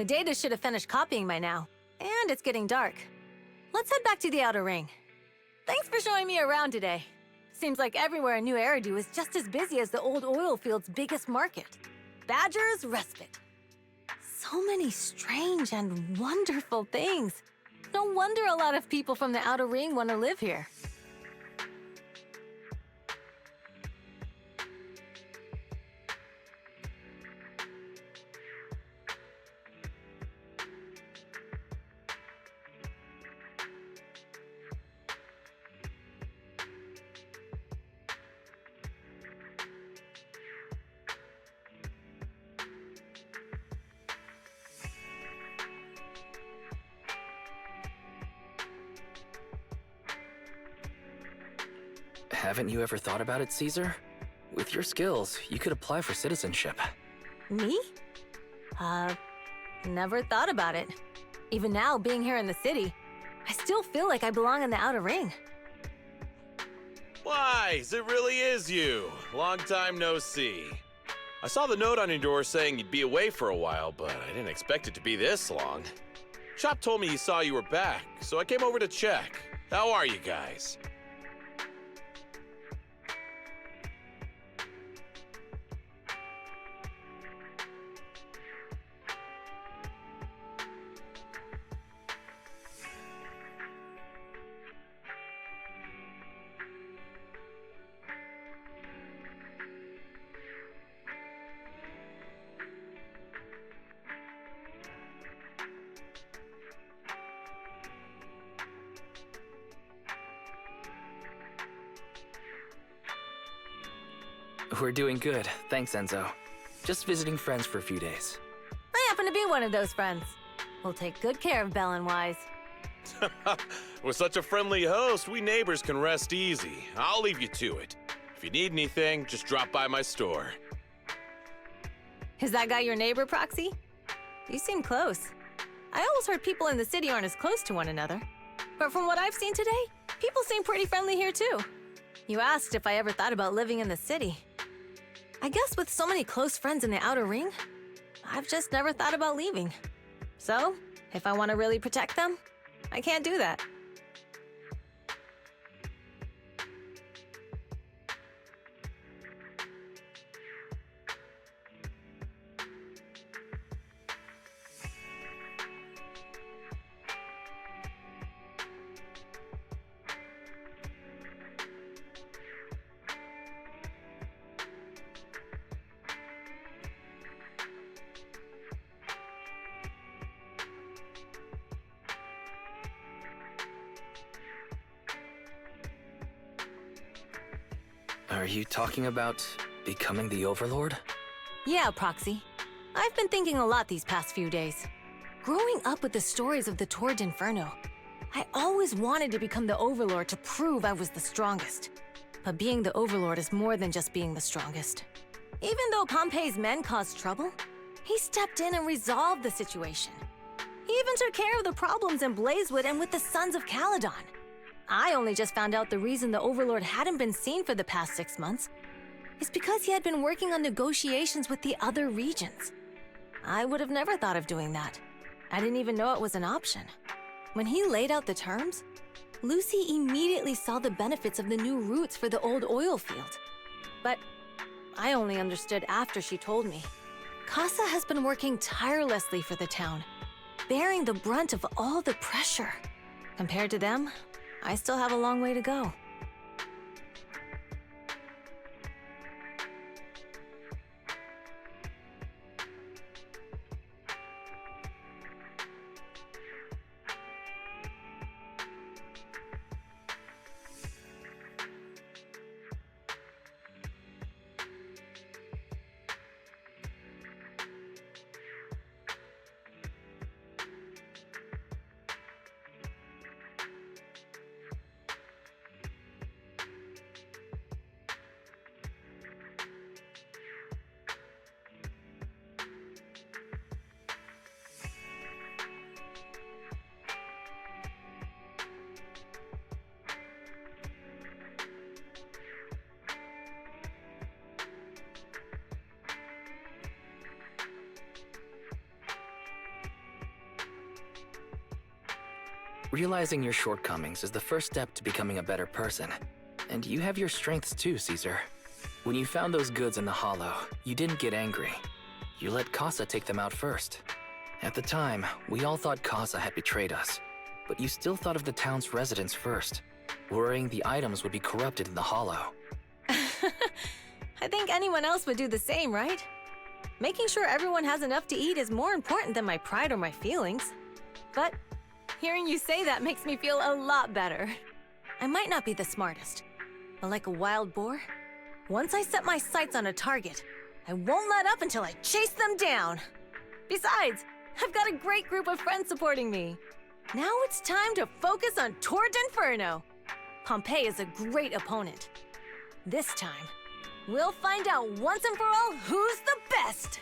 The data should have finished copying by now. And it's getting dark. Let's head back to the Outer Ring. Thanks for showing me around today. Seems like everywhere in New Eridu is just as busy as the old oil field's biggest market. Badger's Respite. So many strange and wonderful things. No wonder a lot of people from the Outer Ring want to live here. Haven't you ever thought about it, Caesar? With your skills, you could apply for citizenship. Me? Never thought about it. Even now, being here in the city, I still feel like I belong in the Outer Ring. Wise, it really is you. Long time no see. I saw the note on your door saying you'd be away for a while, but I didn't expect it to be this long. Shop told me he saw you were back, so I came over to check. How are you guys? We're doing good, thanks, Enzo. Just visiting friends for a few days. I happen to be one of those friends. We'll take good care of Belle and Wise. With such a friendly host, we neighbors can rest easy. I'll leave you to it. If you need anything, just drop by my store. Is that guy your neighbor, Proxy? You seem close. I always heard people in the city aren't as close to one another. But from what I've seen today, people seem pretty friendly here too. You asked if I ever thought about living in the city. I guess with so many close friends in the Outer Ring, I've just never thought about leaving. So, if I want to really protect them, I can't do that. Are you talking about becoming the Overlord? Yeah, Proxy. I've been thinking a lot these past few days. Growing up with the stories of the Torrid Inferno, I always wanted to become the Overlord to prove I was the strongest. But being the Overlord is more than just being the strongest. Even though Pompey's men caused trouble, he stepped in and resolved the situation. He even took care of the problems in Blazewood and with the Sons of Caledon. I only just found out the reason the Overlord hadn't been seen for the past 6 months is because he had been working on negotiations with the other regions. I would have never thought of doing that. I didn't even know it was an option. When he laid out the terms, Lucy immediately saw the benefits of the new routes for the old oil field. But I only understood after she told me. Casa has been working tirelessly for the town, bearing the brunt of all the pressure. Compared to them, I still have a long way to go. Realizing your shortcomings is the first step to becoming a better person. And you have your strengths too, Caesar. When you found those goods in the Hollow, you didn't get angry. You let Casa take them out first. At the time, we all thought Casa had betrayed us, but you still thought of the town's residents first, worrying the items would be corrupted in the Hollow. I think anyone else would do the same, right? Making sure everyone has enough to eat is more important than my pride or my feelings. But hearing you say that makes me feel a lot better. I might not be the smartest, but like a wild boar, once I set my sights on a target, I won't let up until I chase them down. Besides, I've got a great group of friends supporting me. Now it's time to focus on Tord Inferno. Pompeii is a great opponent. This time, we'll find out once and for all who's the best!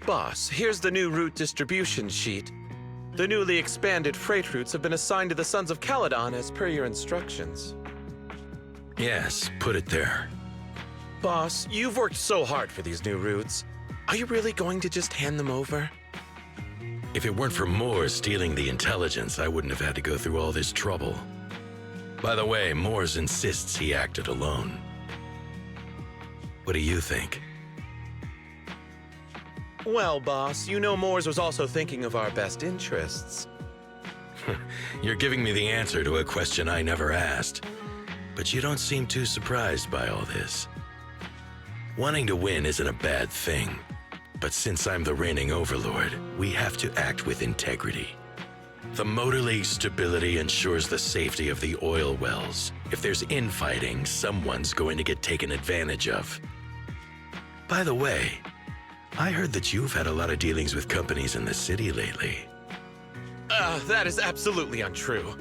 Boss, here's the new route distribution sheet. The newly expanded freight routes have been assigned to the Sons of Caledon as per your instructions. Yes, put it there. Boss, you've worked so hard for these new routes. Are you really going to just hand them over? If it weren't for Moore stealing the intelligence, I wouldn't have had to go through all this trouble. By the way, Moores insists he acted alone. What do you think? Well, boss, you know Moores was also thinking of our best interests. You're giving me the answer to a question I never asked. But you don't seem too surprised by all this. Wanting to win isn't a bad thing. But since I'm the reigning overlord, we have to act with integrity. The Motor League's stability ensures the safety of the oil wells. If there's infighting, someone's going to get taken advantage of. By the way, I heard that you've had a lot of dealings with companies in the city lately. That is absolutely untrue.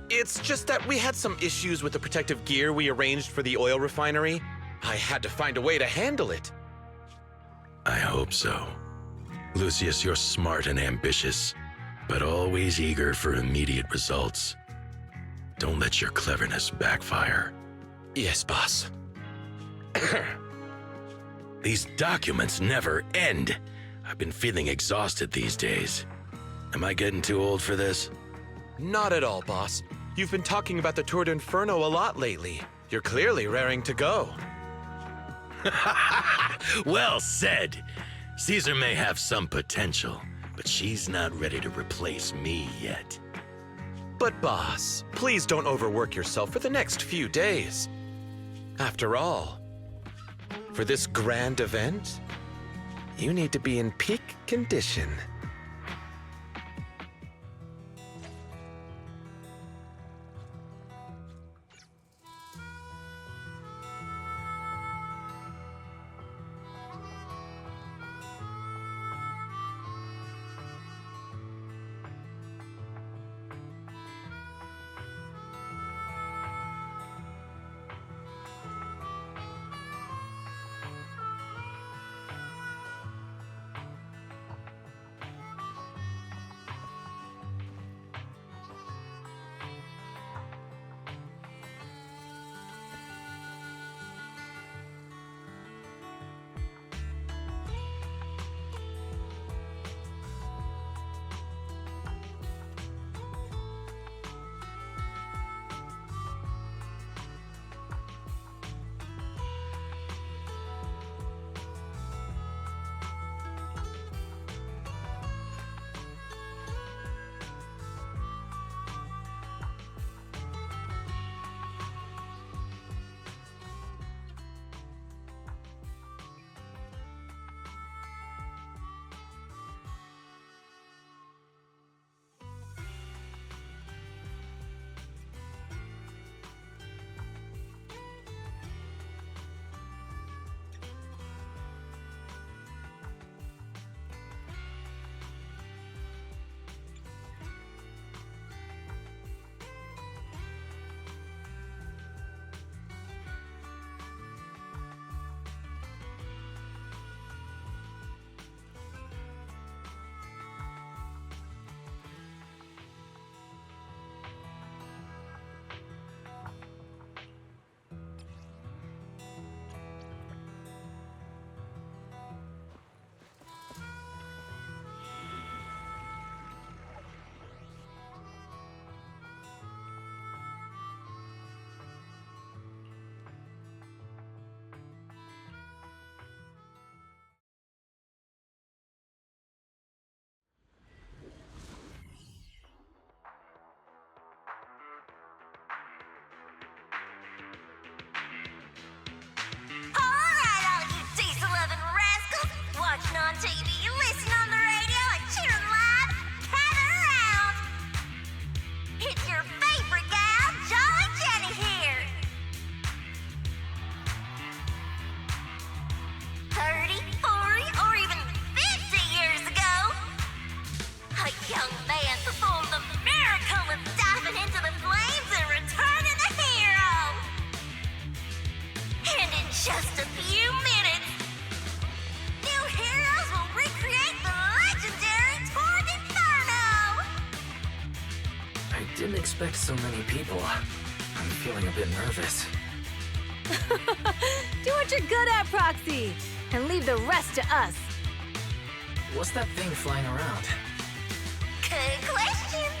It's just that we had some issues with the protective gear we arranged for the oil refinery. I had to find a way to handle it. I hope so. Lucius, you're smart and ambitious, but always eager for immediate results. Don't let your cleverness backfire. Yes, boss. These documents never end. I've been feeling exhausted these days. Am I getting too old for this? Not at all, boss. You've been talking about the Tour d'Inferno a lot lately. You're clearly raring to go. Well said. Caesar may have some potential, but she's not ready to replace me yet. But boss, please don't overwork yourself for the next few days. After all, for this grand event, you need to be in peak condition. It's your favorite gal, Jolly Jenny here. 30, 40, or even 50 years ago, a young man performed the miracle of diving into the flames and returning a hero. And in just a few minutes, new heroes will recreate the legendary Tord Inferno! I didn't expect so many people. I'm feeling a bit nervous. Do what you're good at, Proxy, and leave the rest to us. What's that thing flying around? Good question.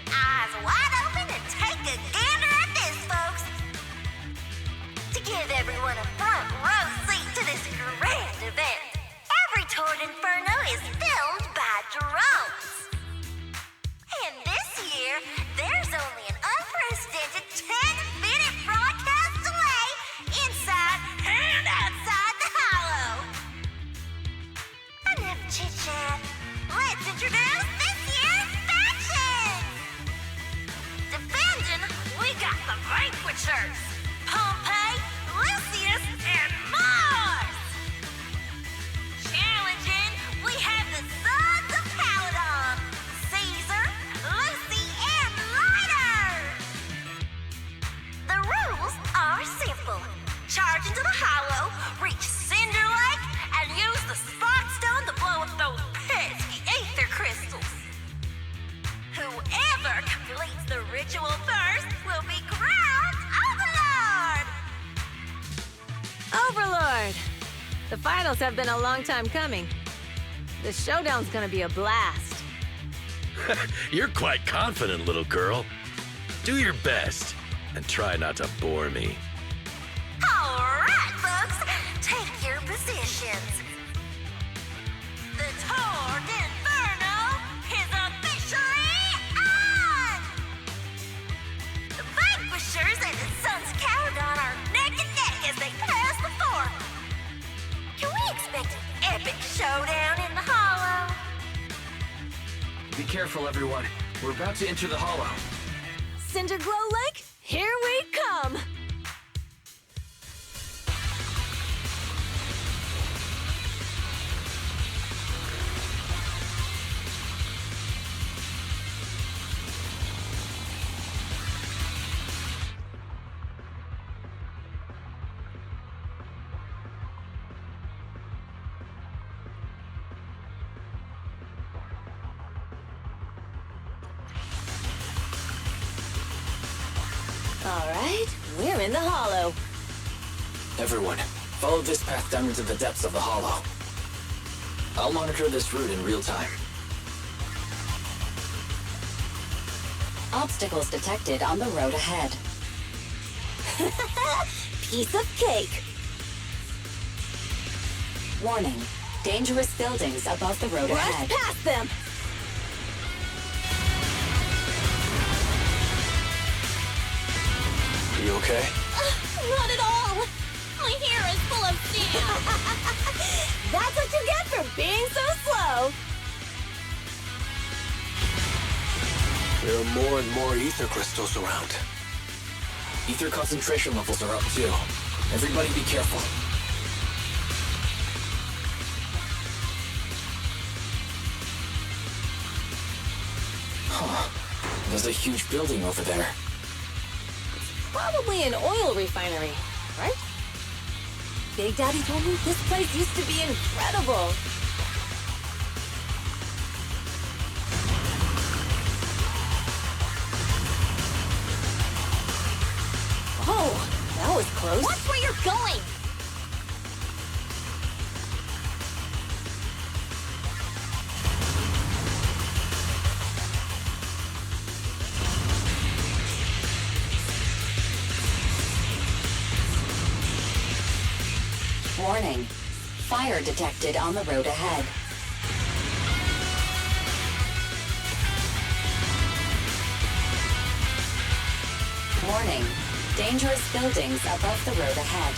Eyes wide open and take a gander at this, folks. To give everyone a front row seat to this grand event, every Tord Inferno is filmed by drones. And this year, there's only an unprecedented 10-minute broadcast delay inside and outside the Hollow. Enough chit-chat. Let's introduce this year's factions! Defending, we got the Vanquishers, Pompey, Lucius, and Mars! Challenging, we have the Sons of Caledon, Caesar, Lucy, and Lighter! The rules are simple. Charge into the Hollow, reach Cinder Lake, and use the Spark Stone to blow up those pesky ether crystals. Whoever completes the ritual first will be crowned Overlord! Overlord! The finals have been a long time coming. The showdown's gonna be a blast. You're quite confident, little girl. Do your best, and try not to bore me. All right, folks, take your positions. The Tord Inferno is officially on! The Vanquishers and the Sons of Caledon are neck and neck as they pass the fort. Can we expect an epic showdown in the Hollow? Be careful, everyone. We're about to enter the Hollow. Cinderglow Lake, here we come! All right, we're in the Hollow. Everyone, follow this path down into the depths of the Hollow. I'll monitor this route in real time. Obstacles detected on the road ahead. Piece of cake. Warning, dangerous buildings above the road ahead. Rush past them! You okay? Not at all! My hair is full of sand! That's what you get for being so slow! There are more and more ether crystals around. Ether concentration levels are up too. Everybody be careful. Huh. There's a huge building over there. Probably an oil refinery, right? Big Daddy told me this place used to be incredible. Oh, that was close. Watch where you're going! Warning, fire detected on the road ahead. Warning, dangerous buildings above the road ahead.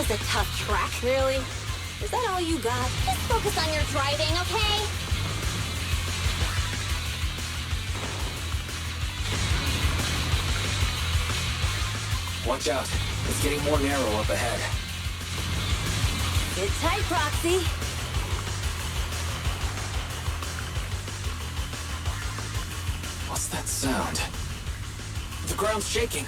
was a tough track. Really? Is that all you got? Just focus on your driving, okay? Watch out. It's getting more narrow up ahead. Sit tight, Proxy. What's that sound? The ground's shaking.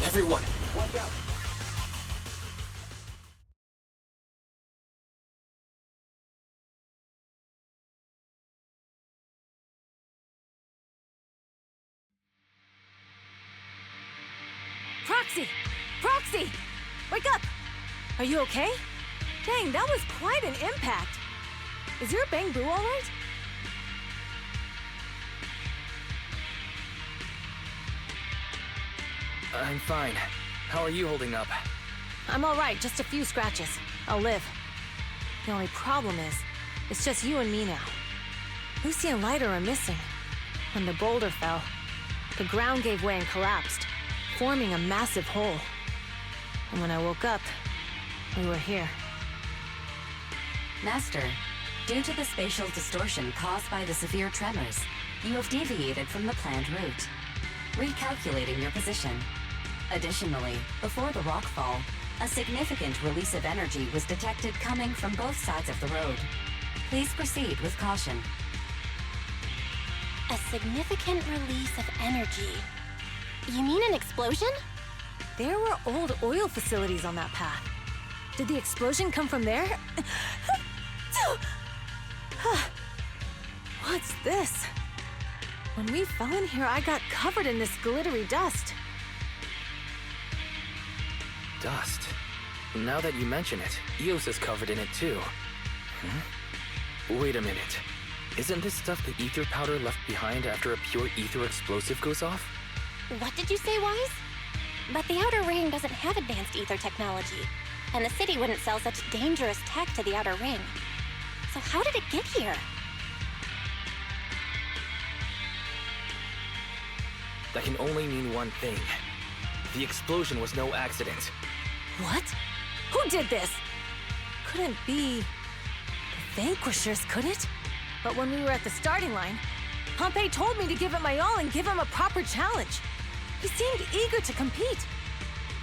Everyone, watch out. Proxy! Proxy! Wake up! Are you okay? Dang, that was quite an impact. Is your Bang Boo all right? I'm fine. How are you holding up? I'm all right, just a few scratches. I'll live. The only problem is, it's just you and me now. Lucy and Lighter are missing. When the boulder fell, the ground gave way and collapsed, forming a massive hole. And when I woke up, we were here. Master, due to the spatial distortion caused by the severe tremors, you have deviated from the planned route, recalculating your position. Additionally, before the rockfall, a significant release of energy was detected coming from both sides of the road. Please proceed with caution. A significant release of energy. You mean an explosion? There were old oil facilities on that path. Did the explosion come from there? What's this? When we fell in here, I got covered in this glittery dust. Dust? Now that you mention it, Eos is covered in it too. Wait a minute. Isn't this stuff the ether powder left behind after a pure ether explosive goes off? What did you say, Wise? But the Outer Ring doesn't have advanced ether technology, and the city wouldn't sell such dangerous tech to the Outer Ring. So how did it get here? That can only mean one thing. The explosion was no accident. What? Who did this? Couldn't be the Vanquishers, could it? But when we were at the starting line, Pompey told me to give it my all and give him a proper challenge. He seemed eager to compete.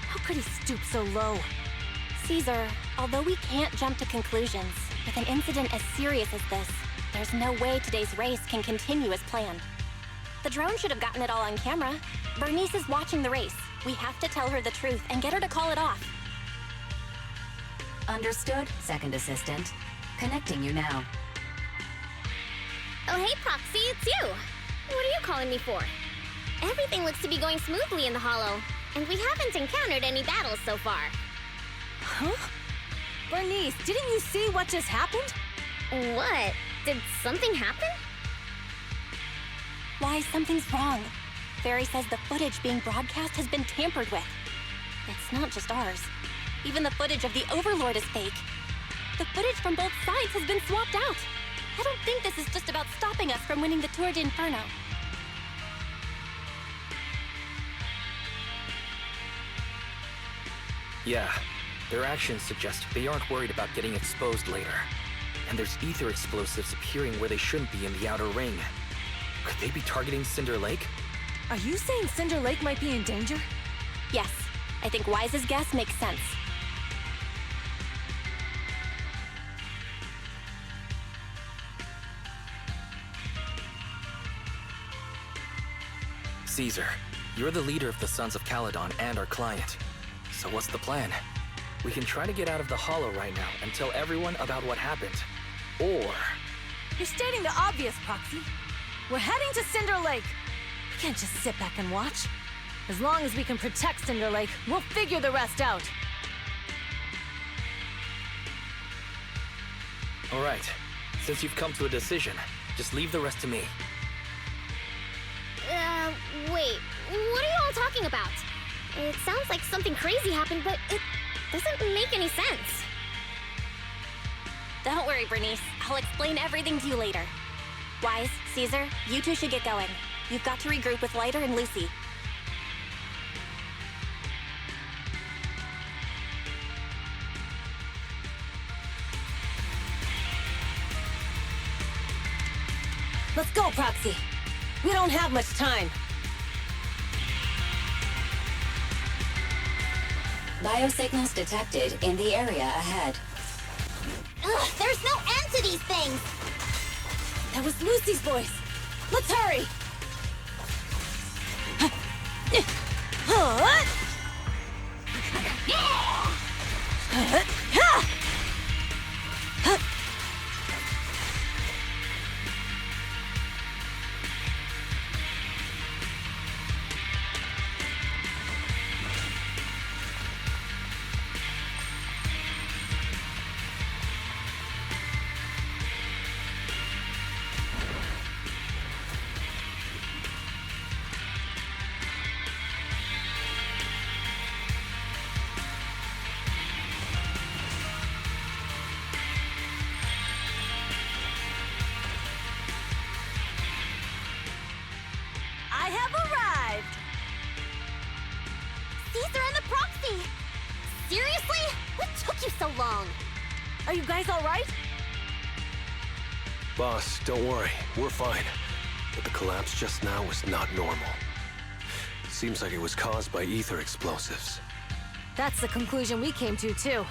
How could he stoop so low? Caesar, although we can't jump to conclusions, with an incident as serious as this, there's no way today's race can continue as planned. The drone should have gotten it all on camera. Bernice is watching the race. We have to tell her the truth and get her to call it off. Understood, Second Assistant. Connecting you now. Oh, hey, Proxy, it's you. What are you calling me for? Everything looks to be going smoothly in the Hollow, and we haven't encountered any battles so far. Huh? Bernice, didn't you see what just happened? What? Did something happen? Why, something's wrong. Fairy says the footage being broadcast has been tampered with. It's not just ours. Even the footage of the Overlord is fake. The footage from both sides has been swapped out. I don't think this is just about stopping us from winning the Tour d'Inferno. Yeah, their actions suggest they aren't worried about getting exposed later. And there's ether explosives appearing where they shouldn't be in the Outer Ring. Could they be targeting Cinder Lake? Are you saying Cinder Lake might be in danger? Yes, I think Wise's guess makes sense. Caesar, you're the leader of the Sons of Caledon and our client. So what's the plan? We can try to get out of the Hollow right now and tell everyone about what happened. Or... You're stating the obvious, Proxy. We're heading to Cinder Lake. We can't just sit back and watch. As long as we can protect Cinder Lake, we'll figure the rest out. All right. Since you've come to a decision, just leave the rest to me. Wait. What are you all talking about? It sounds like something crazy happened, but it doesn't make any sense. Don't worry, Bernice. I'll explain everything to you later. Wise, Caesar, you two should get going. You've got to regroup with Lighter and Lucy. Let's go, Proxy. We don't have much time. Biosignals detected in the area ahead. Ugh, there's no end to these things! That was Lucy's voice. Let's hurry! I have arrived! Caesar and the Proxy! Seriously? What took you so long? Are you guys all right? Boss, don't worry. We're fine. But the collapse just now was not normal. Seems like it was caused by ether explosives. That's the conclusion we came to, too.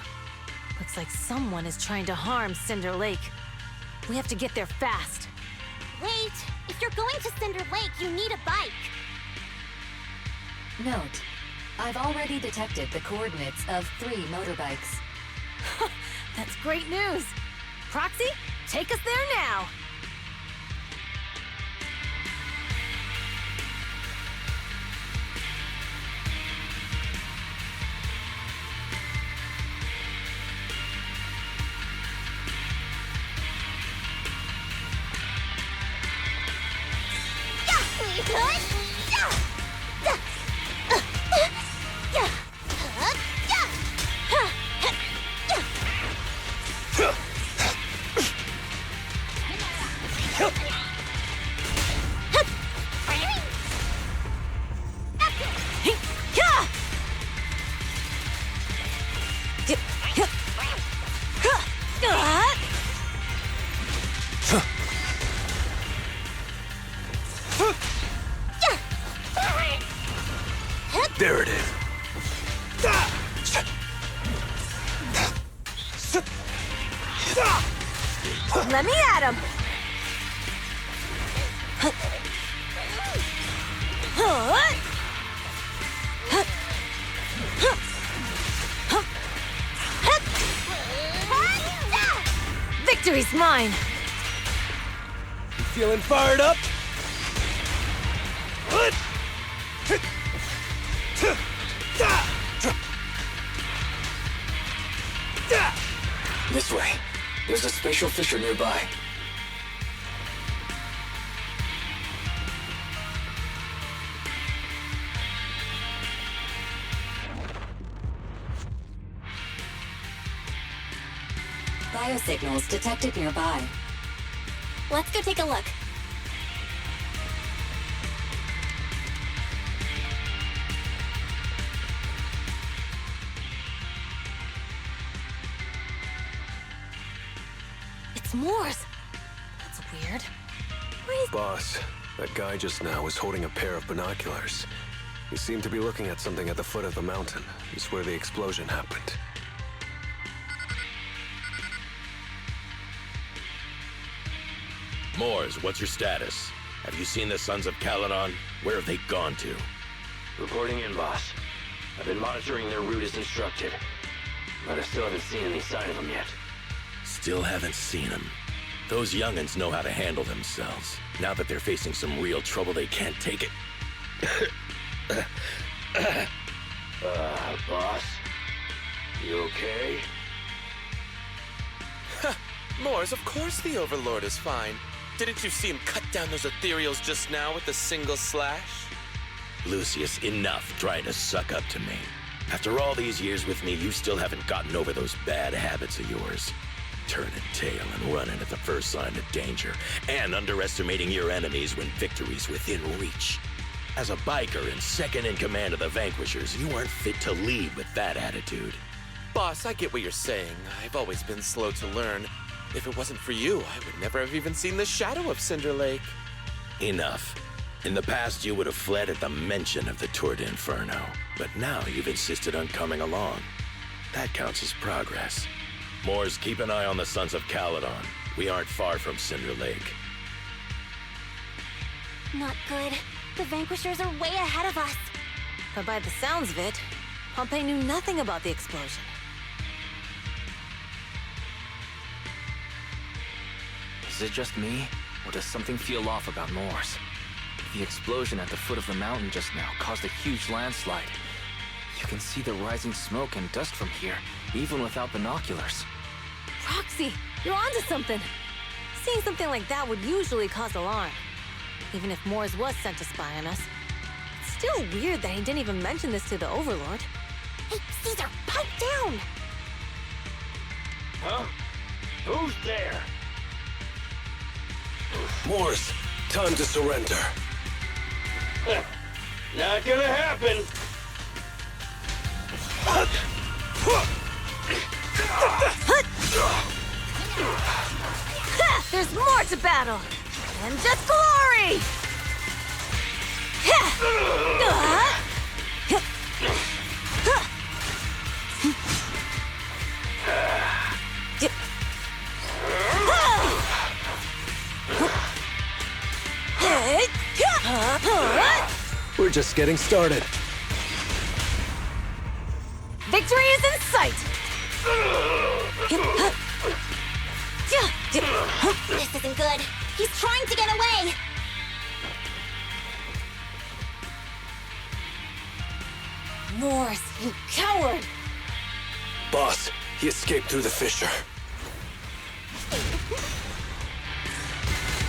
Looks like someone is trying to harm Cinder Lake. We have to get there fast. Wait, if you're going to Cinder Lake, you need a bike. Note, I've already detected the coordinates of 3 motorbikes. That's great news. Proxy, take us there now. There it is. Let me at him. Victory's mine. You feeling fired up? This way. There's a spatial fissure nearby. Biosignals detected nearby. Let's go take a look. It's Moore's. That's weird. Boss, that guy just now was holding a pair of binoculars. He seemed to be looking at something at the foot of the mountain. It's where the explosion happened. Moors, what's your status? Have you seen the Sons of Caledon? Where have they gone to? Reporting in, boss. I've been monitoring their route as instructed, but I still haven't seen any sign of them yet. Still haven't seen them. Those young'uns know how to handle themselves. Now that they're facing some real trouble, they can't take it. Boss? You okay? Moors, of course the Overlord is fine. Didn't you see him cut down those ethereals just now with a single slash? Lucius, enough trying to suck up to me. After all these years with me, you still haven't gotten over those bad habits of yours. Turning tail and running at the first sign of danger, and underestimating your enemies when victory's within reach. As a biker and second in command of the Vanquishers, you aren't fit to lead with that attitude. Boss, I get what you're saying. I've always been slow to learn. If it wasn't for you, I would never have even seen the shadow of Cinder Lake. Enough. In the past, you would have fled at the mention of the Tour de Inferno, but now you've insisted on coming along. That counts as progress. Moors, keep an eye on the Sons of Caledon. We aren't far from Cinder Lake. Not good. The Vanquishers are way ahead of us. But by the sounds of it, Pompey knew nothing about the explosion. Is it just me, or does something feel off about Moors? The explosion at the foot of the mountain just now caused a huge landslide. You can see the rising smoke and dust from here, even without binoculars. Roxy, you're onto something. Seeing something like that would usually cause alarm. Even if Moors was sent to spy on us. It's still weird that he didn't even mention this to the Overlord. Hey, Caesar, pipe down! Huh? Who's there? Moors, time to surrender. Not gonna happen. There's more to battle than just glory! We're just getting started. Victory is in sight! This isn't good. He's trying to get away! Moors, you coward! Boss, he escaped through the fissure.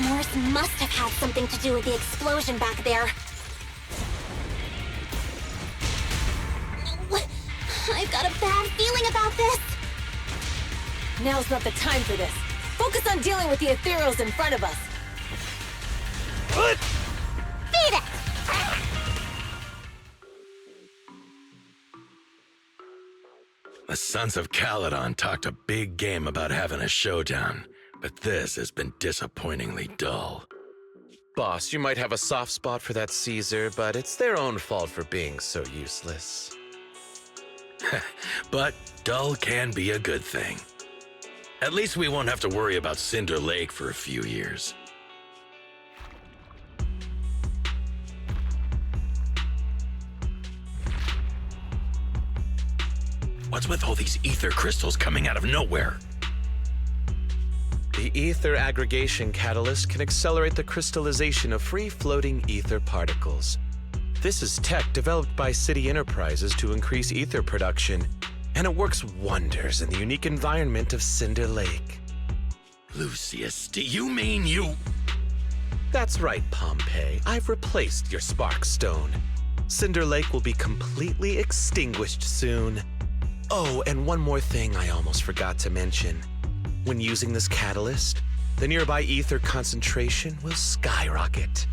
Morris must have had something to do with the explosion back there. I've got a bad feeling about this. Now's not the time for this. Focus on dealing with the ethereals in front of us. Beat it! The Sons of Caledon talked a big game about having a showdown, but this has been disappointingly dull. Boss, you might have a soft spot for that Caesar, but it's their own fault for being so useless. But dull can be a good thing. At least we won't have to worry about Cinder Lake for a few years. What's with all these ether crystals coming out of nowhere? The ether aggregation catalyst can accelerate the crystallization of free-floating ether particles. This is tech developed by City Enterprises to increase ether production, and it works wonders in the unique environment of Cinder Lake. Lucius, do you mean you... That's right, Pompey. I've replaced your spark stone. Cinder Lake will be completely extinguished soon. Oh, and one more thing I almost forgot to mention. When using this catalyst, the nearby ether concentration will skyrocket.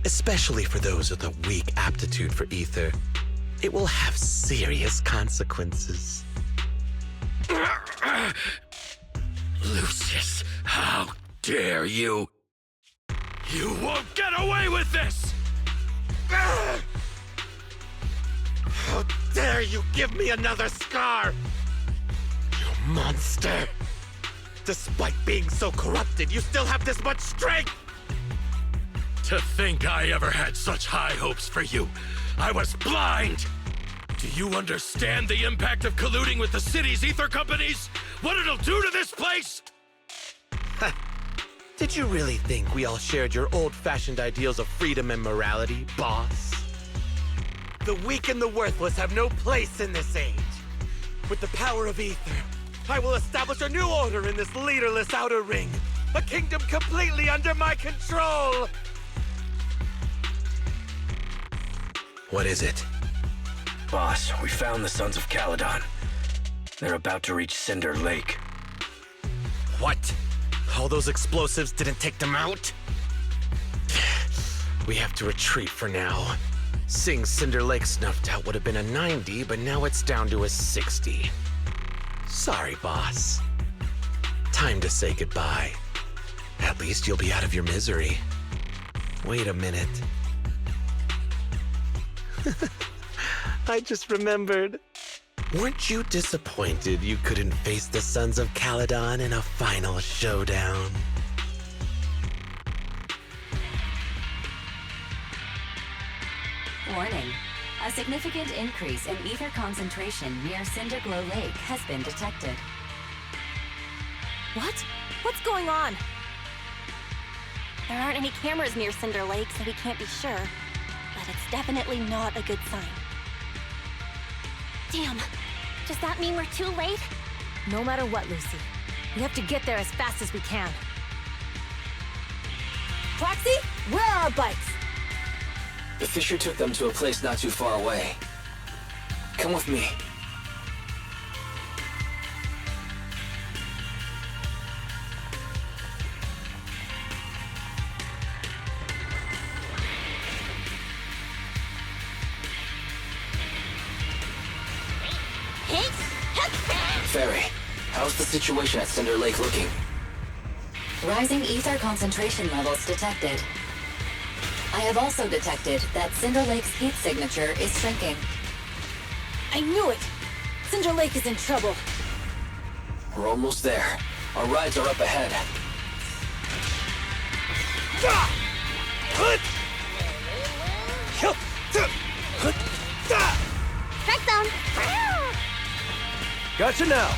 Especially for those with a weak aptitude for ether, it will have serious consequences. Lucius, how dare you? You won't get away with this! How dare you give me another scar! You monster! Despite being so corrupted, you still have this much strength! To think I ever had such high hopes for you. I was blind! Do you understand the impact of colluding with the city's ether companies? What it'll do to this place? Did you really think we all shared your old-fashioned ideals of freedom and morality, boss? The weak and the worthless have no place in this age. With the power of ether, I will establish a new order in this leaderless outer ring. A kingdom completely under my control! What is it? Boss, we found the Sons of Caledon. They're about to reach Cinder Lake. What? All those explosives didn't take them out? We have to retreat for now. Seeing Cinder Lake snuffed out would have been a 90, but now it's down to a 60. Sorry, boss. time to say goodbye. At least you'll be out of your misery. Wait a minute. I just remembered. Weren't you disappointed you couldn't face the Sons of Caledon in a final showdown? Warning. A significant increase in ether concentration near Cinderglow Lake has been detected. What? What's going on? There aren't any cameras near Cinder Lake, so we can't be sure. But it's definitely not a good sign. Damn. Does that mean we're too late? No matter what, Lucy. We have to get there as fast as we can. Proxy, where are our bikes? The Fisher took them to a place not too far away. Come with me. Fairy, how's the situation at Cinder Lake looking? Rising ether concentration levels detected. I have also detected that Cinder Lake's heat signature is shrinking. I knew it! Cinder Lake is in trouble. We're almost there. Our rides are up ahead. Strike zone! Gotcha now.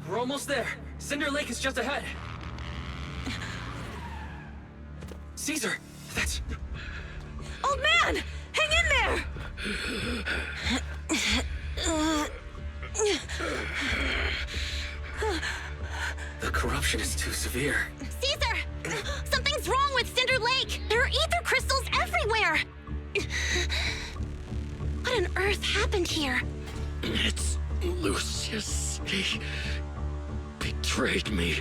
We're almost there. Cinder Lake is just ahead. Caesar, that's... Old man! Hang in there! The corruption is too severe. Caesar! Something's wrong with Cinder Lake! There are ether crystals everywhere! What on earth happened here? It's Lucius. He betrayed me.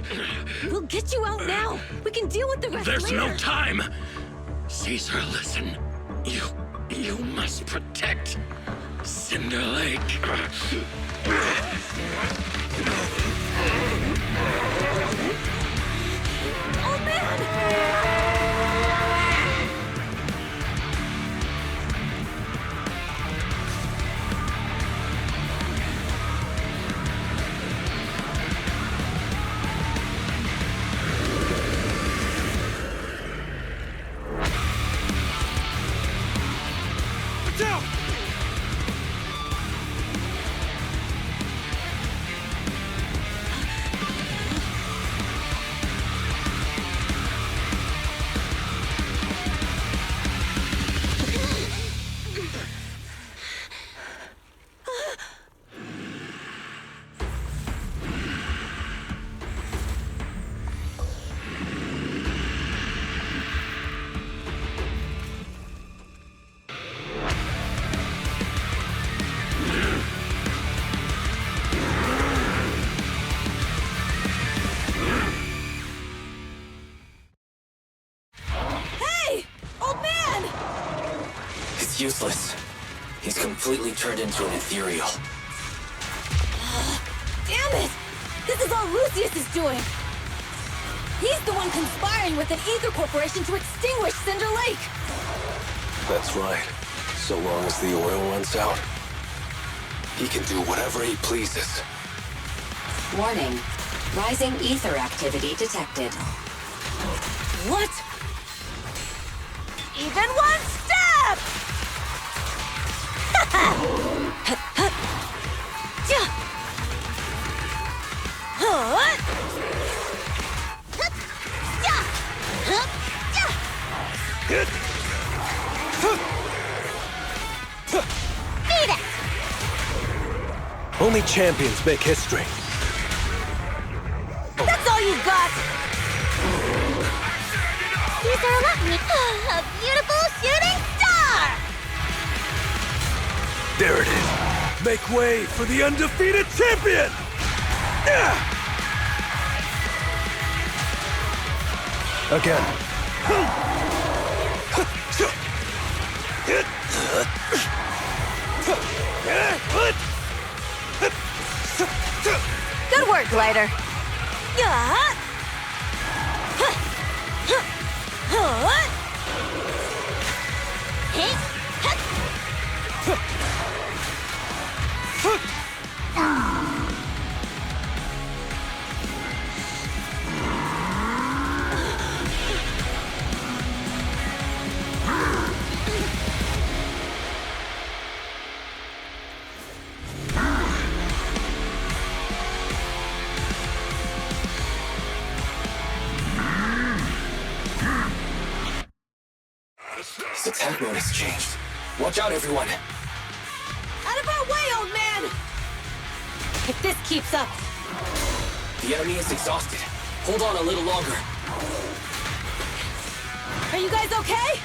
We'll get you out now! We can deal with the rest There's later! no time! Caesar, listen. You must protect Cinder Lake. Oh man! Watch out! Hey! Old man! It's useless. He's completely turned into an ethereal. Damn it! This is all Lucius is doing! He's the one conspiring with an ether corporation to extinguish Cinder Lake! That's right. So long as the oil runs out, he can do whatever he pleases. Warning. Rising ether activity detected. What? Even one step! Beat it! Only champions make history. That's all you got! Caesar, let me... A beautiful shooting star! There it is. Make way for the undefeated champion! Again. Good work, Glider. Yeah. This attack mode has changed. Watch out, everyone. Out of our way, old man! If this keeps up... The enemy is exhausted. Hold on a little longer. Are you guys okay?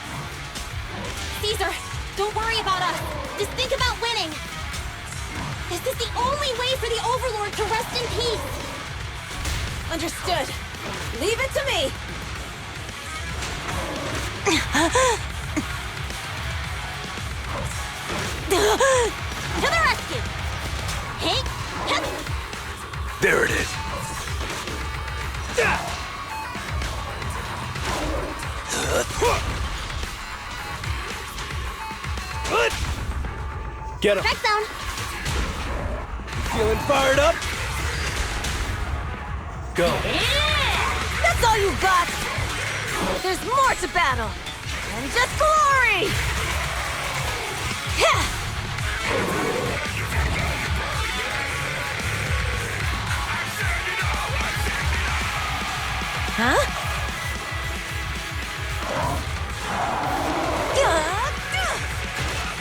Caesar, don't worry about us. Just think about winning. This is the only way for the Overlord to rest in peace. Understood. Leave it to me. To the rescue! Hey! There it is. Get him. Strike zone. Feeling fired up? Go. That's all you got! There's more to battle! And just glory! Huh?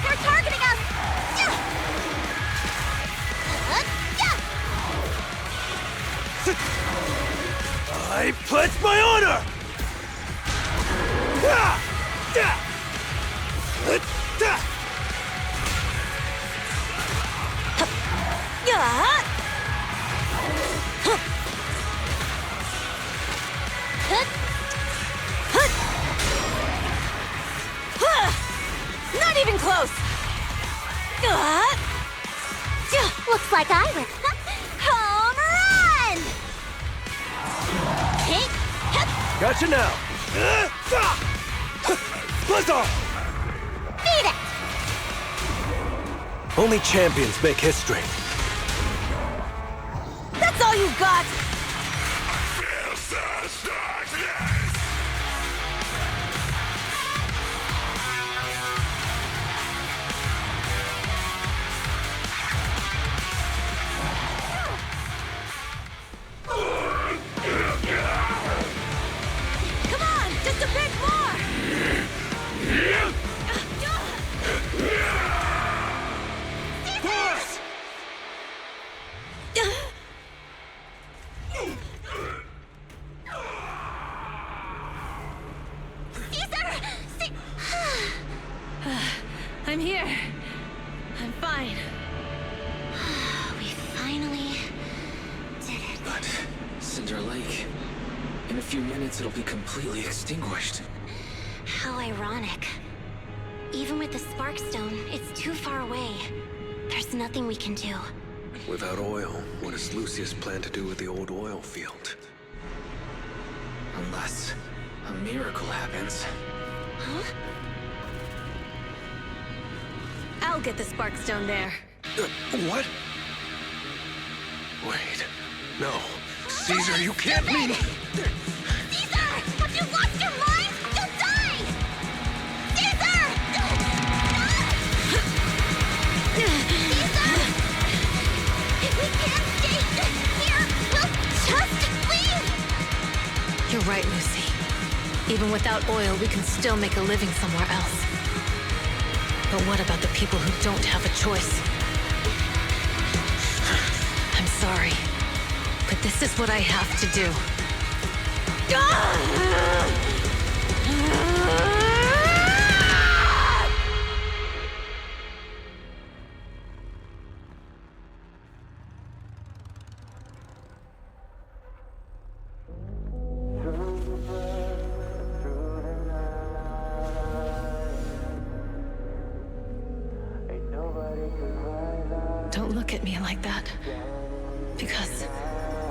They're targeting us! I pledge my honor! Not even close! Looks like I win. Home run! Hey! Gotcha now! Blizzard! Beat it! Only champions make history. That's all you got! Come on, just a bit more! Push! I'm here. I'm fine. We finally did it. But Cinder Lake, in a few minutes it'll be completely extinguished. How ironic. Even with the Sparkstone, it's too far away. There's nothing we can do. Without oil, what does Lucius plan to do with the old oil field? Unless a miracle happens. Huh? I'll get the Sparkstone there. What? Wait. No. Caesar, you can't mean... Caesar! Have you lost your mind? You'll die! Caesar! Caesar! If we can't stay here, we'll just leave! You're right, Lucy. Even without oil, we can still make a living somewhere else. But what about the people who don't have a choice? sorry, but this is what I have to do. Don't look at me like that, because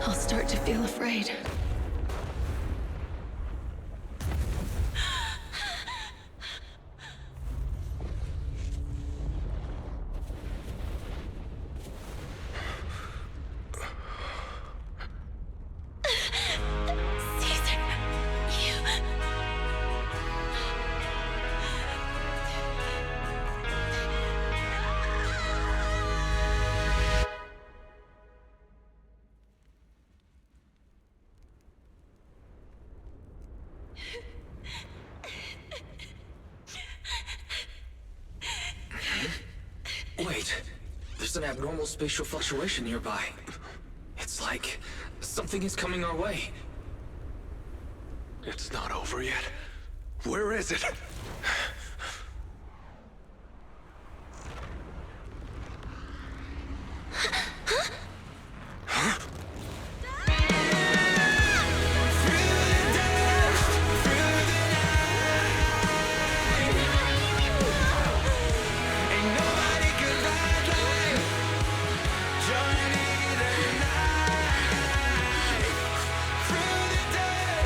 I'll start to feel afraid. Wait, there's an abnormal spatial fluctuation nearby. It's like something is coming our way. It's not over yet. Where is it?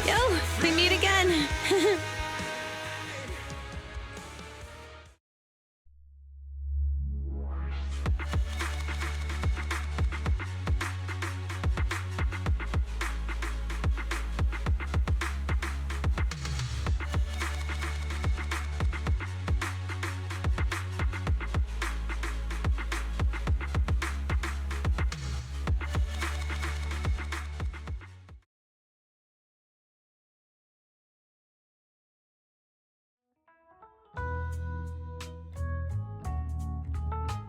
Yo, we meet again.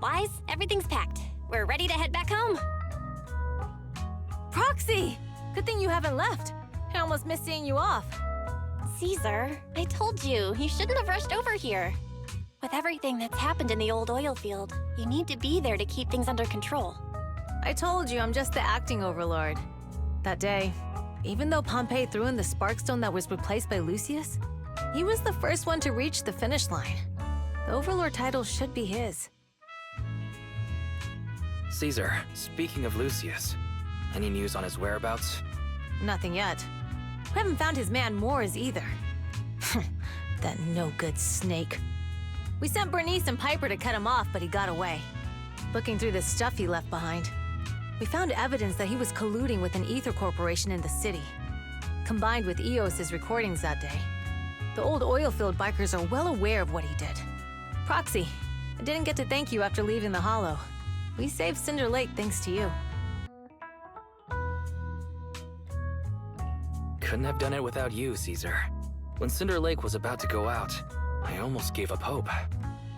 Wise, everything's packed. We're ready to head back home. Proxy! Good thing you haven't left. I almost missed seeing you off. Caesar, I told you, you shouldn't have rushed over here. With everything that's happened in the old oil field, you need to be there to keep things under control. I told you I'm just the acting overlord. That day, even though Pompey threw in the Sparkstone that was replaced by Lucius, he was the first one to reach the finish line. The overlord title should be his. Caesar, speaking of Lucius, any news on his whereabouts? Nothing yet. We haven't found his man Moores either. That no-good snake. We sent Bernice and Piper to cut him off, but he got away. Looking through the stuff he left behind, we found evidence that he was colluding with an ether corporation in the city. Combined with Eos's recordings that day, the old oilfield bikers are well aware of what he did. Proxy, I didn't get to thank you after leaving the Hollow. We saved Cinder Lake thanks to you. Couldn't have done it without you, Caesar. When Cinder Lake was about to go out, I almost gave up hope.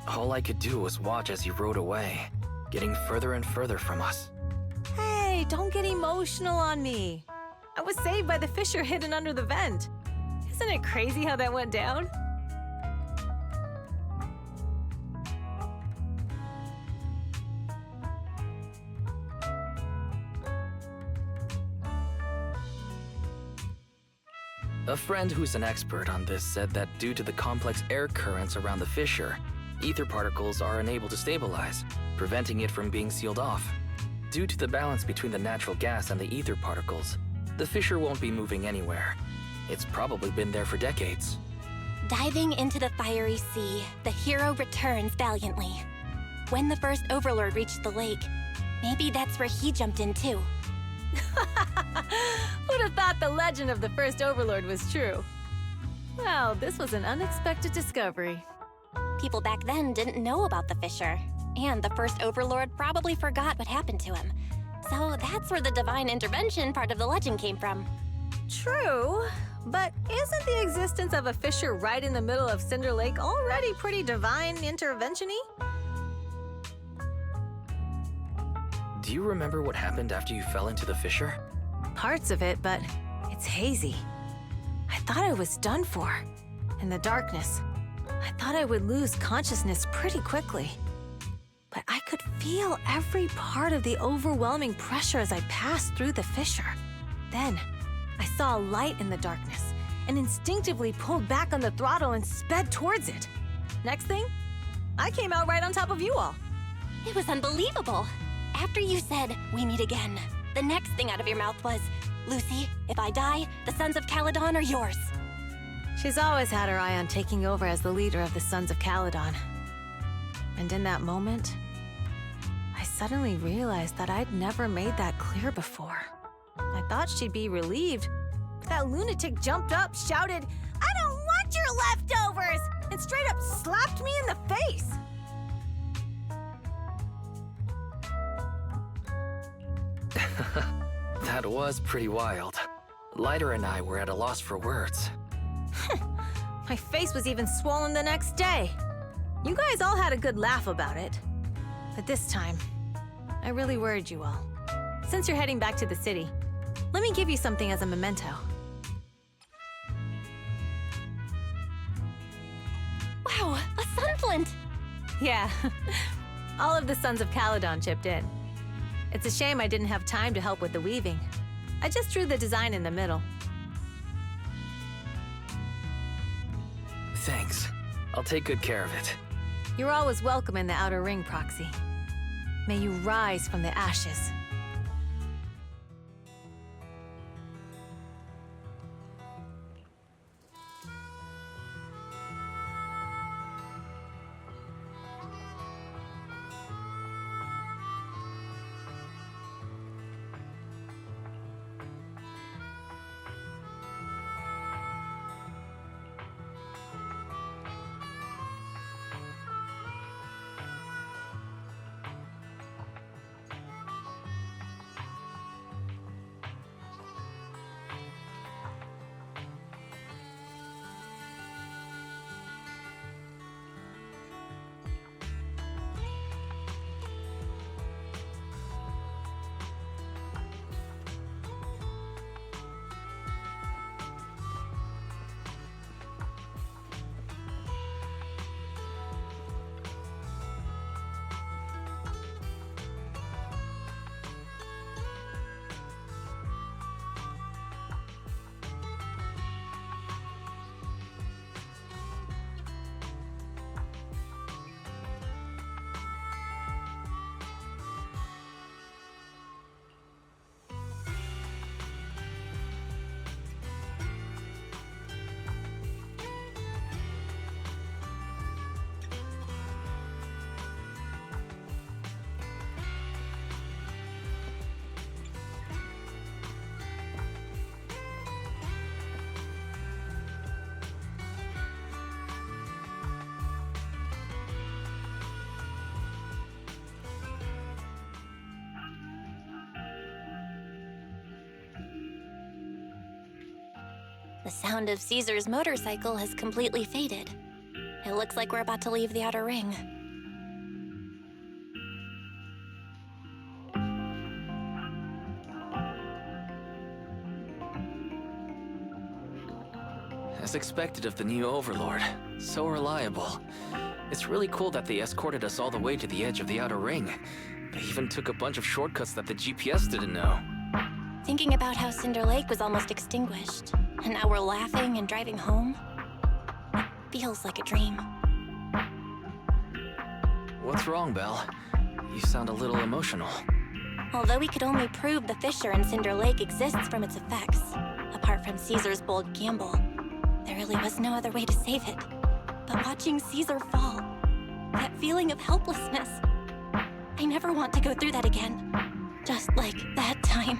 All I could do was watch as he rode away, getting further and further from us. Hey, don't get emotional on me. I was saved by the fissure hidden under the vent. Isn't it crazy how that went down? A friend who's an expert on this said that due to the complex air currents around the fissure, ether particles are unable to stabilize, preventing it from being sealed off. Due to the balance between the natural gas and the ether particles, the fissure won't be moving anywhere. It's probably been there for decades. Diving into the fiery sea, the hero returns valiantly. When the first Overlord reached the lake, maybe that's where he jumped in too. Who'd have thought the legend of the first Overlord was true? Well, this was an unexpected discovery. People back then didn't know about the fissure, and the first Overlord probably forgot what happened to him. So that's where the divine intervention part of the legend came from. True, but isn't the existence of a fissure right in the middle of Cinder Lake already pretty divine intervention-y? Do you remember what happened after you fell into the fissure? Parts of it, but it's hazy. I thought I was done for. In the darkness, I thought I would lose consciousness pretty quickly. But I could feel every part of the overwhelming pressure as I passed through the fissure. Then, I saw a light in the darkness and instinctively pulled back on the throttle and sped towards it. Next thing, I came out right on top of you all. It was unbelievable. After you said, "We meet again," the next thing out of your mouth was, "Lucy, if I die, the Sons of Caledon are yours." She's always had her eye on taking over as the leader of the Sons of Caledon. And in that moment, I suddenly realized that I'd never made that clear before. I thought she'd be relieved, but that lunatic jumped up, shouted, "I don't want your leftovers!" and straight up slapped me in the face. That was pretty wild. Lighter and I were at a loss for words. My face was even swollen the next day. You guys all had a good laugh about it. But this time, I really worried you all. Since you're heading back to the city, let me give you something as a memento. Wow, a sunflint! Yeah, all of the Sons of Caledon chipped in. It's a shame I didn't have time to help with the weaving. I just drew the design in the middle. Thanks. I'll take good care of it. You're always welcome in the Outer Ring, Proxy. May you rise from the ashes. The sound of Caesar's motorcycle has completely faded. It looks like we're about to leave the Outer Ring. As expected of the new Overlord. So reliable. It's really cool that they escorted us all the way to the edge of the Outer Ring. They even took a bunch of shortcuts that the GPS didn't know. Thinking about how Cinder Lake was almost extinguished, and now we're laughing and driving home, it feels like a dream. What's wrong, Belle? You sound a little emotional. Although we could only prove the fissure in Cinder Lake exists from its effects, apart from Caesar's bold gamble, there really was no other way to save it. But watching Caesar fall, that feeling of helplessness, I never want to go through that again. Just like that time.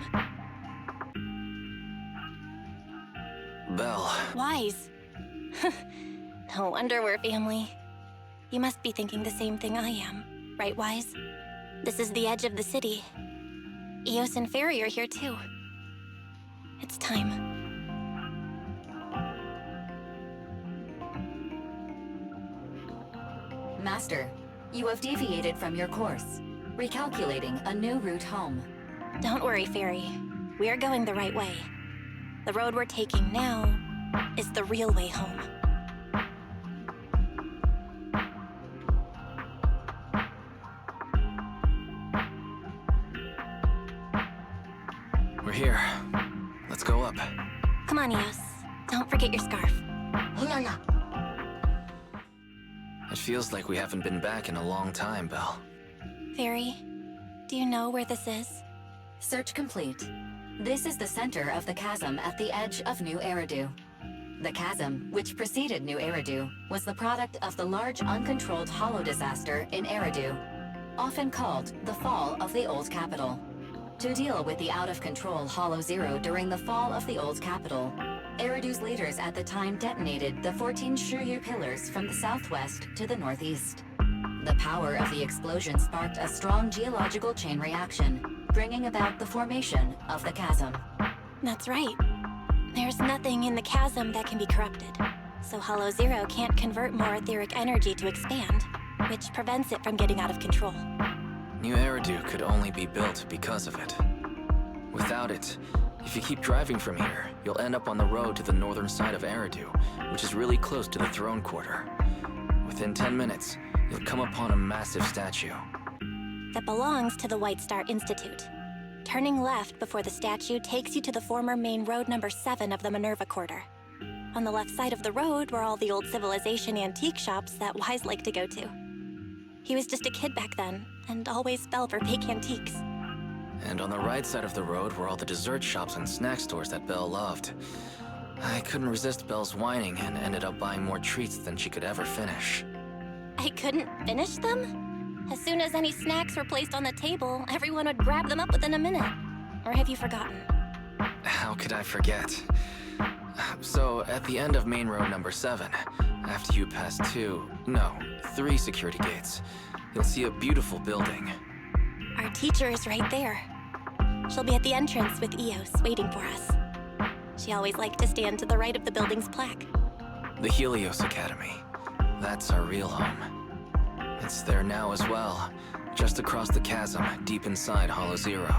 Belle. Wise. No wonder we're family. You must be thinking the same thing I am, right, Wise? This is the edge of the city. Eos and Fairy are here too. It's time. Master, you have deviated from your course. Recalculating a new route home. Don't worry, Fairy. We're going the right way. The road we're taking now is the real way home. We're here. Let's go up. Come on, Eos. Don't forget your scarf. It feels like we haven't been back in a long time, Belle. Fairy, do you know where this is? Search complete. This is the center of the chasm at the edge of New Eridu. The chasm, which preceded New Eridu, was the product of the large uncontrolled hollow disaster in Eridu, often called the fall of the Old Capital. To deal with the out-of-control Hollow Zero during the fall of the Old Capital, Eridu's leaders at the time detonated the 14 Shuryu pillars from the southwest to the northeast. The power of the explosion sparked a strong geological chain reaction, bringing about the formation of the chasm. That's right. There's nothing in the chasm that can be corrupted, so Hollow Zero can't convert more etheric energy to expand, which prevents it from getting out of control. New Eridu could only be built because of it. Without it, if you keep driving from here, you'll end up on the road to the northern side of Eridu, which is really close to the throne quarter. Within 10 minutes, you'll come upon a massive statue. That belongs to the White Star Institute. Turning left before the statue takes you to the former main road number 7 of the Minerva Quarter. On the left side of the road were all the old civilization antique shops that Wise liked to go to. He was just a kid back then, and always fell for fake antiques. And on the right side of the road were all the dessert shops and snack stores that Belle loved. I couldn't resist Belle's whining and ended up buying more treats than she could ever finish. I couldn't finish them? As soon as any snacks were placed on the table, everyone would grab them up within a minute. Or have you forgotten? How could I forget? So, at the end of main road number 7, after you pass 3 security gates, you'll see a beautiful building. Our teacher is right there. She'll be at the entrance with Eos, waiting for us. She always liked to stand to the right of the building's plaque. The Helios Academy. That's our real home. It's there now as well, just across the chasm, deep inside Hollow Zero,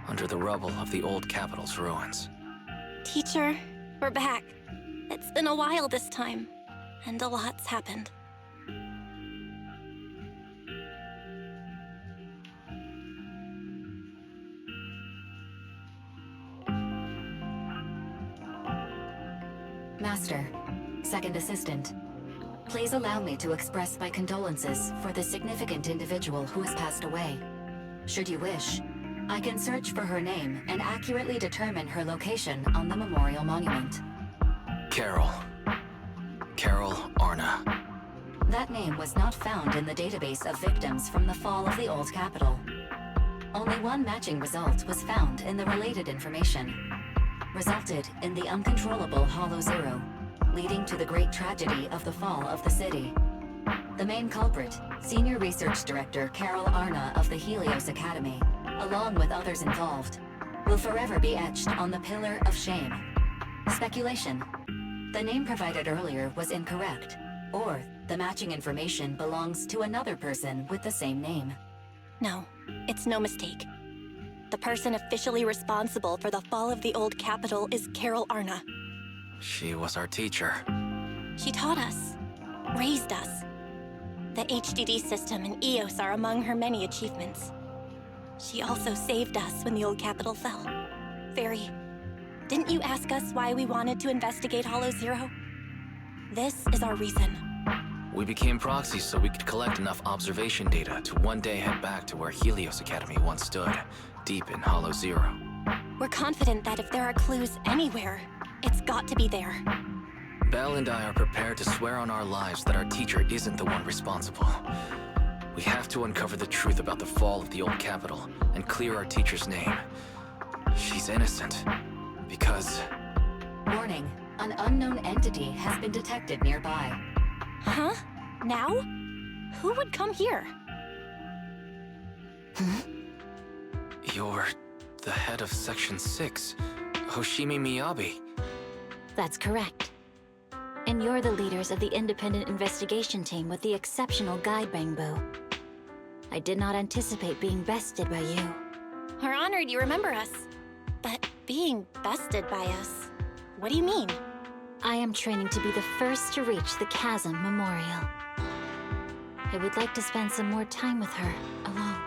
under the rubble of the old capital's ruins. Teacher, we're back. It's been a while this time, and a lot's happened. Master, Second Assistant, please allow me to express my condolences for the significant individual who has passed away. Should you wish, I can search for her name and accurately determine her location on the memorial monument. Carol Arna. That name was not found in the database of victims from the fall of the Old Capital. Only one matching result was found in the related information. Resulted in the uncontrollable Hollow Zero, leading to the great tragedy of the fall of the city. The main culprit, Senior Research Director Carol Arna of the Helios Academy, along with others involved, will forever be etched on the Pillar of Shame. Speculation. The name provided earlier was incorrect, or the matching information belongs to another person with the same name. No, it's no mistake. The person officially responsible for the fall of the Old Capital is Carol Arna. She was our teacher. She taught us, raised us. The HDD system and EOS are among her many achievements. She also saved us when the Old Capital fell. Fairy, didn't you ask us why we wanted to investigate Hollow Zero? This is our reason. We became proxies so we could collect enough observation data to one day head back to where Helios Academy once stood, deep in Hollow Zero. We're confident that if there are clues anywhere, it's got to be there. Belle and I are prepared to swear on our lives that our teacher isn't the one responsible. We have to uncover the truth about the fall of the Old Capital and clear our teacher's name. She's innocent, because... Warning, an unknown entity has been detected nearby. Huh? Now? Who would come here? You're the head of Section 6, Hoshimi Miyabi. That's correct. And you're the leaders of the independent investigation team with the exceptional guide Bangbo. I did not anticipate being bested by you. We're honored you remember us. But being bested by us, what do you mean? I am training to be the first to reach the Chasm Memorial. I would like to spend some more time with her, alone.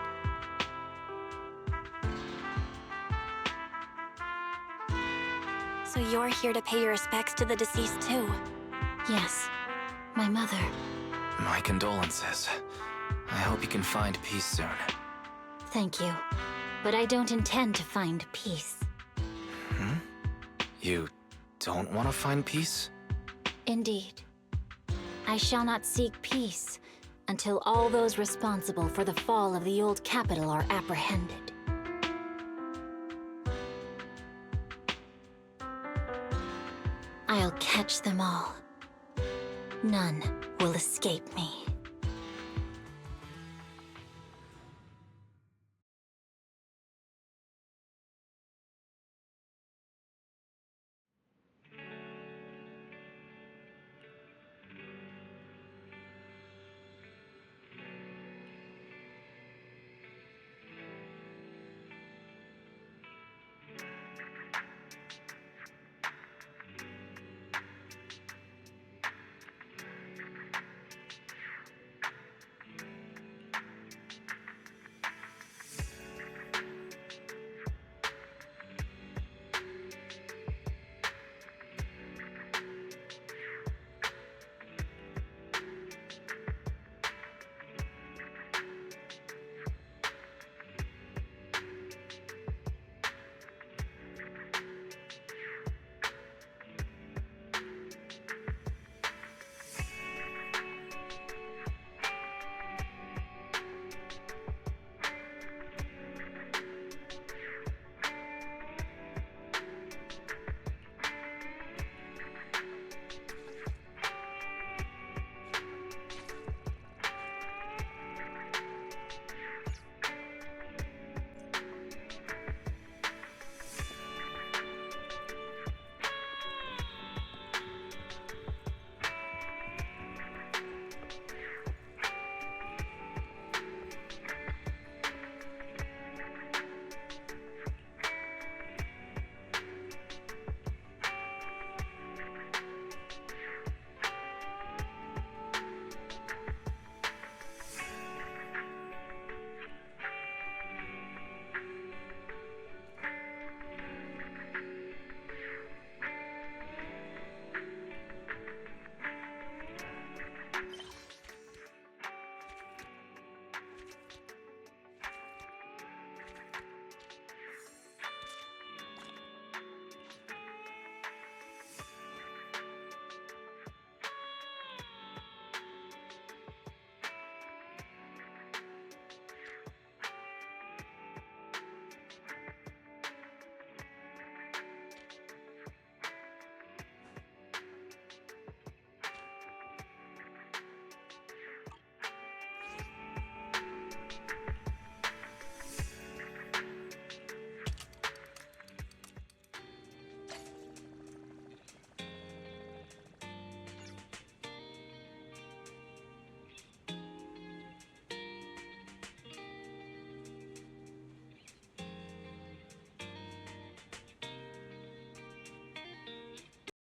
So you're here to pay your respects to the deceased too? Yes, my mother. My condolences. I hope you can find peace soon. Thank you. But I don't intend to find peace. Hmm? You don't want to find peace? Indeed. I shall not seek peace until all those responsible for the fall of the old capital are apprehended. I'll catch them all. None will escape me.